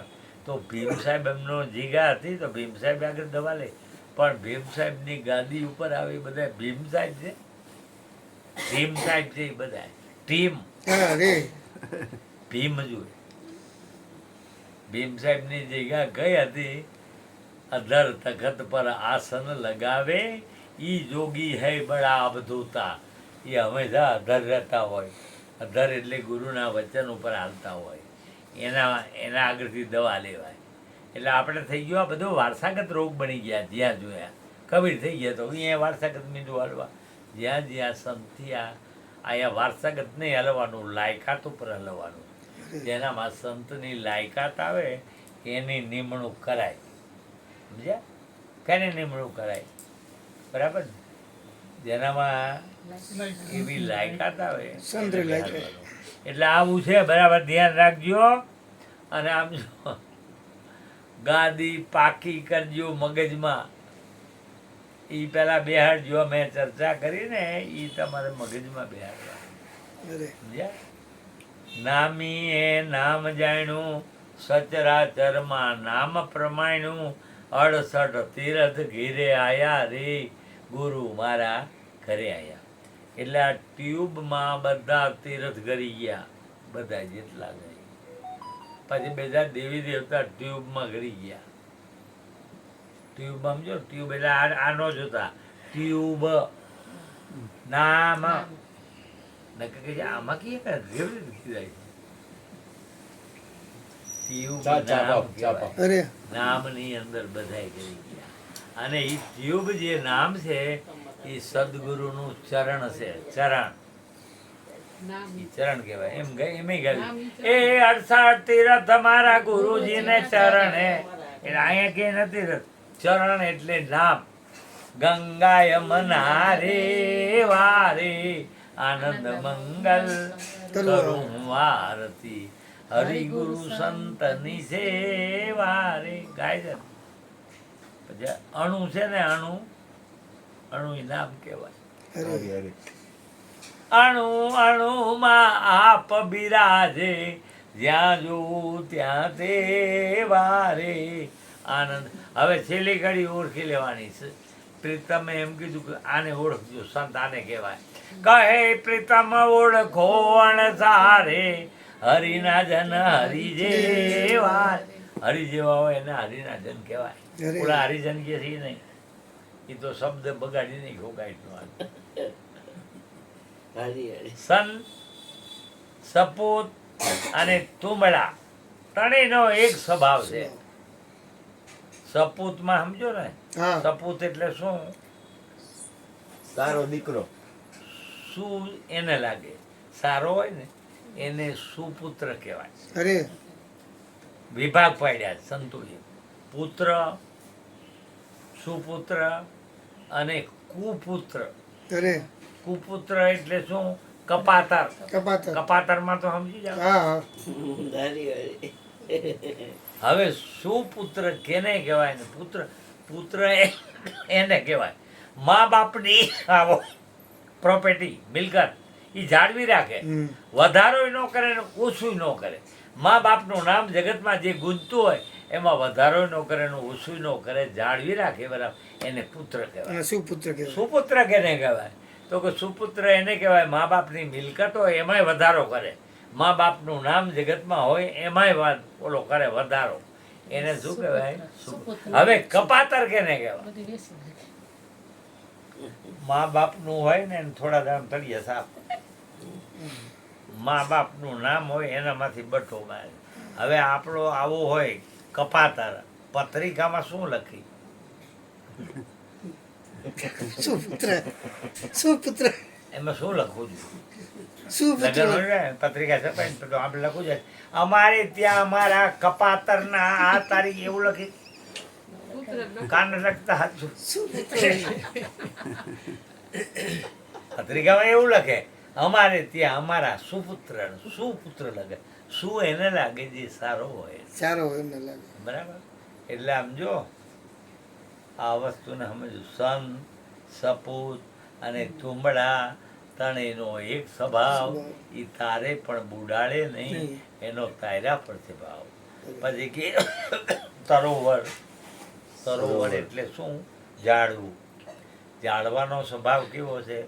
તો ભીમ સાહેબ એમનો જીગા હતી તો ભીમ સાહેબ આગળ દવા લે, પણ ભીમ સાહેબની ગાદી ઉપર આવે એ બધા ભીમ સાહેબ છે. ભીમ સાહેબ છે એ બધા ટીમ અરે ભીમ જોઈએ. ભીમ સાહેબની જગ્યા કઈ હતી? અધર તખત પર આસન લગાવે, ઈ જોગી હૈ બડા અવધૂતા. એ હંમેશા અધર રહેતા હોય. અધર એટલે ગુરુના વચન ઉપર હાલતા હોય. એના આગળથી દવા લેવાય. એટલે આપણે થઈ ગયો આ બધો વારસાગત રોગ બની ગયા. જ્યાં જોયા કબીર થઈ ગયા તો અહીંયા વારસાગત મીંડું હાલવા. જ્યાં જ્યાં સંતિયા અહીંયા વારસાગત નહીં હલવાનું, લાયકાત ઉપર હલવાનું. જેનામાં સંતની લાયકાત આવે એની નિમણૂક કરાય. સમજ્યા? કેની નિમણૂક કરાય? બરાબર ને? જેનામાં એવી લાયકાત આવે સંતની લાયકાત. એટલે આવું છે. બરાબર ધ્યાન રાખજો. અને આમ જો ગાદી પાકી કરજો મગજમાં. એ પેલા બેહાડજો. મેં ચર્ચા કરી ને એ તમારે મગજમાં બેહાડવા. અરે સમજ્યા? નામી એ નામ જાણ્યું, સચરાચરમાં નામ પ્રમાણ્યું, 68 તીરથ ઘીરે આયા રે, ગુરુ મારા ઘરે આયા. એટલે આ ટ્યુબમાં બધા તીરથ ગરી ગયા, બધા જેટલા ગઈ. પછી બધા દેવી દેવતા ટ્યુબમાં ગરી ગયા. ટ્યુબ સમજો? ટ્યુબ એટલે આ નો જોતા ટ્યુબ નામ. નકર કે છે, આમાં કઈ રેવડી લીધી જાય છે. ટ્યુબ નામ કહેવાય. અરે નામની અંદર બધાય કરી ગયા. અને એ ટ્યુબ જે નામ છે એ સદગુરુનું ચરણ છે. ચરણ નામ ઈ ચરણ કહેવાય. એમ એમે નામ ગાયું ઈ એ 68 તીરથ તમારા ગુરુજીને ચરણ હે. એટલે અહીંયા કે નથી ચરણ એટલે નામ. ગંગા યમુના રે વારે, આનંદ મંગલ કરું આરતી, હરિગુરુ સંતની સેવા રે. ગાય છે. પછી અણુ છે ને, અણુ ઈ નામ કહેવાય. હરી હરી. અણુ અણુમાં આપ બિરાજે, જ્યાં જોઉં ત્યાં તે વારે આનંદ. હવે છેલ્લી ઘડી ઓળખી લેવાની છે. પ્રીતમે એમ કીધું કે આને ઓળખજો, સંત આને કહેવાય. કહે પ્રીતમ ઓળખો અણસારે, હરિના જન હરિ જેવા. હરિ જેવા હોય એને હરિના જન કહેવાય. અરે. ઓલા હરિજન કે છે ઈ નહીં. એ તો શબ્દ બગાડી નહીં ખોગાઈ હરી હરી સન, સપૂત અને તુંબડા ત્રણેયનો એક સ્વભાવ છે. સપૂતમાં સમજો ને, હા સપૂત એટલે શું? સારો દીકરો. શું એને લાગે સારો હોય ને એને સુપુત્ર કહેવાય. અરે વિભાગ પાડ્યા સંતોએ. પુત્ર, સુપુત્ર અને કુપુત્ર. અરે કુપુત્ર એટલે શું? કપાતર કપાતર કપાતરમાં તો સમજી જાઓ. હા હા ધરી વળી. હવે સુપુત્ર કેને કહેવાય ને પુત્ર એને કહેવાય મા બાપની આવો પ્રોપર્ટી મિલકત એ જાળવી રાખે, હમ. વધારો ન કરે ને ઓછું ન કરે. મા બાપનું નામ જગતમાં જે ગુંજતું હોય એમાં વધારો ન કરે ને ઓછું ન કરે, જાળવી રાખે બરાબર, એને પુત્ર કહેવાય. અને સુપુત્ર કહેવાય. સુપુત્ર કેને કહેવાય? તો કે સુપુત્ર એને કહેવાય મા બાપની મિલકત હોય એમાંય વધારો કરે, મા બાપનું નામ જગતમાં હોય એમાંય ઓલો કરે વધારો, એને શું કહેવાય? સુપુત્ર. હવે કપાતર કેને કહેવાય? બધી વેચી નાખે. મા બાપનું હોય ને એને થોડા દામ તળીએ સાફ, મા બાપનું નામ હોય એનામાંથી બટો મારે. હવે આપણો આવો હોય કપાતર, પત્રિકામાં શું લખી? સુપુત્ર સુપુત્ર એમાં શું લખવું જોઈએ? સુપુત્ર લગ્ન હોય ને, પત્રિકા છપાય ને તો આપણે લખવું છે અમારે ત્યાં અમારા કપાતરના આ તારીખ એવું લખી, પુત્ર લખ- કાન લખતા હાચું. સુપુત્ર પત્રિકામાં એવું લખે અમારે ત્યાં અમારા સુપુત્ર લખે. શું એને લાગે જે સારો હોય, સારો હોય એમને લાગે. બરાબર. એટલે આમ જો આ વસ્તુને સમજો, સન સપૂત અને તુંબડા ત્રણેયનો એક સ્વભાવ, એ તારે પણ બુડાડે નહીં, એનો તાયરા પરથી ભાવ. પછી કે તરોવર એટલે શું? ઝાડવું. ઝાડવાનો સ્વભાવ કેવો છે?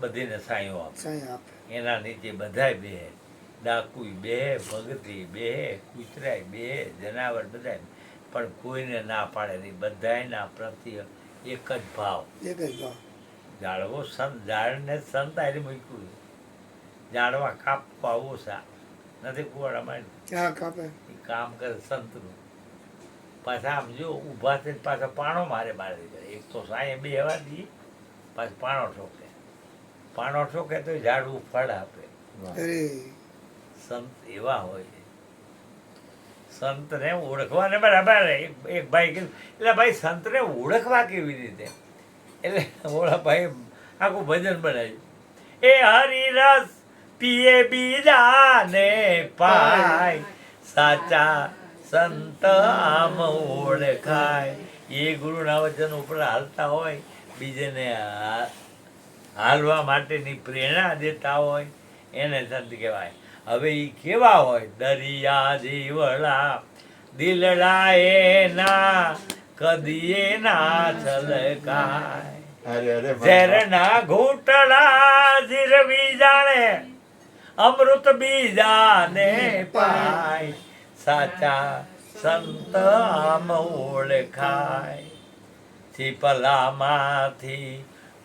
બધીને સાયો આપે, સાંઈ આપે. એના નીચે બધાય બેહે, ડાકુય બેહે, ભગતી બેહે, કૂતરાય બેહે, જનાવર બધાય, પણ કોઈને ના પાડે નહીં, બધાયના પ્રત્યે એક જ ભાવ. એક જ ભાવ. ઝાડવો સંત, ઝાડને સંત આરી મૂક્યું, ઝાડવા કાપવા ઓછા નથી કુવાડા માંડ્યું, ક્યાં કાપે? એ કામ કરે સંતનું. પાછા આમ જો ઊભા થઈને પાછા પાણો મારે કરે, એક તો સાંયે બે હવા દઈએ, પાછું પાણો ઠોકે, પાણો ઠોકે તો ઝાડવું ફળ આપે. અરે સંત એવા હોય છે. સંતને ઓળખવાને બરાબર એક ભાઈ કીધું, એટલે ભાઈ સંતને ઓળખવા કેવી રીતે? એટલે ઓળખ ભાઈ આખું ભજન બનાવ્યું, એ હરિરસ પીએ બીજાને પાય, સાચા સંત આમ ઓળખાય. એ ગુરુના વચન ઉપર હાલતા હોય, બીજાને હાલવા માટેની પ્રેરણા દેતા હોય, એને સંત કહેવાય. હવે એ કેવા હોય? દરિયા જીવડા દિલડા એના કદીએ ના છલકાય, અરે અરે ઝેરના ઘૂંટડા જીરવી જાણે, અમૃત બીજાને પાય, સાચા સંત આમ ઓળખાય. છીપલામાંથી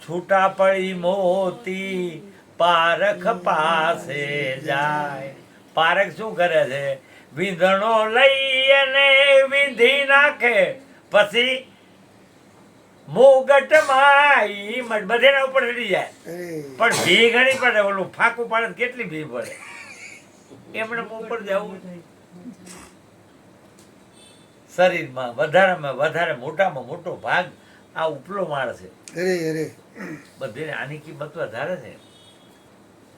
છૂટા પડી મોતી પારખ પાસે જાય. પારખ શું કરે છે? વીંધણો લઈ અને વીંધી નાખે, પછી મુગટમાં ઈ બધેના ઉપર ચડી જાય. અરે પણ ભી ઘણી પડે, ઓલું ફાકું પાડે તો કેટલી ભી પડે, એમણે ઉપર જવું. શરીરમાં વધારે મોટામાં મોટો ભાગ આ ઉપલો માળ છે. અરે અરે બધે આની કિંમત વધારે છે.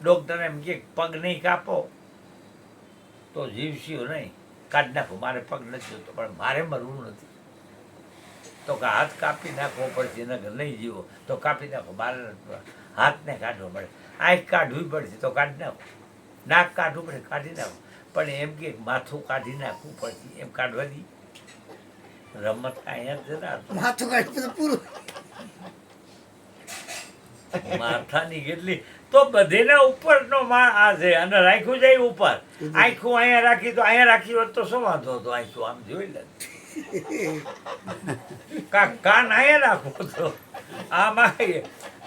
ડોક્ટર એમ કે પગ નહીં કાપો તો જીવશો નહીં, કાઢી નાખો. મારે પગ નથી જોતો, પણ મારે મરવું નથી, તો કે હાથ કાપી નાખવો પડશે, નગર નહીં જીવો તો કાપી નાખો. મારે નથી, હાથને કાઢવો પડે, આંખ કાઢવી પડશે તો કાઢી નાખો, નાક કાઢવું પડે કાઢી નાખો, પણ એમ કે માથું કાઢી નાખવું પડશે એમ કાઢવાની રમત અહીંયા જ જતા. માથું કાઢી તો પૂરું. માથાની કેટલી તો બધેના ઉપરનો આ છે, અને રાખ્યું જાય ઉપર. આખું અહીંયા રાખી તો અહીંયા રાખી હોત તો શું વાંધો હતો? આખું આમ જોઈ લે, કાન અહીંયા રાખવો તો આમાં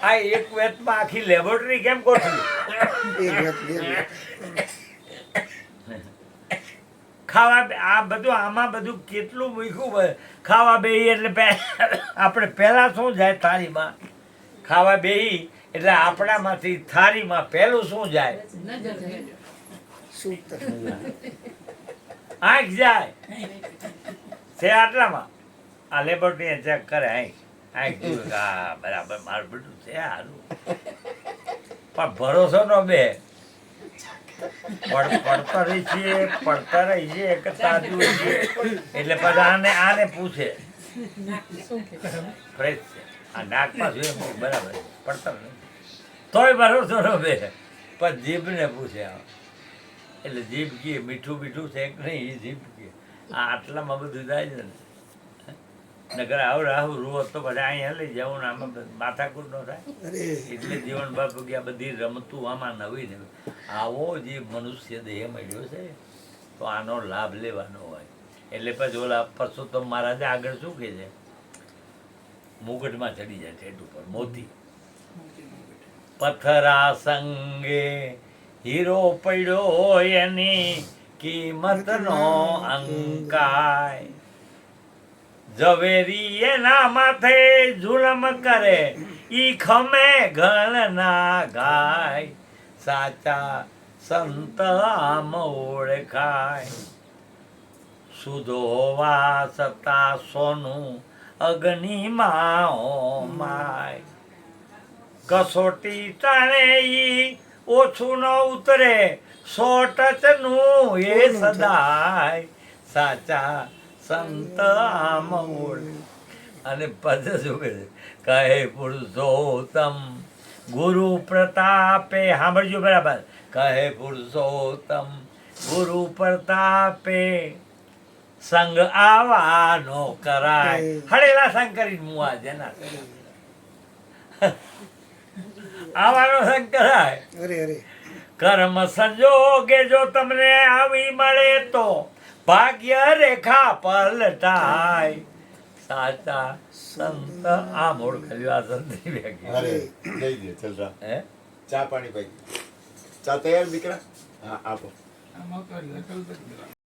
આ એક વેતમાં આખી લેબોરેટરી કેમ ગોઠવી? એક વાત, બે વાત. ખાવા આ બધું આમાં બધું કેટલું મૂક્યું હોય. ખાવા બેહી એટલે આપણે પહેલા શું જાય થાળીમાં? ખાવા બેહી એટલે આપણામાંથી થાળીમાં પહેલું શું જાય? નજર જાય. સુપુત્ર. આંખ જાય છે આટલામાં. આ લેબોરેટરી ચેક કરે, આંખ જુએ કે આ બરાબર મારું બધું છે સારું. પણ ભરોસો નો બે પડતા રહી છે કે તાજું છે એટલે પછી આને પૂછે ફ્રેશ છે આ નાકમાં જોઈએ બરાબર છે, પડતર નહીં તોય ભરોસો નો બે પણ જીભને પૂછે એટલે જીભ કહે મીઠું મીઠું છે કે નહીં એ જીભ કહે આ આટલામાં બધું જાય છે ને નગર આવું રૂવો તો પછી અહીંયા લઈ જવું ને આમાં માથાકૂટ ન થાય એટલે જીવન બાપુ કે આ બધી રમતું આમાં નવી નવી આવો જે મનુષ્ય દેહ મળ્યો છે તો આનો લાભ લેવાનો હોય એટલે પછી ઓલા પરસોત્તમ મહારાજે આગળ શું કહે છે મુગટમાં ચડી જાય ઠેઠ ઉપર મોતી પથરા સંગે હીરો પડ્યો એની કિંમતનો અંકાય ઝવેરી એના માથે જુલમ કરે ઈ ખમે ઘણ ના ગાય સાચા સંત આમ ઓળખાય સુધો હોવા છતાં સોનું અગ્નિમાં માય કસોટી ટાણે ઈ ઓછું ન ઉતરે 100 ટચનું એ સદાય સાચા સંત આમ અને પદ શું કહે પુરુષોત્તમ ગુરુ પ્રતાપે સાંભળજો બરાબર કહે પુરુષોત્તમ ગુરુ પ્રતાપે સંગ આવાનો કરાય હળેલા સંગ કરી મુઆ જેના આવાનો સંગ કરાય કર્મ સંજોગે જો તમને આવી મળે તો ભાગ્ય રેખા પલટાય સાચા સંત આ મોડ ખલ્યો આ સંતની વ્યાખ્યા અરે દઈ દે ચલ રા હે ચા પાણી ભાઈ ચા તૈયાર દીકરા હા આપો